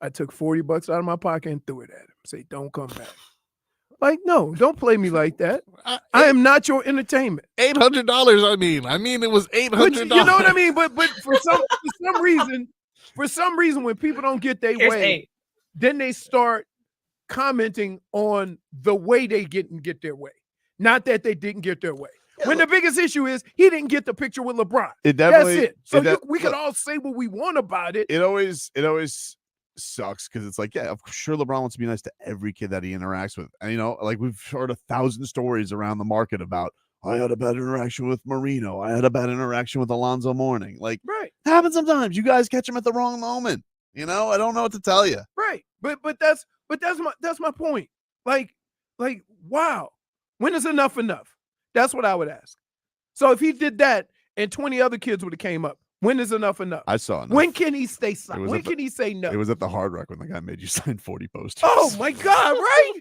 I took 40 bucks out of my pocket and threw it at him. Say, don't come back. Like, no, don't play me like that. I am not your entertainment. $800. I mean, it was $800. You know what I mean? But for some reason, when people don't get their way, then they start commenting on the way they get their way, not that they didn't get their way. When the biggest issue is he didn't get the picture with LeBron. That's it. So we can all say what we want about it. It always sucks because it's like, yeah, of course, sure, LeBron wants to be nice to every kid that he interacts with. And, like we've heard 1,000 stories around the market about, I had a bad interaction with Marino. I had a bad interaction with Alonzo Mourning. Like, right. It happens sometimes. You guys catch him at the wrong moment. I don't know what to tell you. Right. But that's my point. Like, wow. When is enough? That's what I would ask. So if he did that and 20 other kids would have came up, when is enough? I saw enough. When can he stay silent? When can he say no? It was at the Hard Rock when the guy made you sign 40 posters. Oh my God! Right?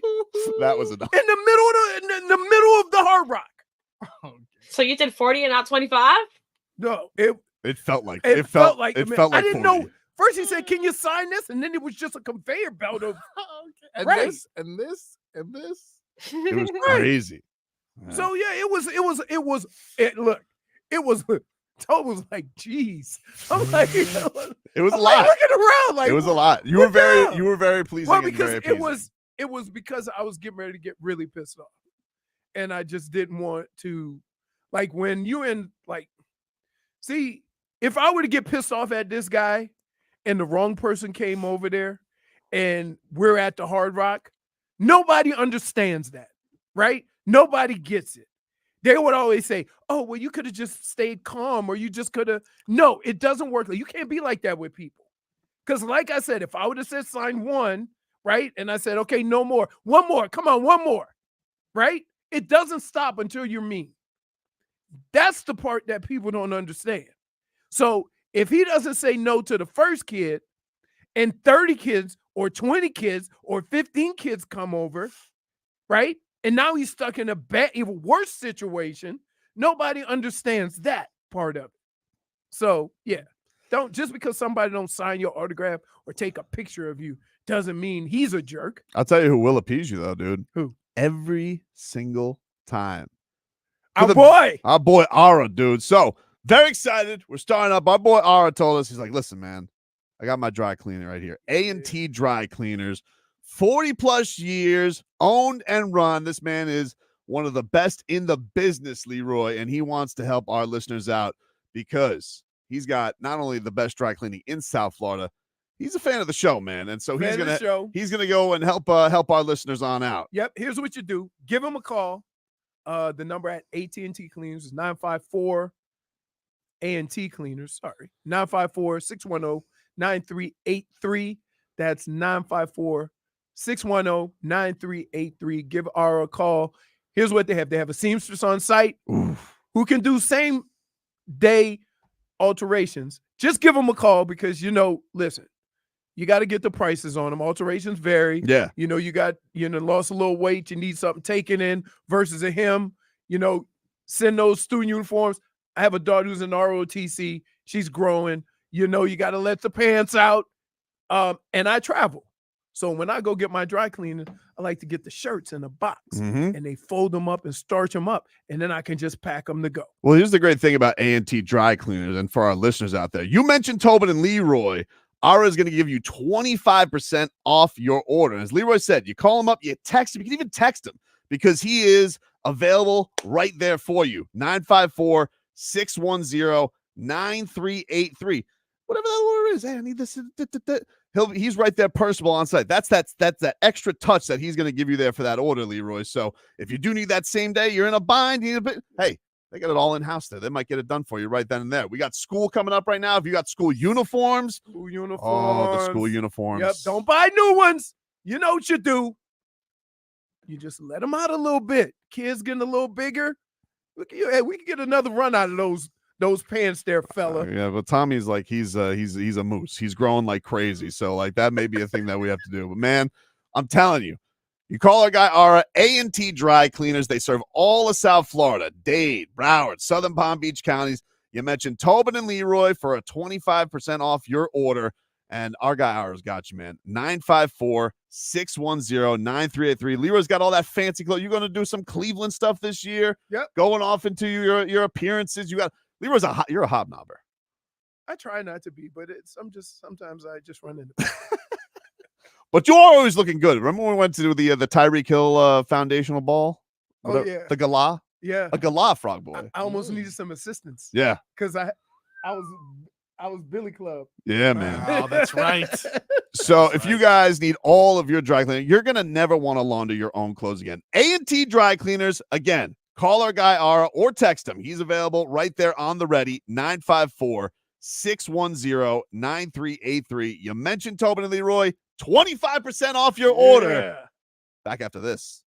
That was enough. In the middle of the Hard Rock. So you did 40 and not 25? No, it felt like it felt like I didn't know. First he said, "Can you sign this?" And then it was just a conveyor belt of and right. this and this and this. It was crazy. Yeah. So yeah, it was. Tob was like, "Geez," I'm like, it was a lot. Looking around, like it was a lot. You were very pleasing. Well, because it was because I was getting ready to get really pissed off, and I just didn't want to, like, when you in like, see, if I were to get pissed off at this guy, and the wrong person came over there, and we're at the Hard Rock, nobody understands that, right? Nobody gets it. They would always say, oh, well, you could have just stayed calm or you just could have. No, it doesn't work. You can't be like that with people. Because like I said, if I would have said sign one, right? And I said, okay, no more. One more. Come on, one more. Right? It doesn't stop until you're mean. That's the part that people don't understand. So if he doesn't say no to the first kid and 30 kids or 20 kids or 15 kids come over, right? And now he's stuck in a bad, even worse situation. Nobody understands that part of it. So yeah, don't just because somebody don't sign your autograph or take a picture of you doesn't mean he's a jerk. I'll tell you who will appease you though, dude. Who? Every single time. Our boy. Our boy Ara, dude. So very excited. We're starting up. Our boy Ara told us, he's like, listen, man, I got my dry cleaner right here. A&T Dry Cleaners. 40 plus years, owned and run. This man is one of the best in the business, Leroy, and he wants to help our listeners out because he's got not only the best dry cleaning in South Florida, he's a fan of the show, man. And so he's gonna go and help our listeners on out. Yep. Here's what you do: give him a call. The number at AT&T Cleaners is 954 A&T Cleaners. Sorry, 954-610-9383. That's 954-610-9383. Give Ara a call. Here's what they have. They have a seamstress on site who can do same day alterations. Just give them a call because, listen, you got to get the prices on them. Alterations vary. Yeah. You lost a little weight. You need something taken in versus a hem. Send those student uniforms. I have a daughter who's in ROTC. She's growing. You got to let the pants out. And I travel. So when I go get my dry cleaning, I like to get the shirts in a box and they fold them up and starch them up. And then I can just pack them to go. Well, here's the great thing about A&T Dry Cleaners and for our listeners out there. You mentioned Tobin and Leroy. Ara is going to give you 25% off your order. As Leroy said, you call him up, you text him. You can even text him because he is available right there for you. 954-610-9383. Whatever that order is. Hey, I need this. He's right there, personable on site. That's that extra touch that he's going to give you there for that order, Leroy. So if you do need that same day, you're in a bind. Hey, they got it all in house there. They might get it done for you right then and there. We got school coming up right now. If you got school uniforms, oh, the school uniforms. Yep, don't buy new ones. You know what you do. You just let them out a little bit. Kids getting a little bigger. Look at you. Hey, we can get another run out of those pants there, fella. Yeah, but Tommy's like he's a moose. He's growing like crazy. So like that may be a thing that we have to do. But man, I'm telling you, you call our guy Ara, A&T Dry Cleaners. They serve all of South Florida, Dade, Broward, Southern Palm Beach counties. You mentioned Tobin and Leroy for a 25% off your order. And our guy Ara's got you, man. 954-610-9383. Leroy's got all that fancy clothes. You're going to do some Cleveland stuff this year. Yep. Going off into your appearances. Leroy's you're a hobnobber. I try not to be, but sometimes I just run into But you're always looking good. Remember when we went to the Tyreek Hill foundational ball? Yeah. The gala? Yeah. A gala, frog boy. I almost needed some assistance. Yeah. Because I was Billy Club. Yeah, man. Oh, that's right. So if you guys need all of your dry cleaning, you're going to never want to launder your own clothes again. A&T Dry Cleaners, again, call our guy Ara or text him. He's available right there on the ready, 954-610-9383. You mentioned Tobin and Leroy, 25% off your order. Yeah. Back after this.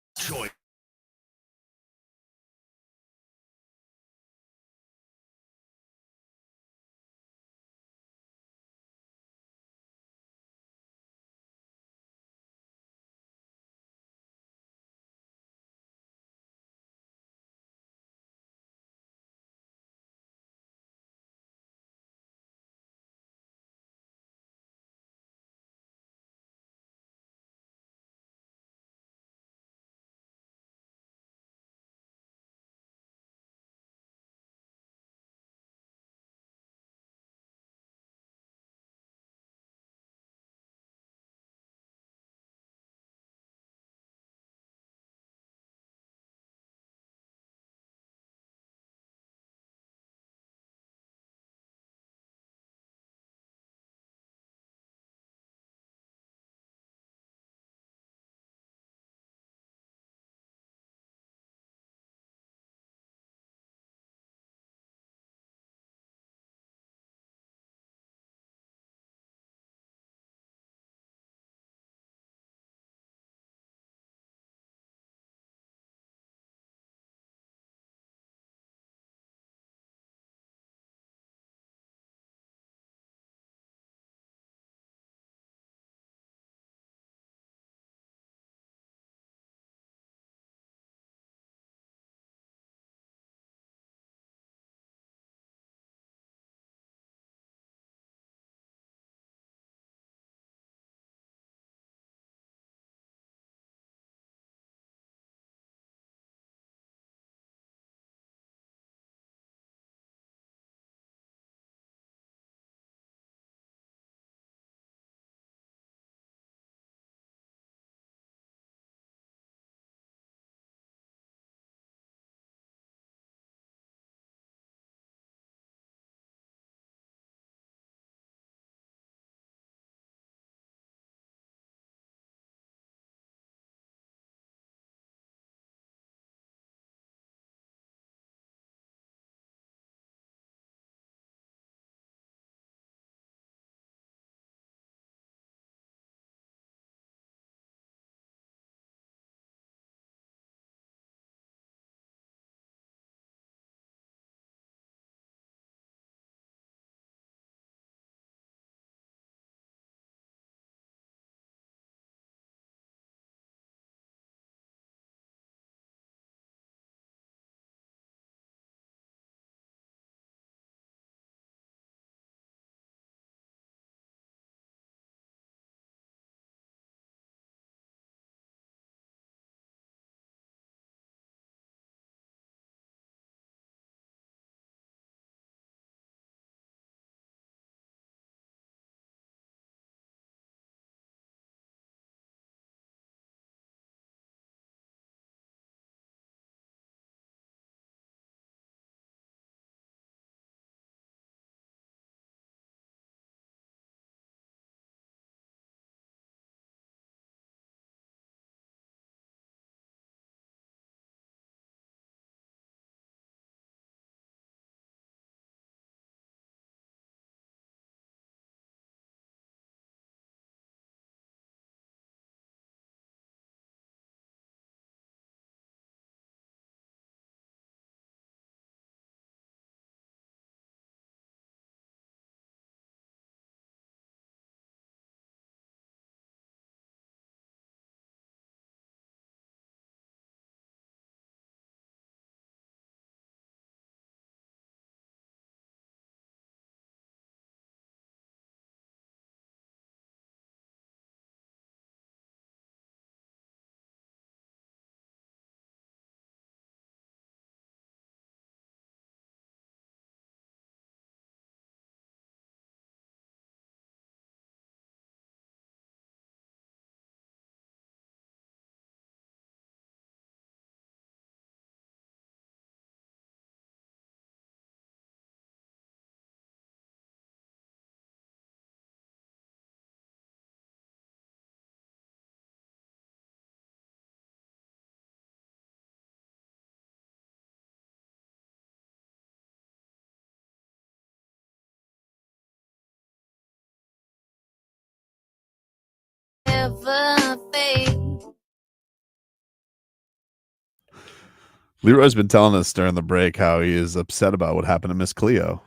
Leroy's been telling us during the break how he is upset about what happened to Miss Cleo.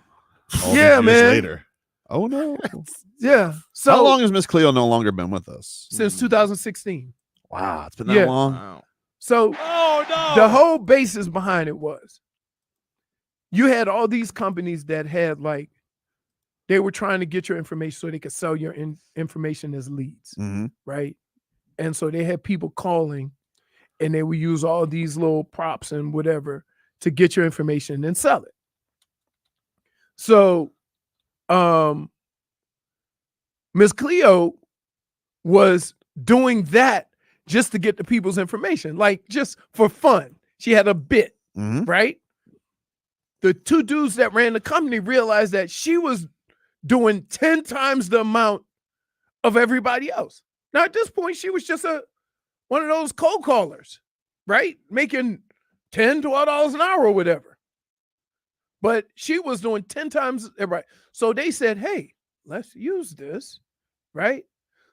All Yeah, these years man. Later. Oh no. Yeah. So how long has Miss Cleo no longer been with us? Since 2016. Wow, it's been that long. Wow. So the no. whole basis behind it was you had all these companies that had like they were trying to get your information so they could sell your information as leads, right? And so they had people calling and they would use all these little props and whatever to get your information and sell it. So Miss Cleo was doing that just to get the people's information, like just for fun. She had a bit, right? The two dudes that ran the company realized that she was doing 10 times the amount of everybody else. Now, at this point, she was just one of those cold callers, right? Making $10, $12 an hour or whatever. But she was doing 10 times everybody. So they said, hey, let's use this, right?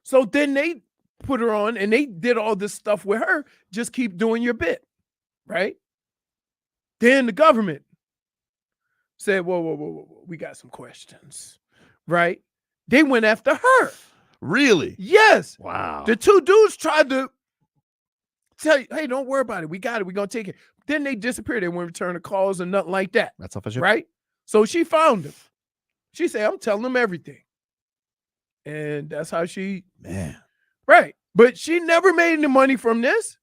So then they put her on and they did all this stuff with her. Just keep doing your bit, right? Then the government said, whoa, we got some questions, right? They went after her. Really? Yes. Wow. The two dudes tried to tell you, hey, don't worry about it. We got it. We're going to take it. Then they disappeared. They wouldn't return the calls and nothing like that. That's official. Right? So she found him. She said, I'm telling them everything. And that's how she. Man. Right. But she never made any money from this.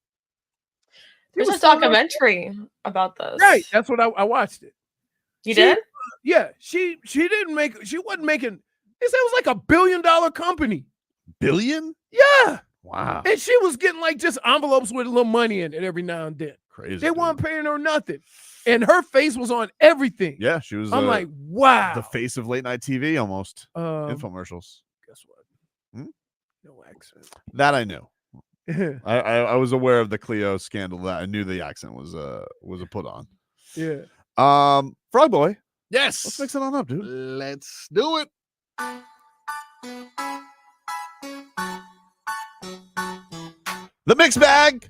There's a documentary about this. Right. That's what I watched it. You did? Yeah. She wasn't making, they said it was like $1 billion company. Billion? Yeah. Wow. And she was getting like just envelopes with a little money in it every now and then. Crazy. They weren't paying her nothing. And her face was on everything. Yeah, she was. I'm like, wow. The face of late night TV almost. Infomercials. Guess what? No accent. That I knew. I was aware of the Cleo scandal. That I knew the accent was a put on. Yeah. Frog Boy. Yes. Let's mix it on up, dude. Let's do it. The Mixed Bag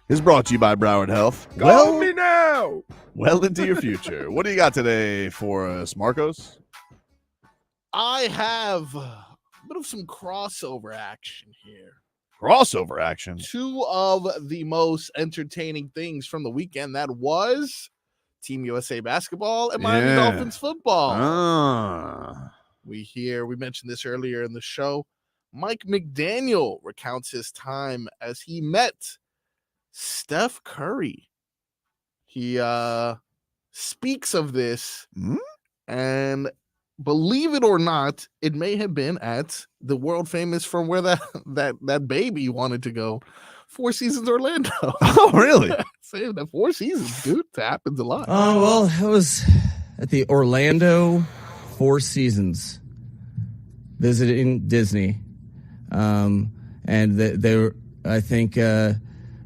is brought to you by Broward Health. Call me now. Well into your future. What do you got today for us, Marcos? I have a bit of some crossover action here. Crossover action. Two of the most entertaining things from the weekend that was Team USA basketball and Miami Dolphins football. We mentioned this earlier in the show. Mike McDaniel recounts his time as he met Steph Curry. He speaks of this, and believe it or not, it may have been at the world famous from where that baby wanted to go, Four Seasons Orlando. Oh, really? Saying that Four Seasons, dude, that happens a lot. Oh, well, it was at the Orlando Four Seasons visiting Disney. And they were, I think,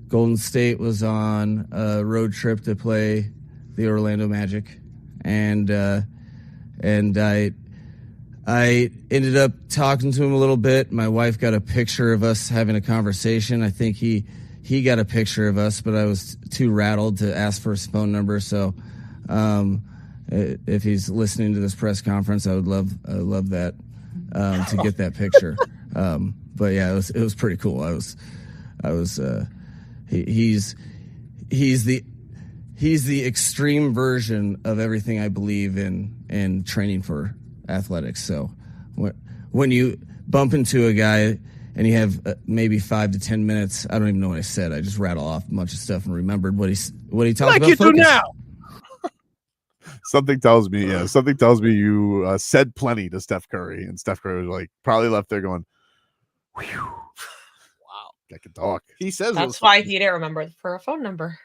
Golden State was on a road trip to play the Orlando Magic. And I ended up talking to him a little bit. My wife got a picture of us having a conversation. I think he got a picture of us, but I was too rattled to ask for his phone number. So, if he's listening to this press conference, I would love that, to get that picture. But yeah, it was pretty cool. He's the extreme version of everything I believe in training for athletics. So when you bump into a guy and you have maybe 5 to 10 minutes, I don't even know what I said. I just rattle off a bunch of stuff and remembered what he talked about. Like you do now. Something tells me you said plenty to Steph Curry, and Steph Curry was like probably left there going, "Whew, wow, I can talk." He says that's why he didn't remember for a phone number.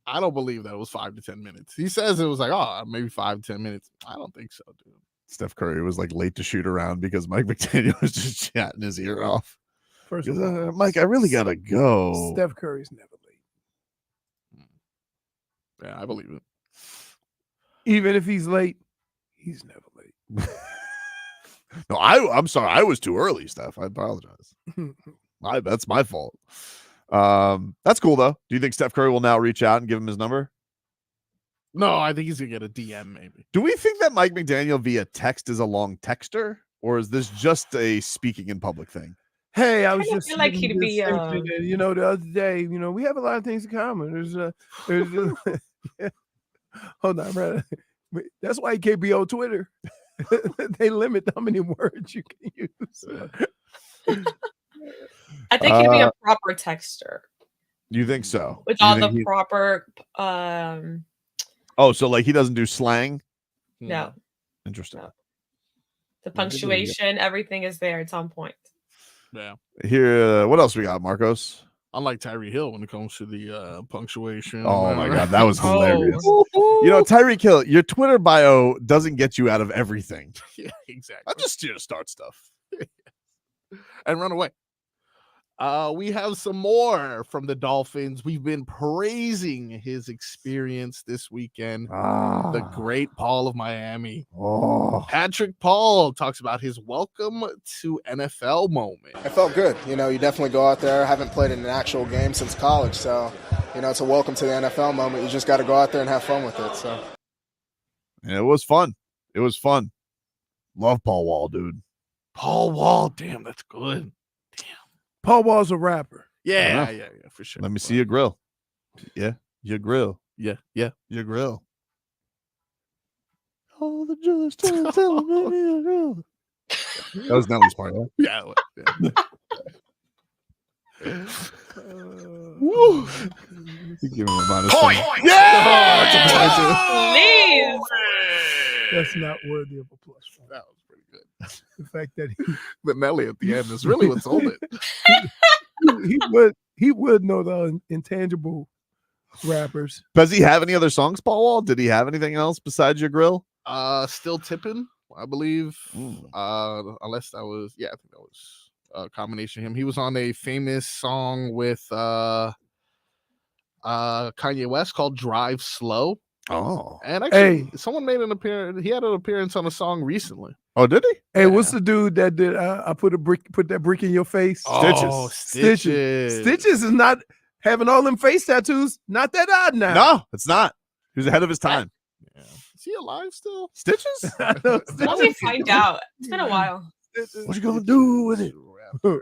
I don't believe that it was 5 to 10 minutes. He says it was like, maybe 5 to 10 minutes. I don't think so, dude. Steph Curry was like late to shoot around because Mike McDaniel was just chatting his ear off. First of all, Mike, I really gotta go. Steph Curry's never late. Yeah, I believe it. Even if he's late, he's never late. No, I'm sorry. I was too early, Steph. I apologize. That's my fault. That's cool though. Do you think Steph Curry will now reach out and give him his number? No, I think he's gonna get a DM maybe. Do we think that Mike McDaniel via text is a long texter, or is this just a speaking in public thing? Hey, I was kinda just feel like he'd be, the other day, we have a lot of things in common. There's hold on, brother. That's why he can't be on Twitter. They limit how many words you can use. I think he'd be a proper texter You think so? with You all think the he- proper. Oh, so like he doesn't do slang? No, Interesting. the punctuation, everything is there. It's on point. Yeah. Here, what else we got, Marcos? Unlike Tyreek Hill when it comes to the punctuation. Oh my god, that was Oh. hilarious. You know, Tyreek Hill, your Twitter bio doesn't get you out of everything. Yeah, exactly. I'm just here to start stuff. And run away. We have some more from the Dolphins. We've been praising his experience this weekend. The great Paul of Miami. Patrick Paul talks about his welcome to NFL moment. It felt good. You definitely go out there. I haven't played in an actual game since college. So, it's a welcome to the NFL moment. You just got to go out there and have fun with it. So, Yeah, it was fun. It was fun. Love Paul Wall, dude. Paul Wall, damn, that's good. Paul Wall's a rapper. Yeah, for sure. Let me see your grill. Yeah, your grill. Yeah. Your grill. All the drillers tell me. That was Nelly's part. Right? Yeah. Woo. You give him a minus Point. 10. Yeah! Please. That's not worthy of applause. That was pretty good. The fact that The Nelly at the end is really what sold it. he would know the intangible rappers. Does he have any other songs, Paul Wall? Did he have anything else besides your grill? Still tipping, I believe. Unless that was, I think that was a combination of him. He was on a famous song with Kanye West called Drive Slow. Oh. And actually, someone made an appearance. He had an appearance on a song recently. Oh, did he? Hey, what's the dude that did I put that brick in your face? Oh, Stitches. Stitches is not having all them face tattoos. Not that odd now. No, it's not. He was ahead of his time. Yeah. Is he alive still? Stitches? Let me find out. It's been a while. What you gonna do with it? I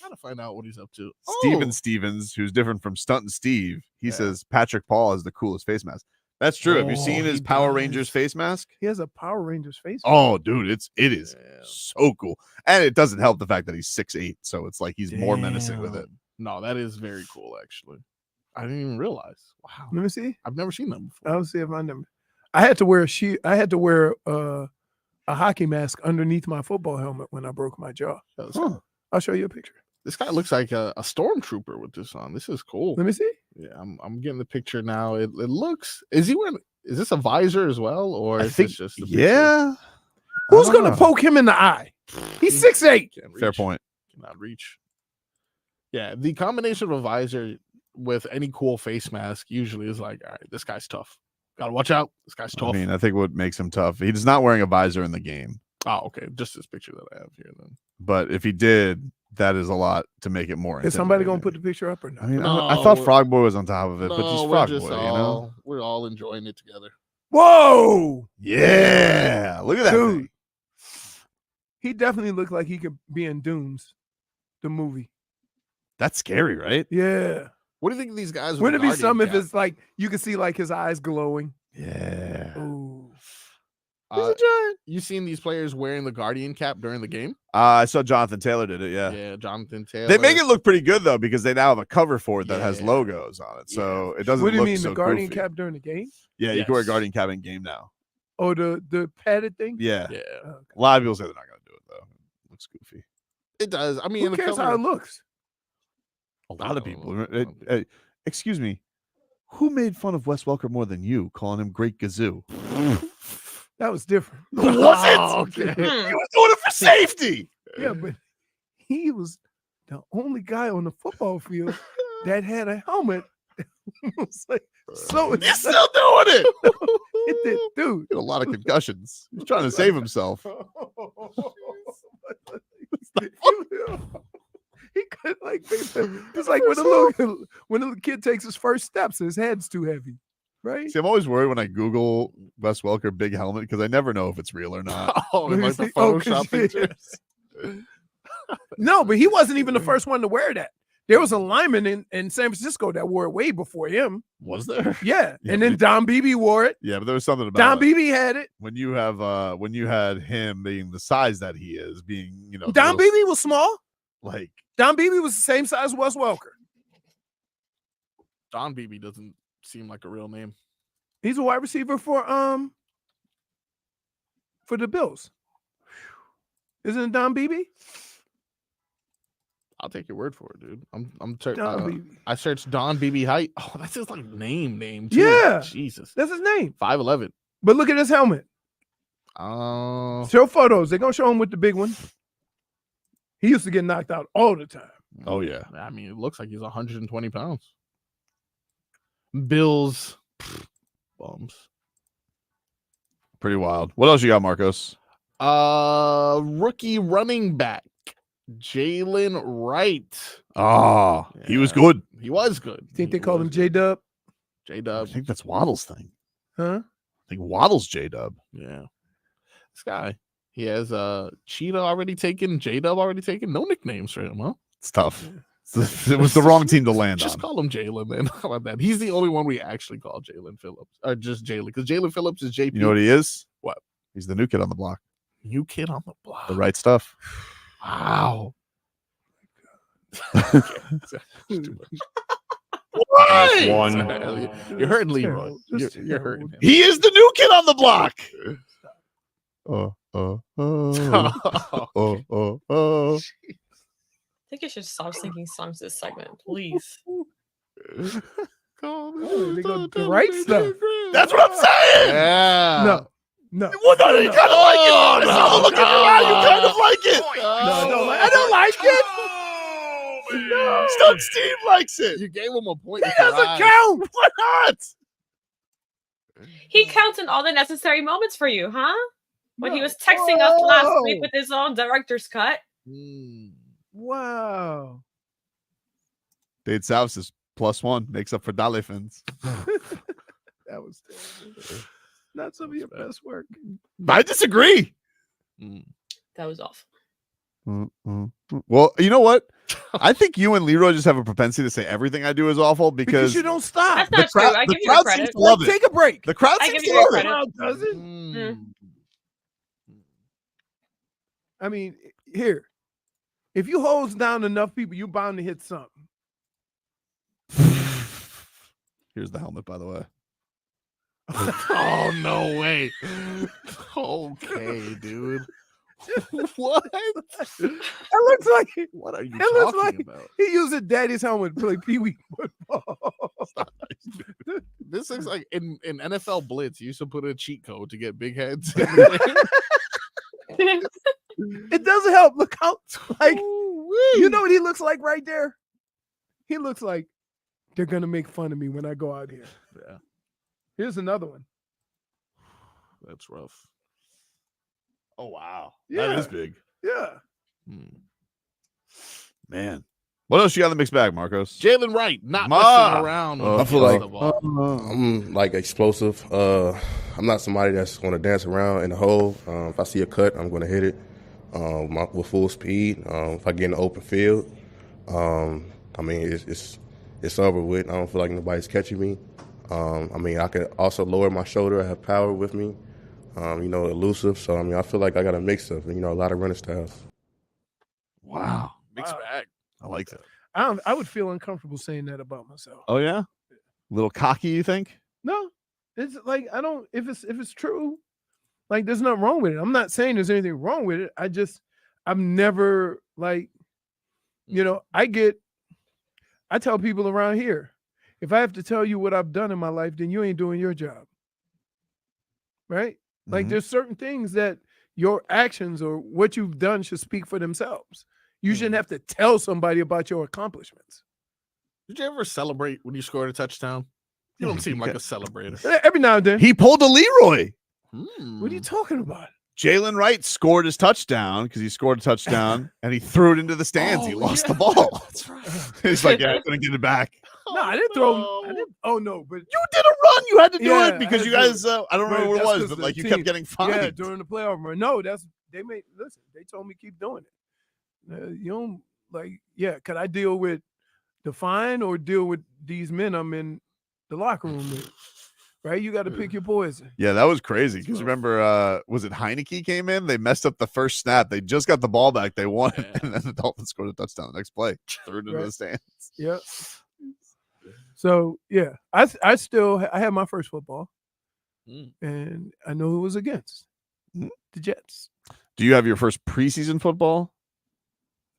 gotta find out what he's up to. Steven Stevens, who's different from Stunt and Steve, he says Patrick Paul has the coolest face mask. That's true. Have you seen his Power Rangers face mask? He has a Power Rangers face. Oh, dude, it is so cool. And it doesn't help the fact that he's 6'8", so it's like he's more menacing with it. No, that is very cool, actually. I didn't even realize. Wow. Let me see. I've never seen them before. I'll see if I never. I had to wear a hockey mask underneath my football helmet when I broke my jaw. I'll show you a picture. This guy looks like a stormtrooper with this on. This is cool. Let me see. Yeah, I'm getting the picture now. It looks. Is he wearing? Is this a visor as well, or is this just? A Yeah. Who's gonna poke him in the eye? He's 6'8". Fair point. Cannot reach. Yeah, the combination of a visor with any cool face mask usually is like, all right, this guy's tough. Gotta watch out. This guy's tough. I mean, I think what makes him tough, he's not wearing a visor in the game. Oh, okay. Just this picture that I have here then. But if he did, that is a lot to make it more. Is somebody gonna put the picture up or not? I mean, I thought Frog Boy was on top of it, but he's Frog Boy, We're all enjoying it together. Whoa! Yeah, look at that Dude. thing. He definitely looked like he could be in Dooms, the movie. That's scary, right? Yeah. What do you think of these guys? Wouldn't it be something if it's like you could see like his eyes glowing? Yeah. Ooh. You seen these players wearing the Guardian cap during the game? I saw Jonathan Taylor did it. Yeah. Yeah, Jonathan Taylor. They make it look pretty good though because they now have a cover for it that has logos on it, so it doesn't. What do you look mean so the Guardian goofy. cap during the game? Yeah, you can wear a Guardian cap in game now. Oh, the padded thing? Yeah. Yeah. Okay. A lot of people say they're not going to do it though. It looks goofy. It does. I mean, Who cares how it looks? A lot of people. Excuse me. Who made fun of Wes Welker more than you, calling him Great Gazoo? That was different. Was it? Okay. He was doing it for safety. Yeah, but he was the only guy on the football field that had a helmet. It was like, so He's still doing it. it did, dude. He had a lot of concussions. He's trying to save himself. He Like it's like when a little kid takes his first steps, his head's too heavy, right? See, I'm always worried when I Google Wes Welker big helmet because I never know if it's real or not. Oh, like the Photoshop pictures. No, but he wasn't even the first one to wear that. There was a lineman in San Francisco that wore it way before him. Was there? Yeah, and then Don Beebe wore it. Yeah, but there was something about Don Beebe had it. when you had him being the size that he is, being Don Beebe was small. Like Don Beebe was the same size as Wes Welker. Don Beebe doesn't seem like a real name. He's a wide receiver for the Bills. Isn't it Don Beebe? I'll take your word for it, dude. I Don searched Don Beebe height. Oh, that's his like name too. Yeah, Jesus, that's his name. 5'11". But look at his helmet. Show photos. They're gonna show him with the big one. He used to get knocked out all the time. Oh yeah. I mean, it looks like he's 120 pounds. Bills bums. Pretty wild. What else you got, Marcos? Rookie running back Jaylen Wright. Oh, he was good. He was good. You think they called him J-Dub? J-Dub. I think that's Waddle's thing. Huh? I think Waddle's J-Dub. Yeah. This guy, he has Cheetah already taken, J-Dub already taken. No nicknames for him, huh? It's tough. It was the wrong team to land Just on. call him Jaylen, man. How about that? He's the only one we actually call Jaelan Phillips. Or just Jaylen. Because Jaelan Phillips is JP. You know what he is? What? He's the new kid on the block. New kid on the block. The right stuff. Wow. Why? You're hurting Leroy. You're hurting him. He is the new kid on the block. I think I should stop singing songs this segment, please. They go the right stuff. That's what I'm saying. Yeah. No. Well, no, you kind of like it. Look at your eye. You kind of like it. I don't like it. No. Stone Steve likes it. You gave him a point. He doesn't count. Why not? He counts in all the necessary moments for you, huh? When he was texting us last week with his own director's cut. Wow. Dade South is +1, makes up for Dolphins. That was terrible. Not some of your best work. I disagree. That was off. Well, you know what? I think you and Leroy just have a propensity to say everything I do is awful because you don't stop. That's not true. I give you the credit. Love it. Take a break. The crowd I seems give to you the love credit. it. Does it? I mean, here, if you hose down enough people, you're bound to hit something. Here's the helmet, by the way. Oh, no way. Okay, dude. What? It looks like What are you it looks talking like about? he used his daddy's helmet to play Pee-wee football. This looks like in NFL Blitz, you used to put a cheat code to get big heads. It doesn't help. Look how, like, you know what he looks like right there? He looks like they're going to make fun of me when I go out here. Yeah. Here's another one. That's rough. Oh, wow. Yeah. That is big. Yeah. Man. What else you got in the mixed bag, Marcos? Jaylen Wright, not Ma. messing around. I feel like I'm like explosive. I'm not somebody that's going to dance around in the hole. If I see a cut, I'm going to hit it with full speed. If I get in the open field, I mean, it's over with. I don't feel like nobody's catching me. I mean, I can also lower my shoulder. I have power with me. Elusive. So, I mean, I feel like I got a mix of, a lot of running styles. Wow. Mixed bag. I like that. I would feel uncomfortable saying that about myself. Oh, yeah? A little cocky, you think? No. It's like, I don't, if it's true, like, there's nothing wrong with it. I'm not saying there's anything wrong with it. I'm never like, I tell people around here, if I have to tell you what I've done in my life, then you ain't doing your job. Right? Like, there's certain things that your actions or what you've done should speak for themselves. You shouldn't have to tell somebody about your accomplishments. Did you ever celebrate when you scored a touchdown? You don't seem like a celebrator. Every now and then. He pulled a Leroy. What are you talking about? Jaylen Wright scored his touchdown because he scored a touchdown and he threw it into the stands. He lost the ball. That's right. He's like, yeah, I couldn't get it back. No, I didn't throw him. I didn't. Oh no, but You did a run. You had to do Yeah, it because I you had to guys. do it. I don't But know what it that's was, 'cause but the like you team- kept getting fined. Yeah, during the playoff run. No, they made. Listen, they told me keep doing it. You don't like. Yeah, could I deal with the fine or deal with these men I'm in the locker room with? Right, you got to pick your poison. Yeah, that was crazy. Because remember, was it Heineke came in? They messed up the first snap. They just got the ball back. They won, and then the Dolphins scored a touchdown the next play. Threw it into Right. the stands. Yeah. So yeah, I had my first football, and I know who it was against the Jets. Do you have your first preseason football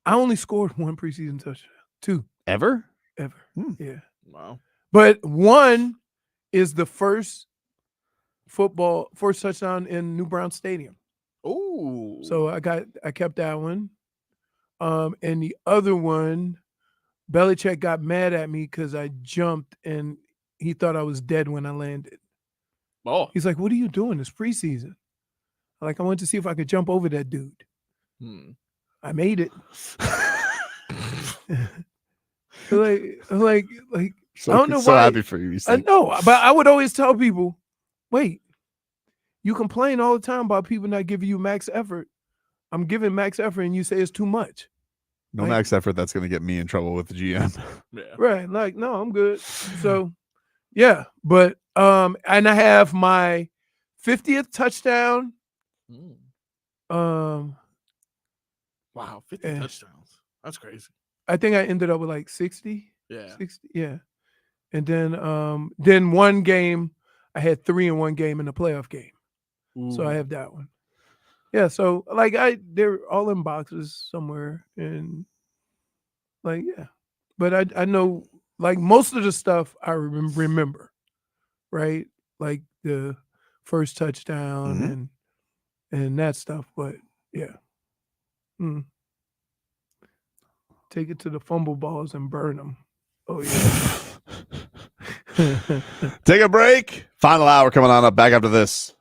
I only scored one preseason touchdown, 2 ever? ever. Yeah, Wow. but one is the first touchdown in New Brown Stadium. Oh, So I kept that one. And the other one, Belichick got mad at me because I jumped and he thought I was dead when I landed. Oh, He's like, "What are you doing? It's preseason." Like, I wanted to see if I could jump over that dude. I made it. like So, I don't know so why. happy for you. I know, but I would always tell people, wait, you complain all the time about people not giving you max effort. I'm giving max effort and you say it's too much. No Like- max effort. That's going to get me in trouble with the GM. Right. Like, no, I'm good. So yeah, but and I have my 50th touchdown. wow, 50 eh, touchdowns. That's crazy. I think I ended up with like 60. Yeah. 60, yeah. And then one game, I had 3 in one game in the playoff game. So I have that one. Yeah, so like they're all in boxes somewhere, and like yeah, but I know like most of the stuff I remember, right? Like the first touchdown and that stuff, but yeah. Take it to the fumble balls and burn them. Oh yeah. Take a break. Final hour coming on up. Back after this.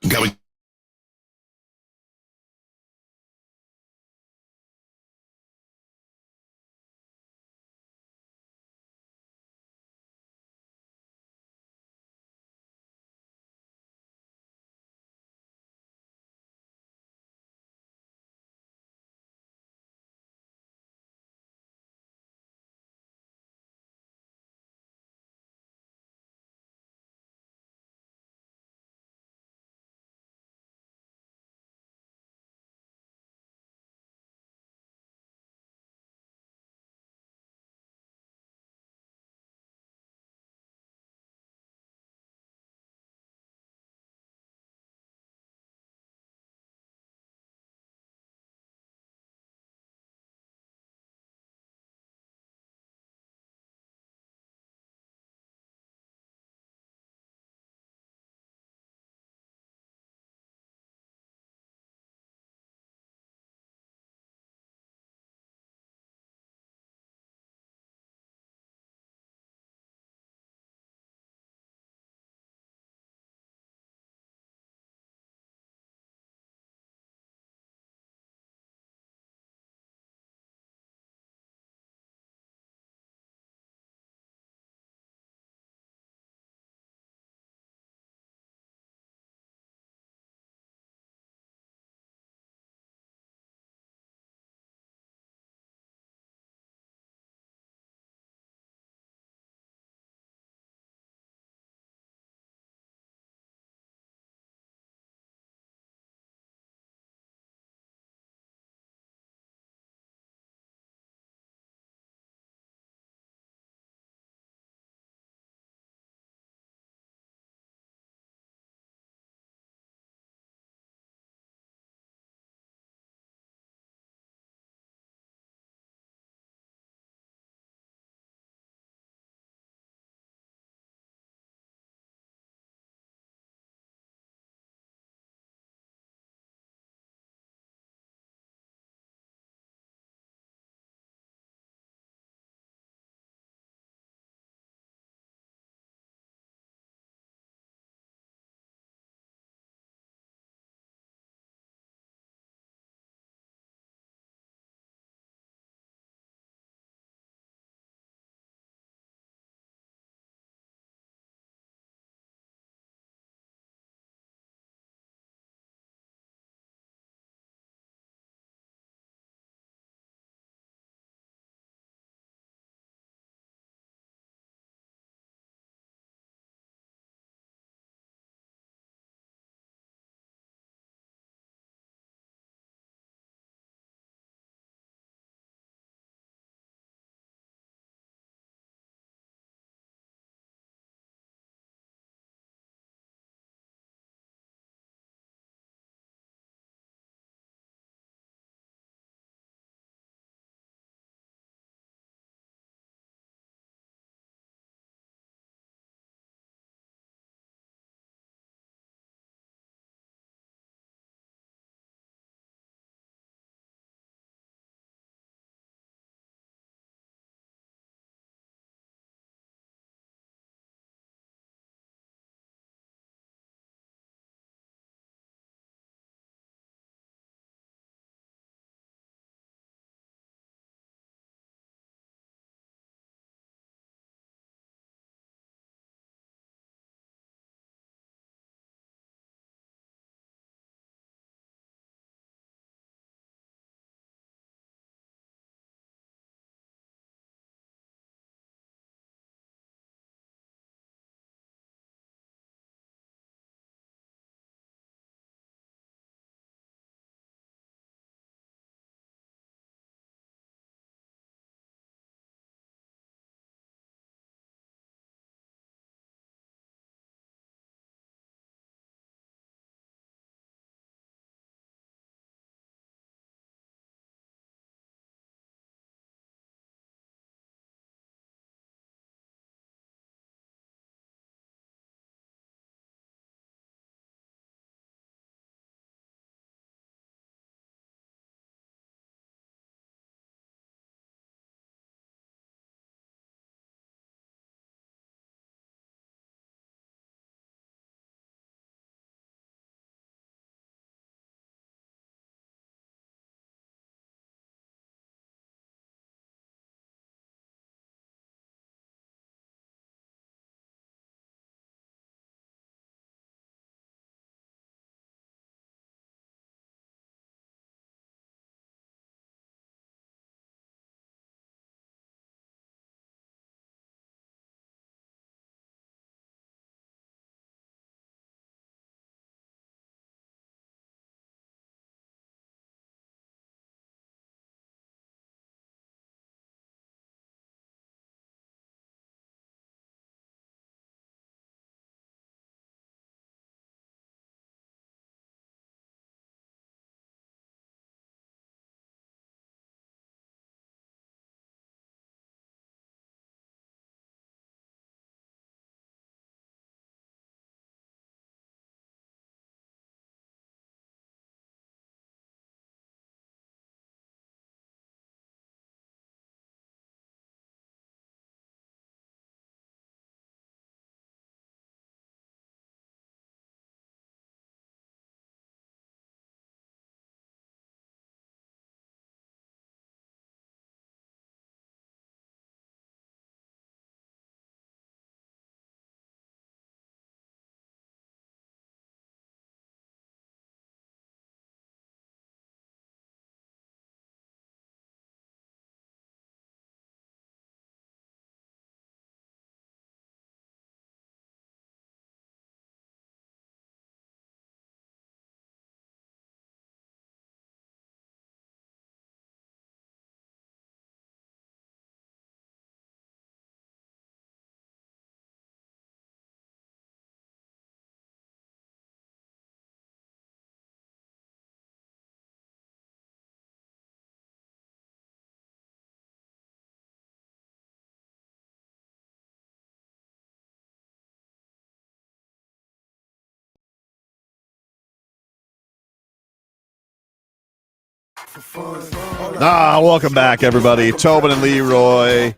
Welcome back, everybody. Tobin and Leroy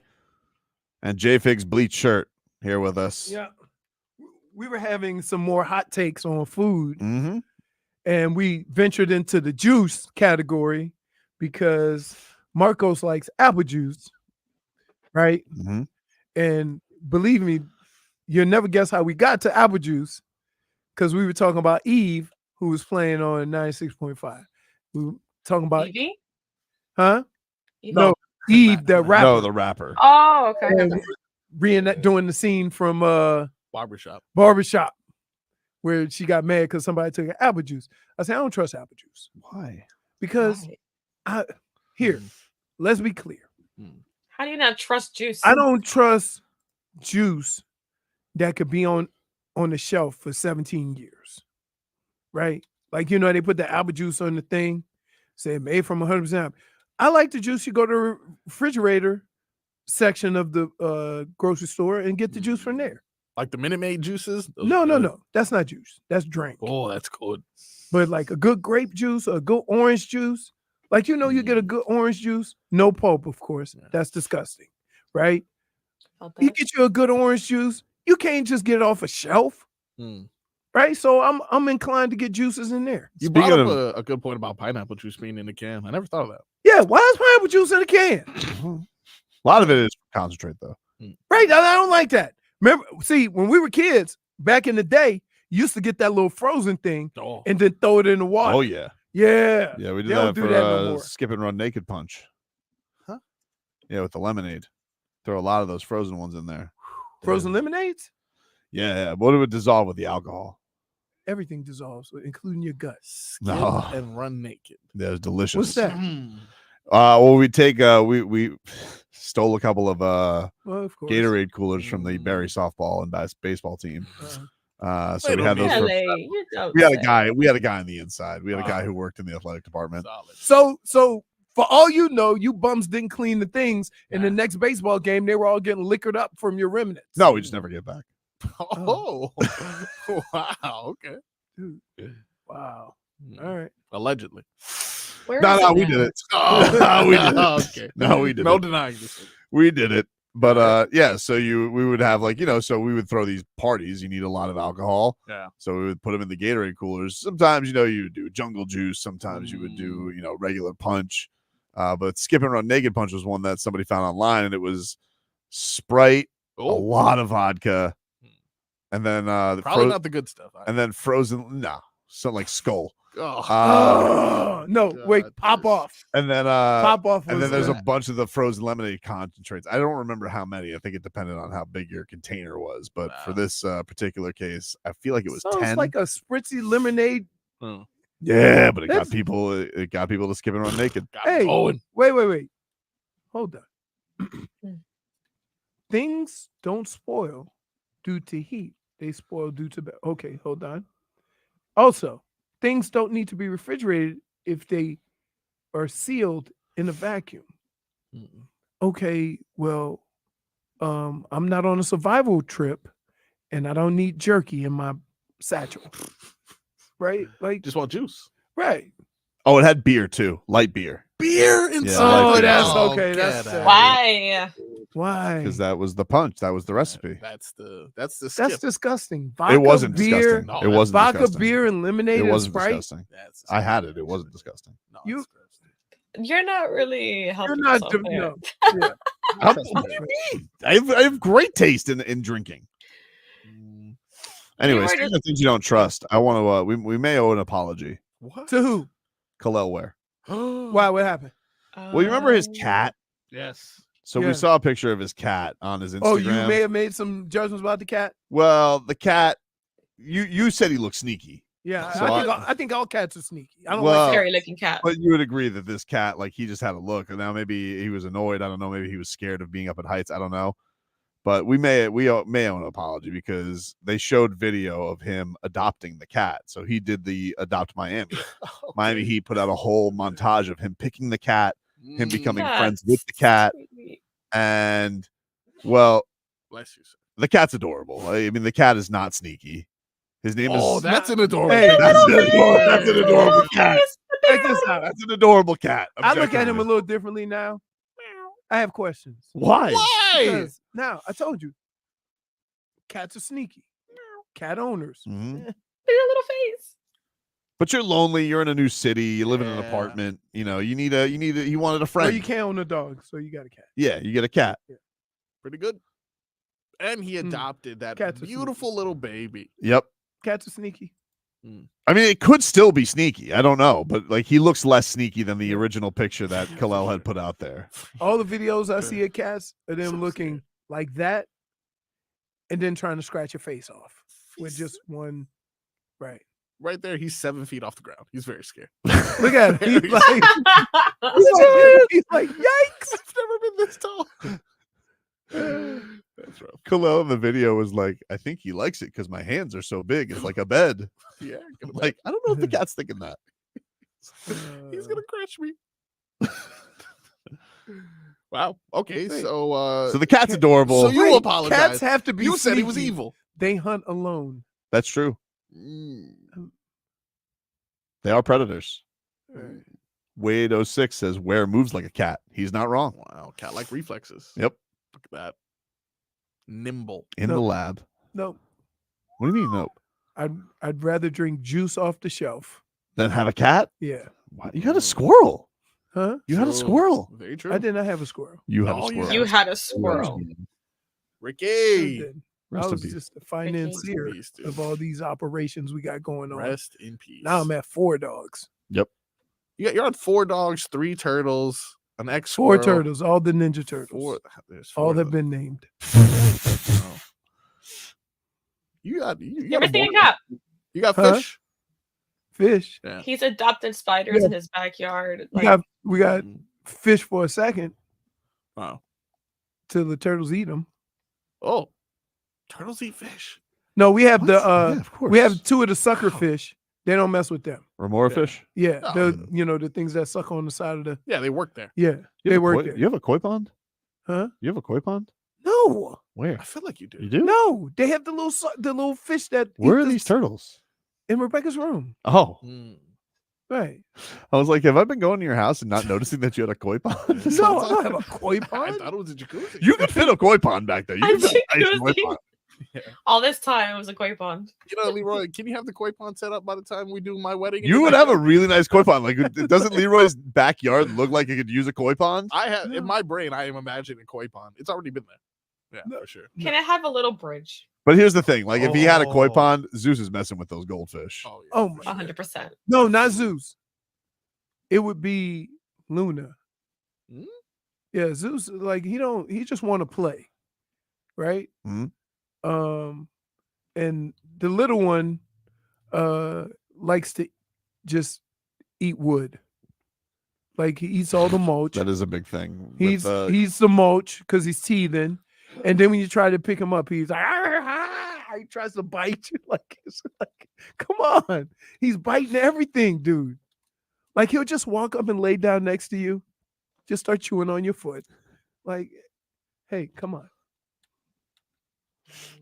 and JFig's bleach shirt here with us. Yeah. We were having some more hot takes on food, Mm-hmm. and we ventured into the juice category because Marcos likes apple juice, right? Mm-hmm. And believe me, you'll never guess how we got to apple juice because we were talking about Eve, who was playing on 96.5. We were talking about Evie? Huh? Evie? No, Eve, the rapper. No, the rapper. Oh, okay. And doing the scene from Barbershop, where she got mad because somebody took an apple juice. I said, I don't trust apple juice. Why? Because let's be clear. How do you not trust juice? I don't trust juice that could be on the shelf for 17 years. Right? Like, they put the apple juice on the thing, say made from 100%. I like the juice. You go to the refrigerator section of the grocery store and get the juice from there. Like the Minute Maid juices? No. That's not juice. That's drink. Oh, that's good. But like a good grape juice, a good orange juice, like, you get a good orange juice, no pulp, of course. Yeah. That's disgusting, right? You get you a good orange juice, you can't just get it off a shelf, right? So I'm inclined to get juices in there. You brought up a good point about pineapple juice being in the can. I never thought of that. Yeah, why is pineapple juice in the can? A lot of it is concentrate, though. Right, I don't like that. Remember, see, when we were kids, back in the day, you used to get that little frozen thing and then throw it in the water. Oh, yeah. Yeah. Yeah, we did They that don't for do that no more. skip and run naked punch. Huh? Yeah, with the lemonade. Throw a lot of those frozen ones in there. Frozen lemonades? Yeah. What would dissolve with the alcohol? Everything dissolves, including your gut. Skip and run naked. That was delicious. What's that? Well, we take we stole a couple of of course. Gatorade coolers from the Barry softball and baseball team. So Wait we a had those. minute. We had a guy on the inside. We had a guy who worked in the athletic department. So for all you know, you bums didn't clean the things. In the next baseball game, they were all getting liquored up from your remnants. No, we just never get back. Oh, wow. Okay. Dude. Wow. All right. Allegedly. No, we did it. No, we did it. Okay. No, we did it. No denying this. We did it. But yeah, so we would have so we would throw these parties. You need a lot of alcohol. Yeah. So we would put them in the Gatorade coolers. Sometimes, you would do jungle juice. Sometimes you would do, regular punch. But skip and run naked punch was one that somebody found online, and it was Sprite, a lot of vodka, and then probably not the good stuff. And then frozen, something like Skull. No, wait, pop off. And then Pop off. and then there's a bunch of the frozen lemonade concentrates. I don't remember how many. I think it depended on how big your container was. But for this particular case, I feel like it was Sounds 10. like a spritzy lemonade. Yeah, but it got people to skip and run naked. Hey, wait. Hold on. Things don't spoil due to heat. They spoil due to okay, hold on. Also, things don't need to be refrigerated if they are sealed in a vacuum. Okay, well, I'm not on a survival trip and I don't need jerky in my satchel. Right? Like, just want juice. Right. Oh, it had beer too. Light beer. Beer inside. Yeah, that's okay. That's why? Why? Because that was the punch. That was the recipe. That's the skip. That's disgusting. Vodka, It wasn't beer, disgusting. It wasn't vodka, disgusting. beer, and lemonade. It and wasn't Sprite. disgusting. I had it. It wasn't disgusting. You're not really helping. You're not yourself there. no. Yeah. What do you mean? I have great taste in drinking. Anyway, speaking of things you don't trust, I want to. We may owe an apology. What? To who? Kel'el Ware. Why? What happened? Well, you remember his cat? Yes. So Yeah. we saw a picture of his cat on his Instagram. Oh, you may have made some judgments about the cat. Well, the cat. You said he looked sneaky. Yeah, So I think all cats are sneaky. I don't Well, like Scary looking cat. But you would agree that this cat, like, he just had a look, and now maybe he was annoyed. I don't know. Maybe he was scared of being up at heights. I don't know. But we may owe an apology because they showed video of him adopting the cat. So he did the Adopt Miami. Miami Heat put out a whole montage of him picking the cat, him becoming friends with the cat, and well, bless you, sir. The cat's adorable. I mean, the cat is not sneaky. His name is. Oh, that's an adorable. Hey, that's an adorable cat. Check this out. That's an adorable cat. I look at him a objectively. little differently now. I have questions. Why? Because now I told you, cats are sneaky. Cat owners. Mhm. Look at that little face. But you're lonely. You're in a new city. You live in an apartment. You know, you wanted a Well, friend. you can't own a dog, so you got a cat. Yeah, you get a cat. Pretty good. And he adopted that Cats are beautiful little baby. Yep. Cats are sneaky. I mean, it could still be sneaky. I don't know, but like he looks less sneaky than the original picture that Kel'el had put out there. All the videos I see of cats are them looking like that, and then trying to scratch your face off with just one. Right. Right there, he's 7 feet off the ground. He's very scared. Look at him. He's like, he's like, yikes! I've never been this tall. That's rough. Kel'el in the video was like, I think he likes it because my hands are so big. It's like a bed. Yeah. Like, I don't know if the cat's thinking that. He's gonna crush me. Wow. Okay. So So the cat's adorable. So you Wait, apologize. Cats have to be. You said he was sneaky. evil. They hunt alone. That's true. They are predators. Wade 06 says Ware moves like a cat. He's not wrong. Wow. Cat like reflexes. Yep. Look at that. Nimble. In the lab. No, What do you mean nope? I'd rather drink juice off the shelf. Then have a cat? Yeah. Why? You had a squirrel. Huh? You had a squirrel. Very true. I did not have a squirrel. You had a Oh, squirrel. You had a squirrel. Ricky. Rest I in was peace. just the financier peace, dude. of all these operations we got going on. Rest in peace. Now I'm at 4 dogs. Yep. You're on 4 dogs, 3 turtles, an ex 4 turtles, all the Ninja Turtles. There's all 4 have of been named. them. You got You ever seen a cat? You got Huh? fish. Fish. Yeah. He's adopted spiders Yeah. in his backyard. We got fish for a second Wow. till the turtles eat them. Oh, turtles eat fish. No, we have What? the Yeah, of we have course. 2 of the sucker fish. They don't mess with them. Remora fish? Yeah, Oh. the things that suck on the side of the. Yeah, they work there. Yeah, You they have a work koi- there. You have a koi pond? Huh? You have a koi pond? No, Where? I feel like you do. You do? no, they have the little fish that. Where eat are the- these turtles? in Rebecca's room? Oh, Right. I was like, have I been going to your house and not noticing that you had a koi pond? No, I don't have a koi I pond. thought it was a jacuzzi. You could fit a koi pond back there. You A could fit a nice koi jacuzzi? pond. All this time it was a koi pond. You know, Leroy, can you have the koi pond set up by the time we do my wedding? You would have a really nice koi pond. Like, doesn't Leroy's backyard look like it could use a koi pond? I have in my brain. I am imagining a koi pond. It's already been there. Yeah, for sure. Can it have a little bridge? But here's the thing: like, if he had a koi Oh. pond, Zeus is messing with those goldfish. Oh, yeah. Oh my. 100%. No, not Zeus. It would be Luna. Hmm? Yeah, Zeus. Like he just want to play, right? Mhm. And the little one, likes to just eat wood. Like he eats all the mulch. That is a big thing. He's eats the mulch because he's teething, and then when you try to pick him up, he's like, he tries to bite you. Like it's like, come on, he's biting everything, dude. Like he'll just walk up and lay down next to you, just start chewing on your foot. Like, hey, come on.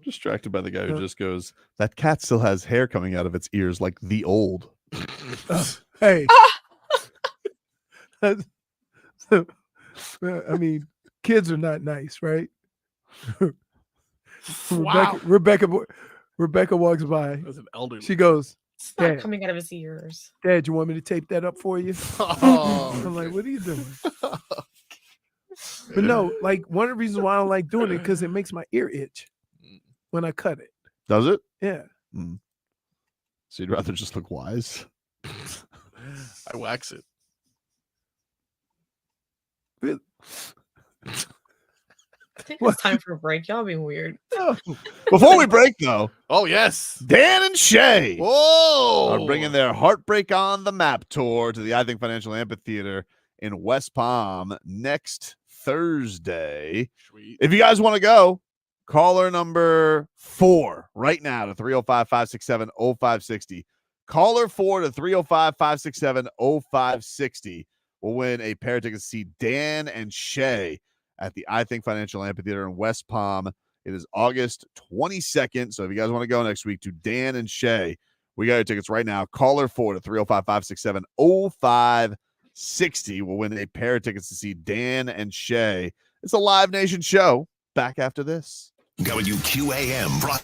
distracted by the guy who just goes, "That cat still has hair coming out of its ears like the old." Hey. I mean, kids are not nice, right? Wow. Rebecca walks by. That's an elderly. She goes, It's not Dad, coming out of his ears. Dad, you want me to tape that up for you? Oh, I'm like, what are you doing? But no, like one of the reasons why I don't like doing it because it makes my ear itch when I cut it. Does it? Yeah. So you'd rather just look wise? I wax it. I think it's time for a break. Y'all being weird. Before we break, though, oh yes, Dan and Shay Whoa! are bringing their Heartbreak on the Map tour to the I Think Financial Amphitheater in West Palm next Thursday. Sweet. If you guys want to go, caller number 4 right now to 305-567-0560. Caller 4 to 305-567-0560 will win a pair of tickets to see Dan and Shay at the I Think Financial Amphitheater in West Palm. It is August 22nd. So if you guys want to go next week to Dan and Shay, We got your tickets right now. Caller 4 to 305-567-0560 will win a pair of tickets to see Dan and Shay. It's a Live Nation show. Back after this. WQAM.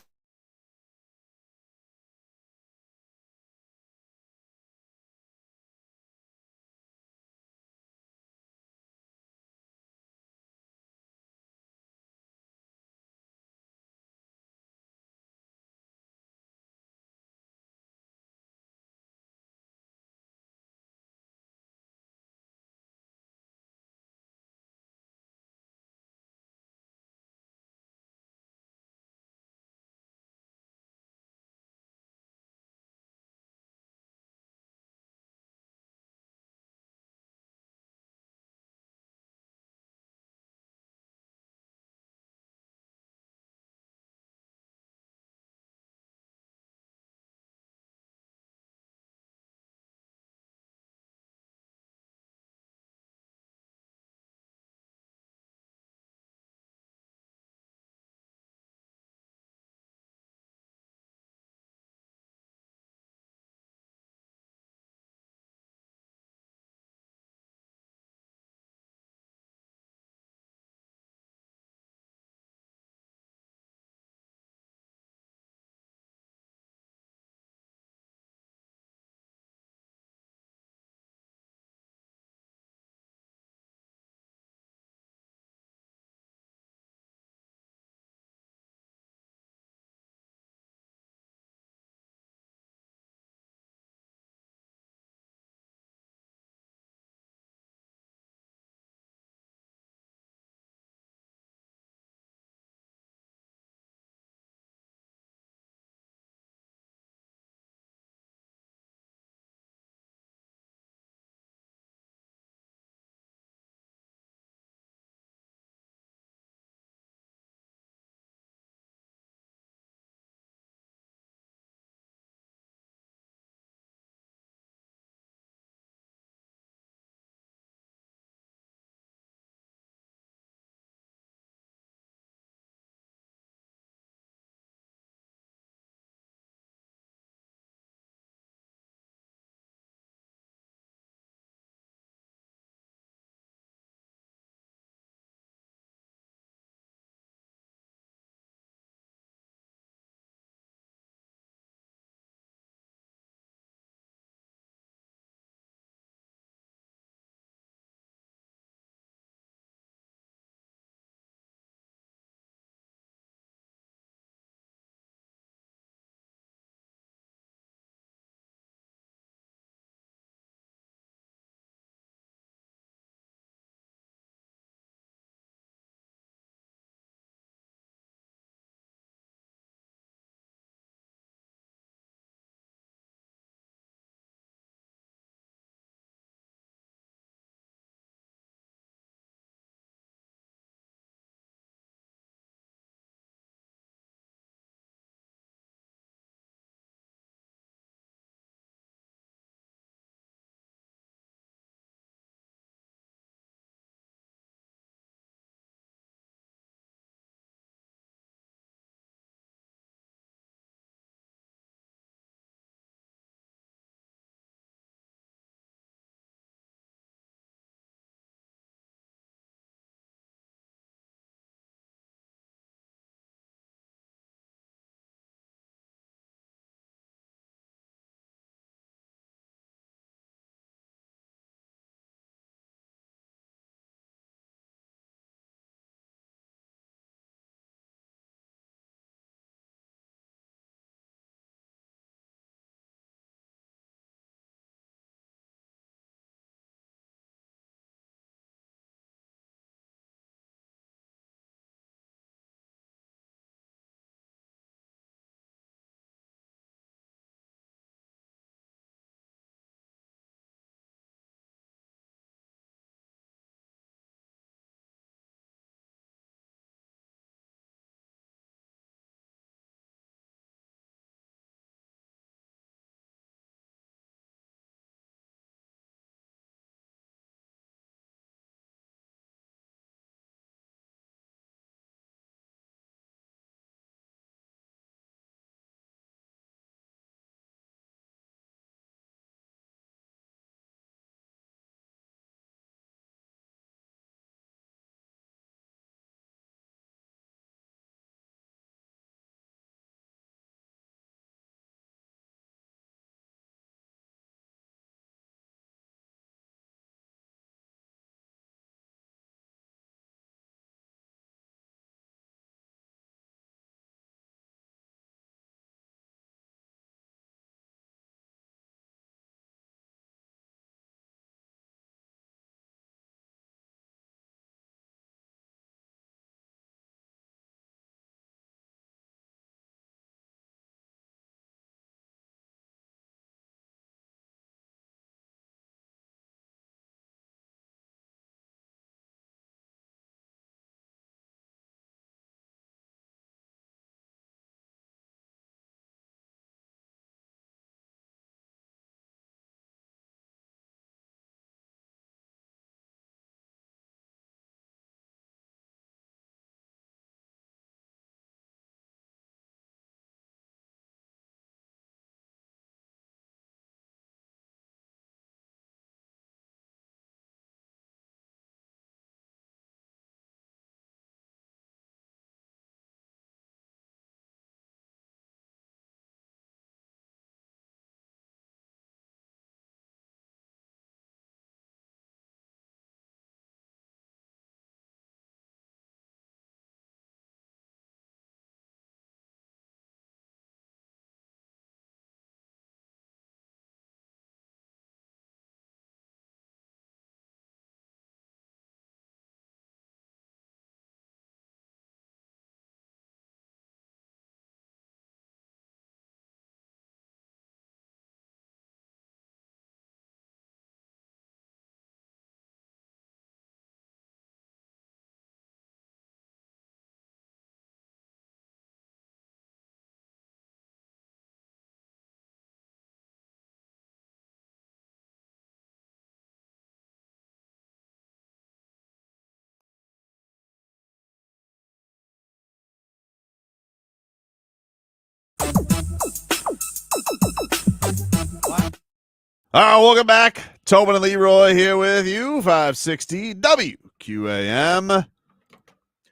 All right, welcome back. Tobin and Leroy here with you, 560 WQAM.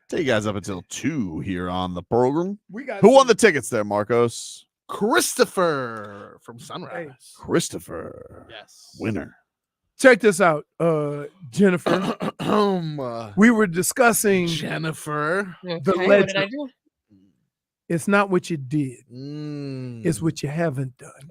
Take you guys up until 2 here on the program. Who won the tickets there, Marcos? Christopher from Sunrise. Christopher. Yes. Winner. Check this out, Jennifer. We were discussing Jennifer. the Okay, legend. what did I do? It's not what you did. It's what you haven't done. Wow.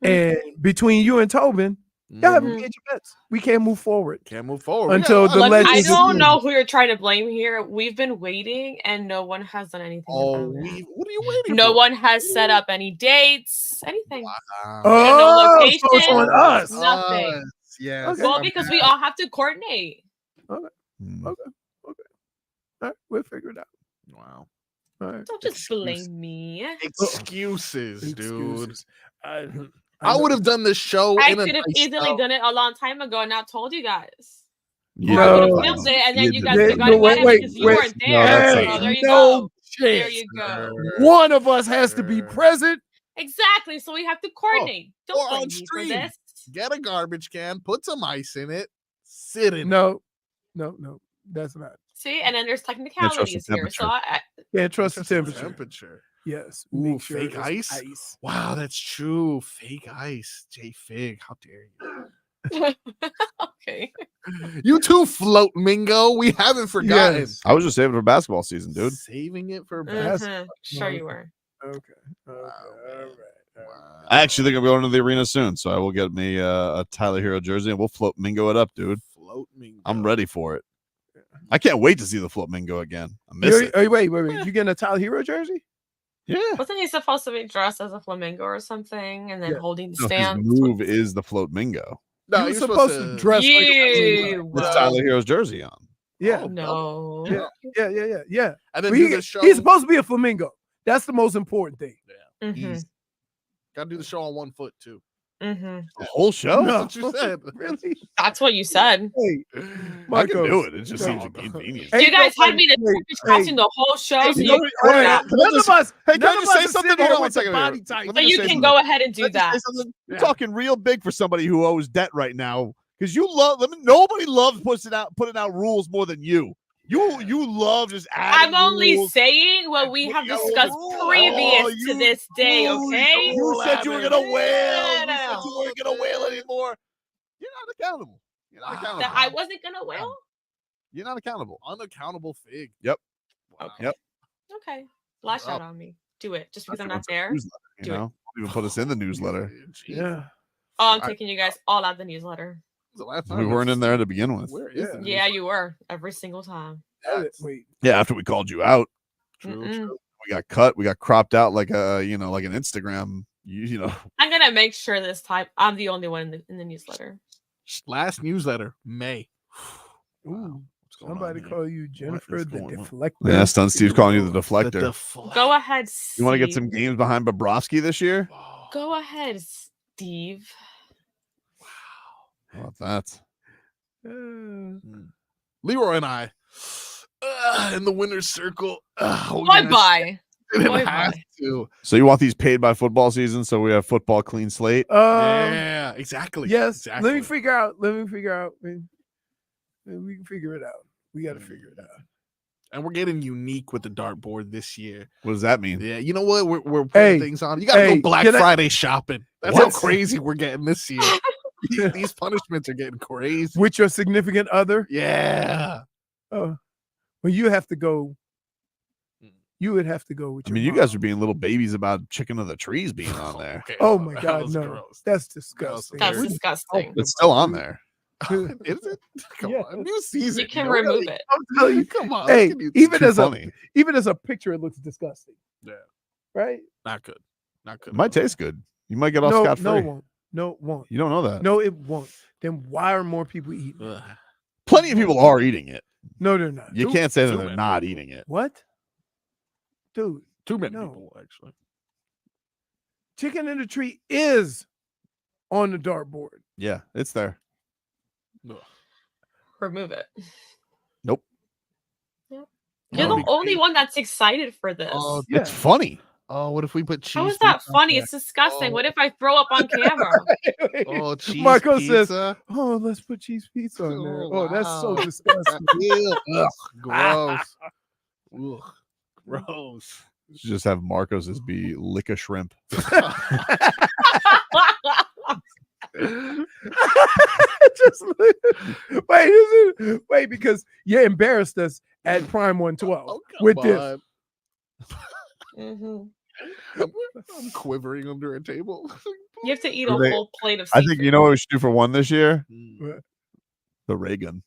And between you and Tobin, y'all haven't made your bets. We can't move forward. Until the legend. I don't know who you're trying to blame here. We've been waiting, and no one has done anything. What are you waiting No for? one has set up any dates, anything. Oh, no location, so it's on us. nothing. Yes. Well, because we all have to coordinate. Okay. All right, we'll figure it out. Wow. All right. Don't just blame me. Excuses, dude. I would have done this show. I in a could have nice easily style. done it a long time ago and not told you guys. Yeah. Or I would have filmed it, and then you guys would have got mad at me because you weren't there. So there you go. There you go. One of us has to be present. Exactly. So we have to coordinate. Or Don't blame on me for stream. this. Get a garbage can, put some ice in it, sit in it. No, that's not. See, and then there's technicalities here. So I Can't trust the temperature. Yes. Ooh, Make sure fake it's ice? Wow, that's true. Fake ice. JFig, how dare you? Okay. You too, Float Mingo. We haven't forgotten. Yes. I was just saving it for basketball season, dude. Saving it for Mhm. basketball. Sure you were. Okay. Wow, All right. I actually think I'm going to the arena soon, so I will get me a Tyler Hero jersey and we'll float Mingo it up, dude. Float Mingo. I'm ready for it. I can't wait to see the float Mingo again. I miss it. Wait. You getting a Tyler Hero jersey? Yeah. Wasn't he supposed to be dressed as a flamingo or something and then holding the No, his stance? move is the float Mingo. No, You were you're supposed to dress like a With Tyler Hero's jersey on. Yeah. No. Yeah. And then But do the show. he's supposed to be a flamingo. That's the most important thing. Mhm. Gotta do the show on 1 foot too. Mhm. The whole show? That's what you said. Really? That's what you said. Hey, I can Marcos. do it. It just seems inconvenient. You guys had me to watching the whole show, so you can go ahead. None of us. Hey, can I none just of say us something? sit here Hold on one with the second. body here. type. Let So me you just say can something. go ahead and do Let me just that. say something. You're talking real big for somebody who owes debt right now because you love. Nobody loves putting out rules more than you. You love just adding. I'm only rules. saying what we have discussed previous to this day, okay? You said you were gonna wail. You said you weren't gonna wail anymore. You're not accountable. You're not accountable. That I wasn't gonna wail? You're not accountable. Unaccountable fig. Yep. Okay. Yep. Okay. Lash out on me. Do it. Just because I'm not there. Newsletter, Do you know, even put us in the newsletter. Yeah. Oh, I'm taking you guys all out the newsletter. The last We time weren't in there to begin with. Where is it? Yeah, you were every single time. Wait. Yeah, after we called you out, Mm-mm. we got cut. We got cropped out like a like an Instagram. You know. I'm gonna make sure this time I'm the only one in the newsletter. Last newsletter, May. Ooh. Somebody call you Jennifer the Deflector. Yeah, Stun Steve's calling you the deflector. Go ahead, You want to get Steve. some games behind Bobrovsky this year? Go ahead, Steve. How about that? Leroy and I in the winner's circle. Bye-bye. Didn't have to. So you want these paid by football season? So we have football clean slate. Yeah, exactly. Yes. Exactly. Let me figure out. We can figure it out. We got to figure it out. And we're getting unique with the dartboard this year. What does that mean? Yeah, you know what? We're putting things on. You got to go Black Friday shopping. That's how crazy we're getting this year. These punishments are getting crazy. With your significant other? Yeah. Oh, well, you have to go. You would have to go with. I mean, you guys are being little babies about Chicken of the Trees being on there. Okay. Oh my God, was no, gross. that's disgusting. That's disgusting. It's still on there. Is it? Come on, new season. You can remove it. I'm telling you, Come on. hey, look at you. even as a picture, it looks disgusting. Yeah. Right? Not good. Not good. It might taste good. You might get off No, scot free. no, it won't. No, it won't. You don't know that. No, it won't. Then why are more people eating it? Ugh. Plenty of people are eating it. No, they're not. You can't say that too they're many. not eating it. What? Dude, Too many No. people, actually. Chicken in the Tree is on the dartboard. Yeah, it's there. Ugh. Remove it. Nope. Yep. That You're would the be only one that's excited for this. It's funny. Oh, what if we put cheese? How is that pizza on funny? there? It's disgusting. Oh. What if I throw up on camera? Oh, cheese Marco pizza. says, "Oh, let's put cheese pizza on there." Oh, Oh, that's so wow. disgusting. Ew, ugh, gross. Ugh, gross. Should just have Marcos's be lick a shrimp. Just wait, because you embarrassed us at Prime 112 with this. Mhm. I'm quivering under a table. You have to eat a They- whole plate of I seafood. think you know what we should do for one this year? What? The Raygun.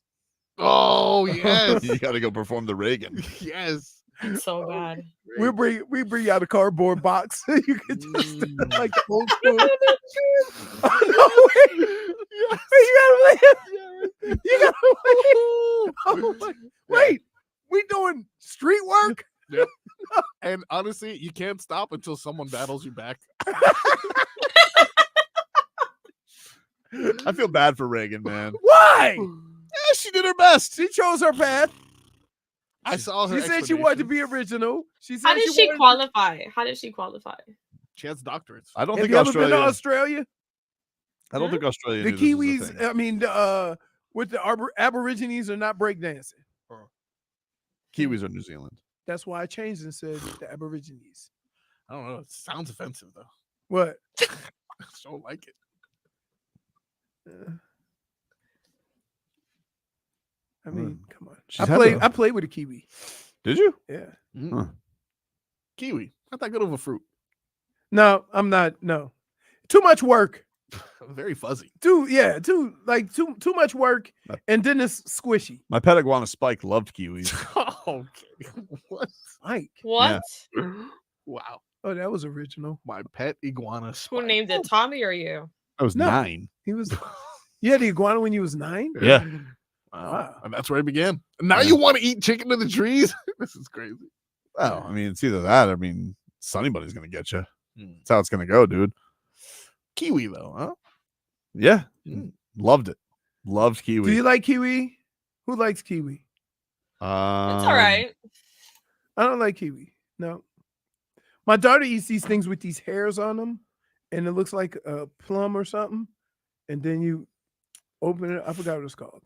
Oh yes, You got to go perform the Raygun. yes. It's so bad. We bring out a cardboard box. You could just like the old school. Oh, no, wait. You gotta live. Oh, wait, we doing street work? Yep. And honestly, you can't stop until someone battles you back. I feel bad for Reagan, man. Why? Yeah, she did her best. She chose her path. I saw her. She said she wanted to be original. She said How did she wanted- qualify? How did she qualify? She has doctorates. I don't Have think you ever been to Australia. Australia? I don't think Australia. The knew this was a Kiwis, thing. I mean, with the Aborigines are not breakdancing. Kiwis are New Zealand. That's why I changed and said the Aborigines. I don't know. It sounds offensive though. What? I just don't like it. I mean, come on. She's I had played. the- I played with a Kiwi. Did you? Yeah. Huh. Kiwi. Not that good of a fruit. No, I'm not. No, too much work. Very fuzzy. Too much work, and then it's squishy. My pet iguana Spike loved kiwis. Okay. What? Mike. What? Wow. Oh, that was original. My pet iguana. Who Spike. named it? Tommy or you? I was No. 9. He was. You had the iguana when you was 9. Yeah. Wow. And that's where it began. And now you want to eat chicken to the trees? This is crazy. Well, I mean, it's either that. I mean, Sunny Bunny's gonna get you. Hmm. That's how it's gonna go, dude. Kiwi though, huh? Yeah, loved it. Loved kiwi. Do you like kiwi? Who likes kiwi? It's all right. I don't like kiwi. No. My daughter eats these things with these hairs on them, and it looks like a plum or something. And then you open it. I forgot what it's called.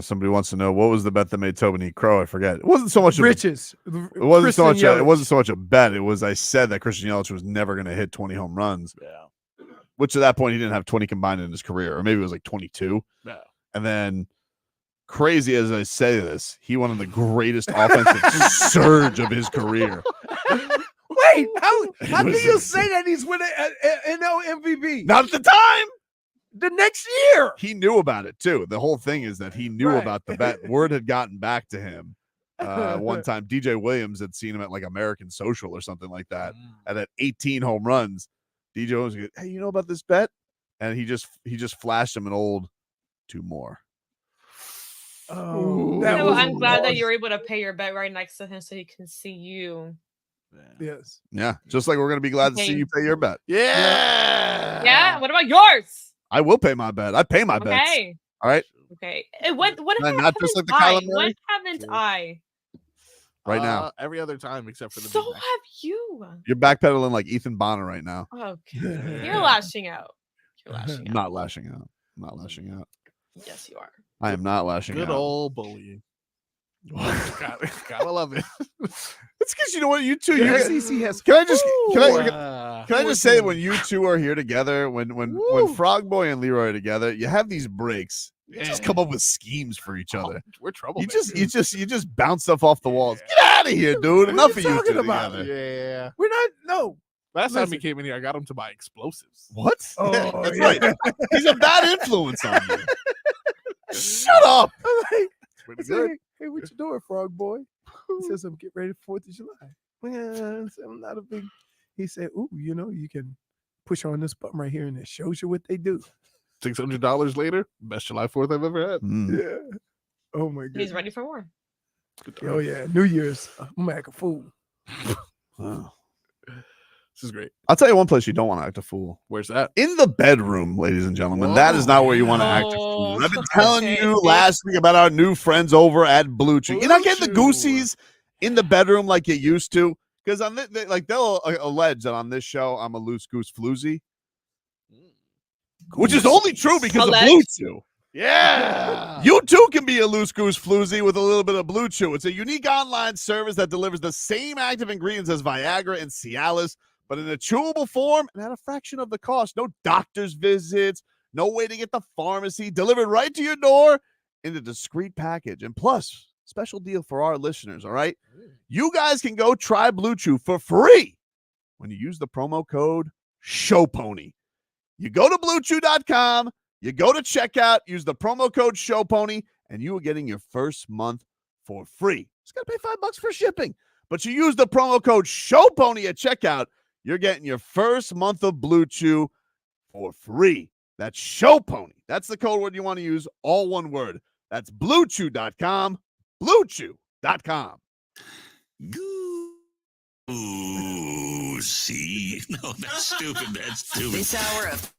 Somebody wants to know what was the bet that made Tobin eat crow. I forget. It wasn't so much Riches. It wasn't so much. Christian It wasn't Yelich. so much a bet. It was I said that Christian Yelich was never going to hit 20 home runs. Yeah. Which at that point he didn't have 20 combined in his career, or maybe it was like 22. Yeah. And then, crazy as I say this, he went on the greatest offensive surge of his career. Wait, how can was you insane. say that he's winning an MVP? Not at the time. The next year. He knew about it too. The whole thing is that he knew Right. about the bet. Word had gotten back to him. One time, DJ Williams had seen him at like American Social or something like that. And at 18 home runs, DJ Williams goes, "Hey, you know about this bet?" And he just flashed him an old 2 more. Oh, No, I'm glad that you're able to pay your bet right next to him so he can see you. Yes. Yeah, just like we're gonna be glad to see you pay your bet. Yeah. Yeah. What about yours? I will pay my bet. I pay my bets. Okay. All right, Okay. And what Not haven't just like the I? Kyler Murray? What haven't I? right now. Every other time except for the So Big Mac. have you. You're backpedaling like Ethan Bonner right now. Okay. You're lashing out. You're lashing out. Not lashing out. Not lashing out. Yes, you are. I am not lashing Good out. old bullying. Gotta love it. It's because you know what, you two. Yeah, You, CC has. can I just Wow. can I just say when you two are here together, when Frog Boy and Leroy are together, you have these breaks. You just come up with schemes for each other. We're trouble. You just bounce stuff off the walls. Get out of here, dude. Enough of you talking two about? together. Yeah. We're not. No. Last time he Listen. came in here, I got him to buy explosives. What? Oh, Yeah, that's yeah. right. He's a bad influence on you. Shut up. I'm like, Pretty I said, good. hey, what you doing, Frog Boy? He says, I'm getting ready for 4th of July. Well, I said, I'm not a big. He said, ooh, you know, you can push on this button right here and it shows you what they do. $600 later, best July 4th I've ever had. Mm. Yeah. Oh my god. He's ready for more. Oh yeah. New Year's. I'm gonna act a fool. Wow. This is great. I'll tell you one place you don't want to act a fool. Where's that? In the bedroom, ladies and gentlemen. That is not where you want to act a fool. Oh, I've been telling okay. you last week about our new friends over at Blue Chew. You're not getting the Blue Chew. goosies in the bedroom like you used to. Because on like they'll allege that on this show I'm a loose goose floozy, which is only true because of Blue Chew. Yeah. You too can be a loose goose floozy with a little bit of Blue Chew. It's a unique online service that delivers the same active ingredients as Viagra and Cialis, but in a chewable form and at a fraction of the cost. No doctor's visits, no waiting at the pharmacy, delivered right to your door in a discreet package. And plus, special deal for our listeners, all right? You guys can go try Blue Chew for free when you use the promo code SHOWPONY. You go to BlueChew.com, you go to checkout, use the promo code SHOWPONY, and you are getting your first month for free. Just got to pay $5 for shipping. But you use the promo code SHOWPONY at checkout, you're getting your first month of Blue Chew for free. That's SHOWPONY. That's the code word you want to use, all one word. That's BlueChew.com, BlueChew.com. Ooh, see? No, that's stupid. That's stupid. This hour of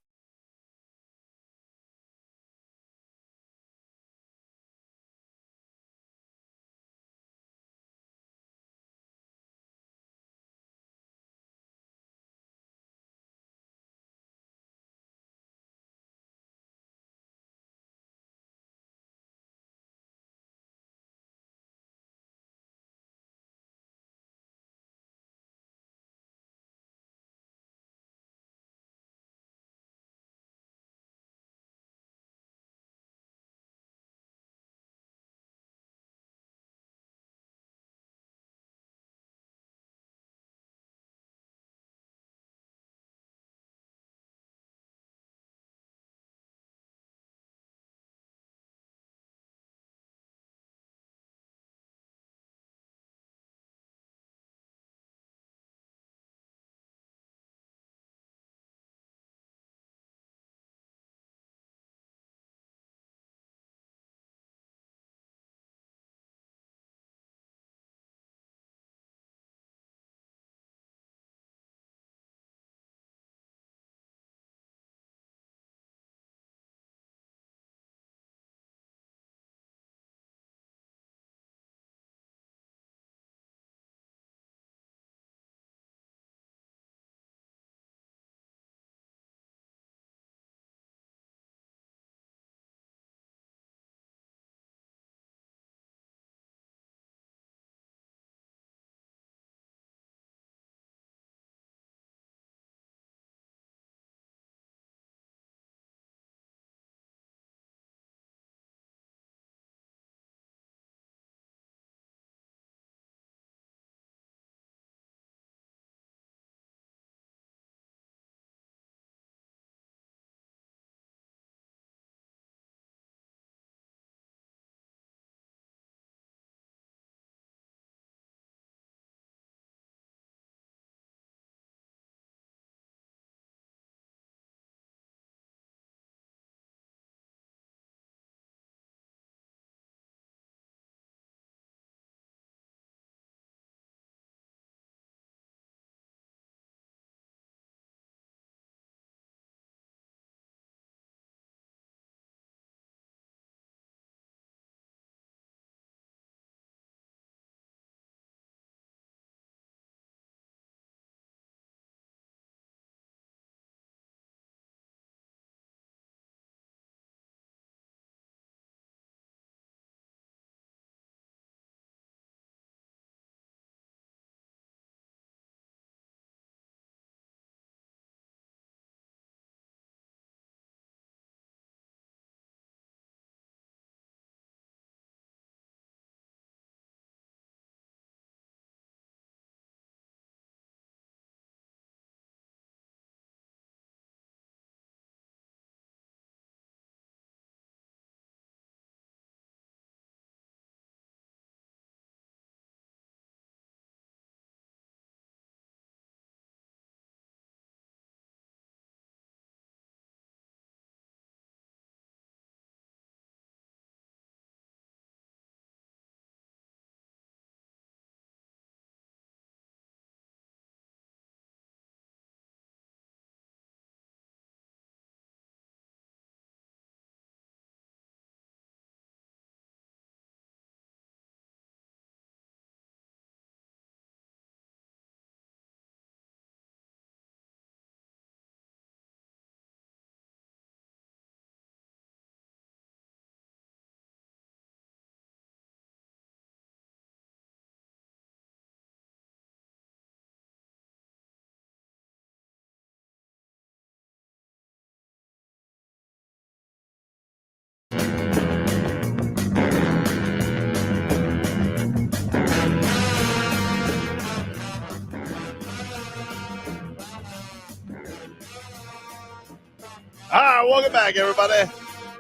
welcome back, everybody.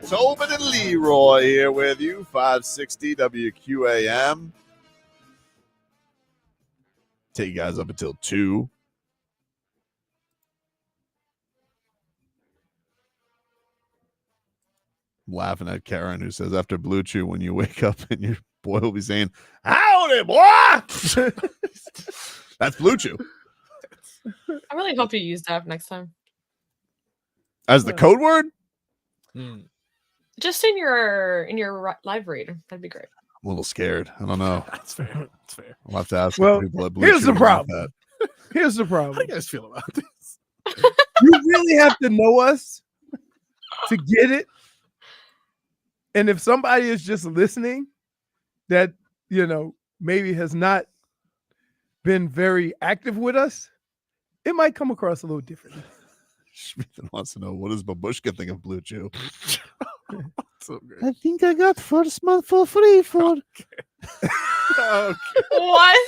Tobin and Leroy here with you, 560 WQAM. Take you guys up until 2. I'm laughing at Karen, who says, after Blue Chew, when you wake up and your boy will be saying, howdy, boy! That's Blue Chew. I really hope you use that next time. As the code word? Just in your live read. That'd be great. I'm a little scared. I don't know. That's fair. That's fair. I'll have to ask Well, people at Blue here's Chew the about problem. that. Here's the How problem. do you guys feel about this? You really have to know us to get it. And if somebody is just listening that, maybe has not been very active with us, it might come across a little differently. Schmithen wants to know, what does Babushka think of Blue Chew? So great. I think I got first month for free for. Okay. What?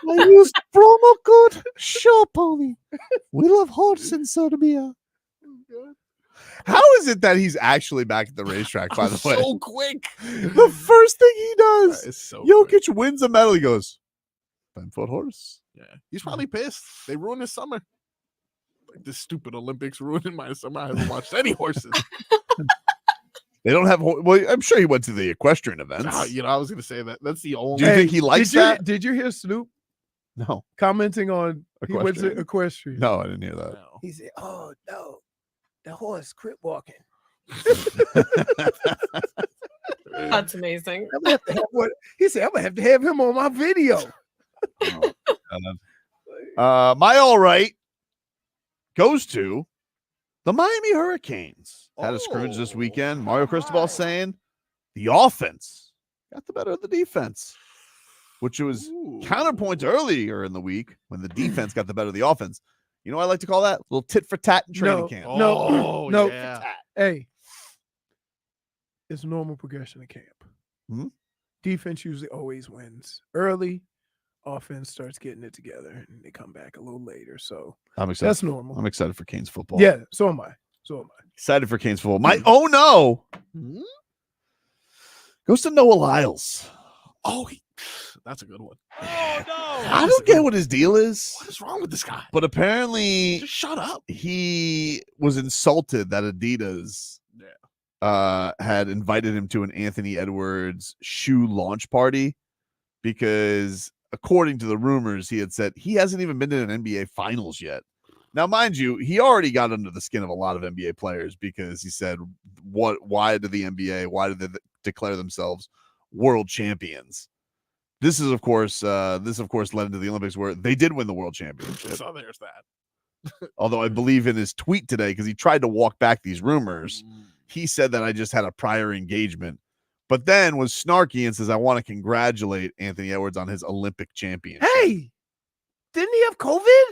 I used promo code SHOWPONY. We love horse in Serbia. How is it that he's actually back at the racetrack, by the way? So quick. The first thing he does, That is so Jokic wins a medal. He goes, 10-foot horse. Yeah, he's probably pissed. They ruined his summer. Like this stupid Olympics ruining my summer. I haven't watched any horses. They don't have. Well, I'm sure he went to the equestrian events. I was going to say that. That's the only. Do you think he likes that? Did you hear Snoop No. commenting on he went to Equestrian? equestrian? No, I didn't hear that. No. He said, "Oh no, the horse crip walking." That's amazing. I'm gonna have to have what he said. I'm gonna have to have him on my video. My all right goes to the Miami Hurricanes. Had a scrimmage this weekend. Mario Cristobal saying the offense got the better of the defense, which was counterpoint earlier in the week when the defense got the better of the offense. You know what I like to call that? A little tit for tat in training camp. No. Yeah. Hey, it's normal progression of camp. Hmm? Defense usually always wins early. Offense starts getting it together, and they come back a little later. So I'm excited. that's normal. I'm excited for Canes football. Yeah, so am I. Excited for Canes football. My oh no goes to Noah Lyles. Oh, that's a good one. I don't get what his deal is. What is wrong with this guy? But apparently, Just shut up. he was insulted that Adidas had invited him to an Anthony Edwards shoe launch party because, according to the rumors, he had said he hasn't even been to an NBA Finals yet. Now, mind you, he already got under the skin of a lot of NBA players because he said, why did the NBA, why did they declare themselves world champions? This of course led into the Olympics where they did win the world championship. So there's that. Although I believe in his tweet today, because he tried to walk back these rumors, he said that I just had a prior engagement, but then was snarky and says, I want to congratulate Anthony Edwards on his Olympic championship. Hey, didn't he have COVID?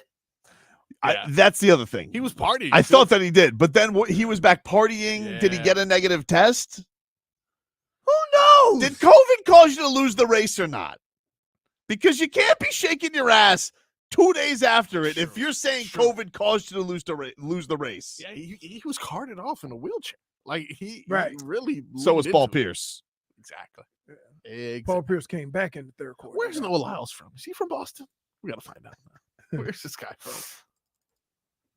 That's the other thing. He was partying. I thought that he did, but then he was back partying. Yeah. Did he get a negative test? Who knows? Did COVID cause you to lose the race or not? Because you can't be shaking your ass 2 days after it if you're saying COVID caused you to lose the race. Yeah, he was carted off in a wheelchair. Like he really. So was leaned Paul into it. Pierce. Exactly. Exactly. Paul Pierce came back in the third quarter. Where's Noah Lyles from? Is he from Boston? We gotta find out. Where's this guy from?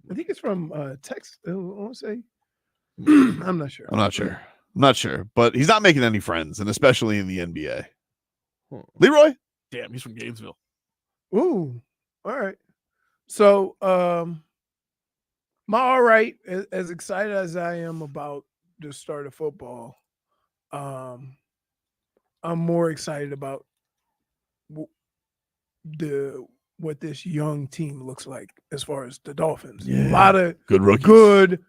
I think it's from Texas. I want to say. I'm not sure. I'm not sure, but he's not making any friends, and especially in the NBA. Leroy? Damn, he's from Gainesville. Ooh, all right. So, my all right, as excited as I am about the start of football, I'm more excited about what this young team looks like as far as the Dolphins. A lot of good rookies. Good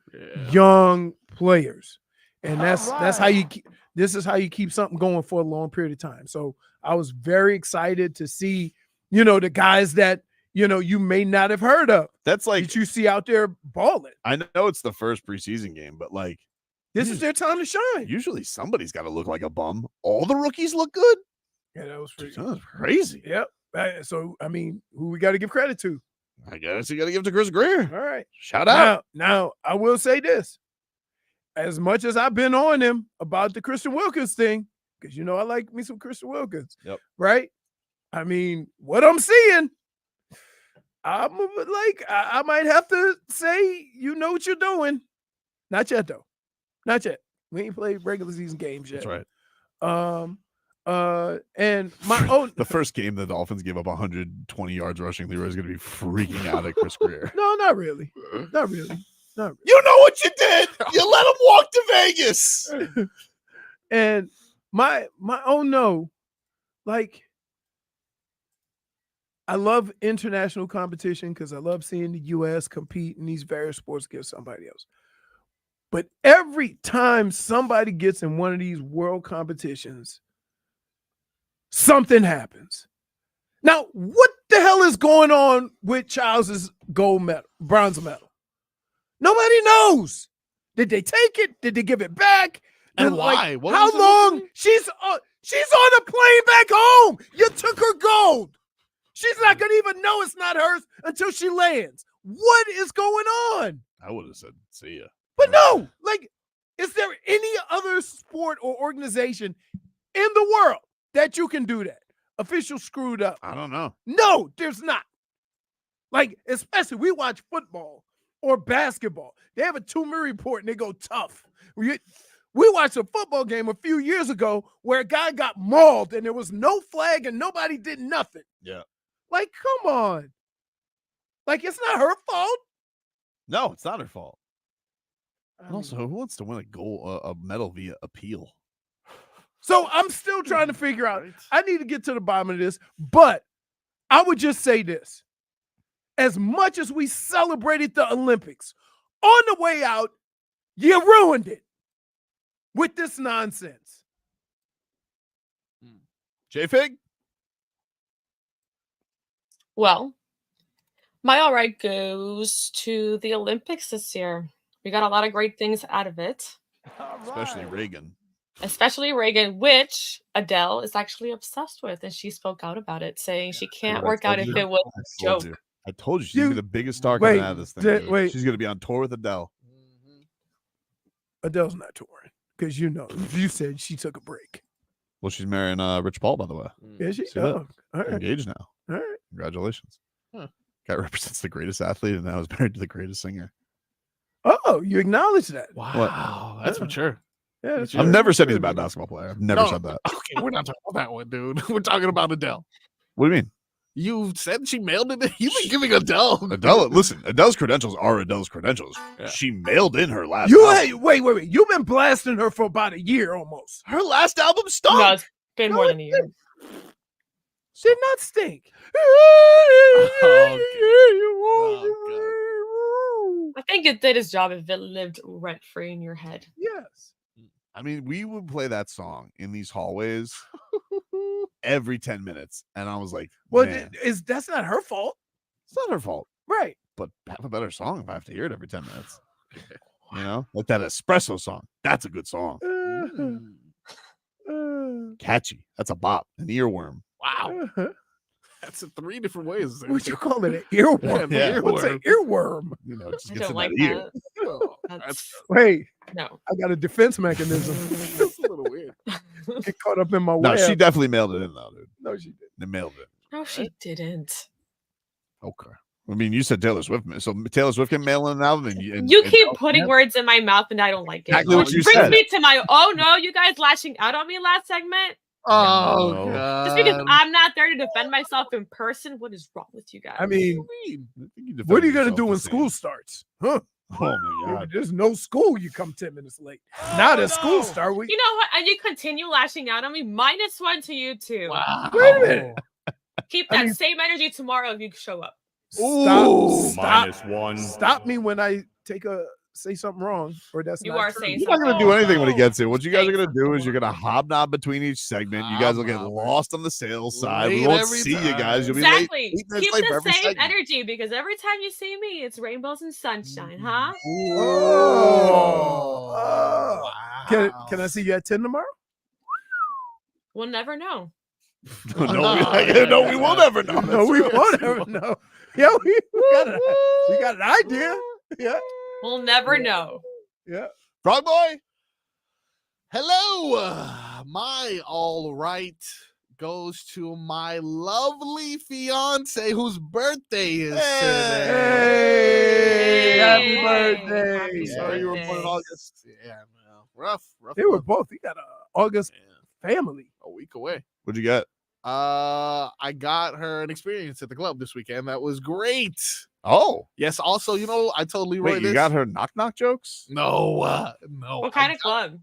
young players. And that's how you keep this is how you keep something going for a long period of time. So I was very excited to see, the guys that you may not have heard of. That's like that you see out there balling. I know it's the first preseason game, but like this is their time to shine. Usually somebody's got to look like a bum. All the rookies look good. Yeah, that was Crazy. Yep. So I mean, who we got to give credit to? I guess you got to give it to Chris Greer. All right. Shout out. Now, I will say this. As much as I've been on him about the Christian Wilkins thing, because you know I like me some Christian Wilkins. Yep. Right? I mean, what I'm seeing, I'm like, I might have to say, you know what you're doing. Not yet, though. Not yet. We ain't played regular season games yet. That's right. And my own the first game the Dolphins gave up 120 yards rushing, Leroy's going to be freaking out at Chris Greer. No, not really. Not really. Not really. You know what you did? You let him walk to Vegas. And my like, I love international competition because I love seeing the U.S. compete in these various sports against somebody else. But every time somebody gets in one of these world competitions, something happens. Now, what the hell is going on with Childs' bronze medal? Nobody knows. Did they take it? Did they give it back? And why? Like, how long? She's on a plane back home. You took her gold. She's not going to even know it's not hers until she lands. What is going on? I would have said, see ya. But no, like, is there any other sport or organization in the world that you can do that? Official screwed up. I don't know. No, there's not. Like, especially we watch football or basketball. They have a 2-minute report and they go tough. We watched a football game a few years ago where a guy got mauled and there was no flag and nobody did nothing. Yeah. Like, come on. Like, it's not her fault. No, it's not her fault. And also, who wants to win a medal via appeal? So I'm still trying to figure out. I need to get to the bottom of this, but I would just say this. As much as we celebrated the Olympics, on the way out, you ruined it with this nonsense. JFig? Well, my all right goes to the Olympics this year. We got a lot of great things out of it. Especially Raygun. Especially Raygun, which Adele is actually obsessed with, and she spoke out about it, saying she can't work out if it was a joke. I told you she's gonna be the biggest star coming out of this thing. Wait. She's gonna be on tour with Adele. Adele's not touring because you said she took a break. Well, she's marrying Rich Paul, by the way. Yeah, she See that? all right. Engaged now. All right. Congratulations. Huh. Guy represents the greatest athlete and now is married to the greatest singer. Oh, you acknowledge that. Wow, that's mature. Yeah, that's I've never said he's a bad basketball player. I've never said that. Okay, we're not talking about that one, dude. We're talking about Adele. What do you mean? You said she mailed it. You've been giving Adele. Listen, Adele's credentials are Adele's credentials. Yeah. She mailed in her last album. Wait. You've been blasting her for about a year almost. Her last album stunk. No, it's been more than a year. Did not stink. I think it did his job if it lived rent-free in your head. Yes. I mean, we would play that song in these hallways every 10 minutes. And I was like, well, man, that's not her fault. It's not her fault. Right. But have a better song if I have to hear it every 10 minutes. You know, like that espresso song. That's a good song. Catchy. That's a bop. An earworm. Wow. That's 3 different ways. What you call it? An earworm? Yeah. What's an earworm? You know, it just I gets don't in like that ear. that. Wait. No. I got a defense mechanism. That's a little weird. Get caught up in my No, web. she definitely mailed it in, though, dude. No, she didn't. They mailed it. No, she didn't. Okay. I mean, you said Taylor Swift. So Taylor Swift can mail in an album, and You keep putting words in my mouth, and I don't like it. Exactly what Which you brings said. me to my, oh no, you guys lashing out on me last segment? Oh, No. God. Just because I'm not there to defend myself in person, what is wrong with you guys? I mean, You what are you defended going to yourself do when the same. school starts? Huh? Oh, my God. There's no school. You come 10 minutes late. Now that school start, You know what? And you continue lashing out on me. -1 to you too. Wow. Wait a minute. Keep that same energy tomorrow if you show up. Stop. -1. Stop me when I say something wrong, or that's You not are true. saying You're not going to do anything when he gets here. What you guys are Thanks. going to do is you're going to hobnob between each segment. You guys will get lost on the sales side. We Late won't every see you time. guys. You'll be Exactly. late. 8 minutes Keep late for the every same segment. energy because every time you see me, it's rainbows and sunshine, huh? Oh. Can I see you at 10 tomorrow? We'll never know. No, we will never know. No, we won't ever know. Yeah, we got an idea. Yeah. We'll never know. Yeah. Frog Boy. Hello. My all right goes to my lovely fiance whose birthday is today. Hey, happy birthday. Sorry you were born in August. Yeah, man. Rough. They were both. You got an August family. A week away. What'd you get? I got her an experience at the club this weekend. That was great. Oh. Yes. Also, I told Leroy Wait, this. you got her knock jokes? No, no. What kind of club?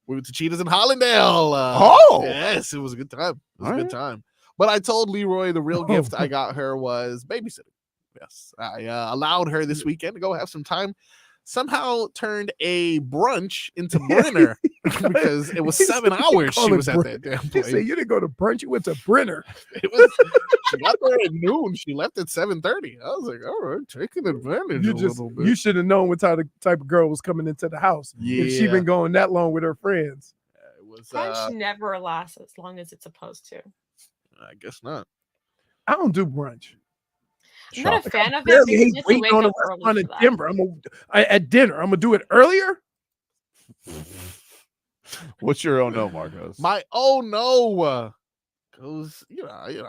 We went to Cheetahs in Hollandale. Yes, it was a good time. It was a good time. But I told Leroy the real gift I got her was babysitting. Yes, I allowed her this weekend to go have some time. Somehow turned a brunch into Brenner because it was 7 hours she was at that damn place. You didn't go to brunch, you went to Brenner. It was, she got there at noon. She left at 7:30. I was like, all right, taking advantage a little bit. You should have known what type of girl was coming into the house. If she been going that long with her friends. It was Brunch never lasts as long as it's supposed to. I guess not. I don't do brunch. I'm not a fan of it. Barely Because hate you have to waiting wake on a up early restaurant for in that. Denver. At dinner, I'm gonna do it earlier. What's your oh no, Marcos? My oh no goes,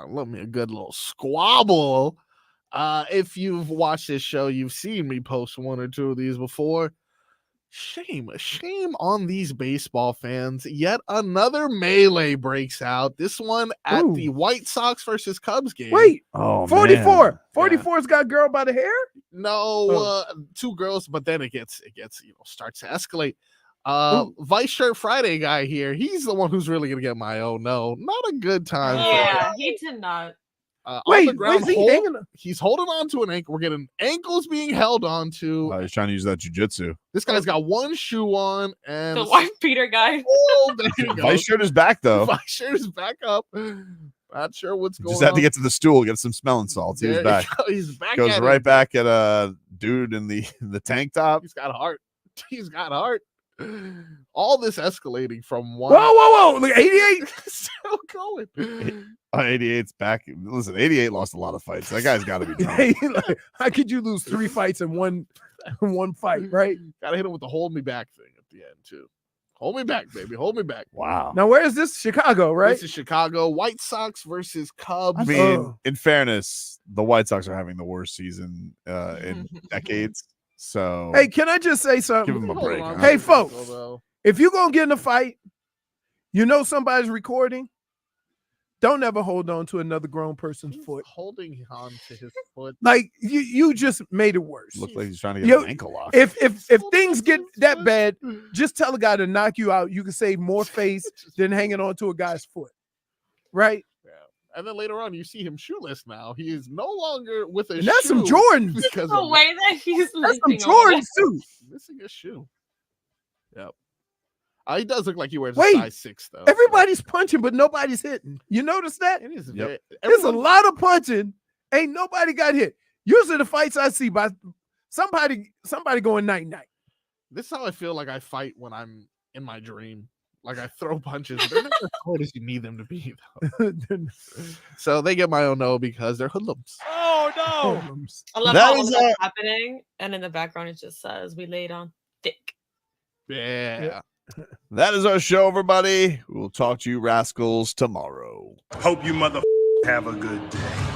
love me a good little squabble. If you've watched this show, you've seen me post one or two of these before. Shame on these baseball fans. Yet another melee breaks out. This one at the White Sox versus Cubs game. Wait, 44. Man. 44's got girl by the hair? No, two girls, but then it gets starts to escalate. Vice Shirt Friday guy here. He's the one who's really gonna get my oh no. Not a good time. Yeah, he did not. On the ground, he's holding on to an ankle. We're getting ankles being held onto. He's trying to use that jujitsu. This guy's got one shoe on, and The wife beater guy. Oh, there you go. Vice Shirt is back though. Vice Shirt is back up. Not sure what's going on. Just had to get to the stool, get some smelling salts. He was There back. you go. He's back. Goes at right it. back at a dude in the tank top. He's got heart. He's got heart. All this escalating from one. Whoa! Look, 88. Still going. 88's back. Listen, 88 lost a lot of fights. That guy's got to be drunk. Like, how could you lose 3 fights in one fight, right? Gotta hit him with the hold me back thing at the end too. Hold me back, baby. Hold me back. Wow. Now, where is this? Chicago, right? This is Chicago. White Sox versus Cubs. I mean, in fairness, the White Sox are having the worst season in decades. So, Hey, can I just say something? give them a break. huh? Hey, folks, if you're going to get in a fight, somebody's recording, don't ever hold on to another grown person's foot. Holding on to his foot. Like, you just made it worse. Looked like he's trying to get an ankle lock. If things get that bad, just tell a guy to knock you out. You can save more face than hanging on to a guy's foot. Right? Yeah. And then later on, you see him shoeless now. He is no longer with a And that's some shoe Jordans. because The of way that he's That's some limping over Jordans, too. missing a shoe. Yep. He does look like he wears Wait, a size 6, though. Everybody's punching, but nobody's hitting. You notice that? It is Yep. There's a lot of punching. Ain't nobody got hit. Usually the fights I see by somebody going night-night. This is how I feel like I fight when I'm in my dream. Like I throw punches. They're not as hard as you need them to be, though. So they get my own no because they're hoodlums. Oh no! I love That how all is of that's happening, and in the background it just says we laid on thick. Yeah. That is our show, everybody. We'll talk to you rascals tomorrow. Hope you mother have a good day.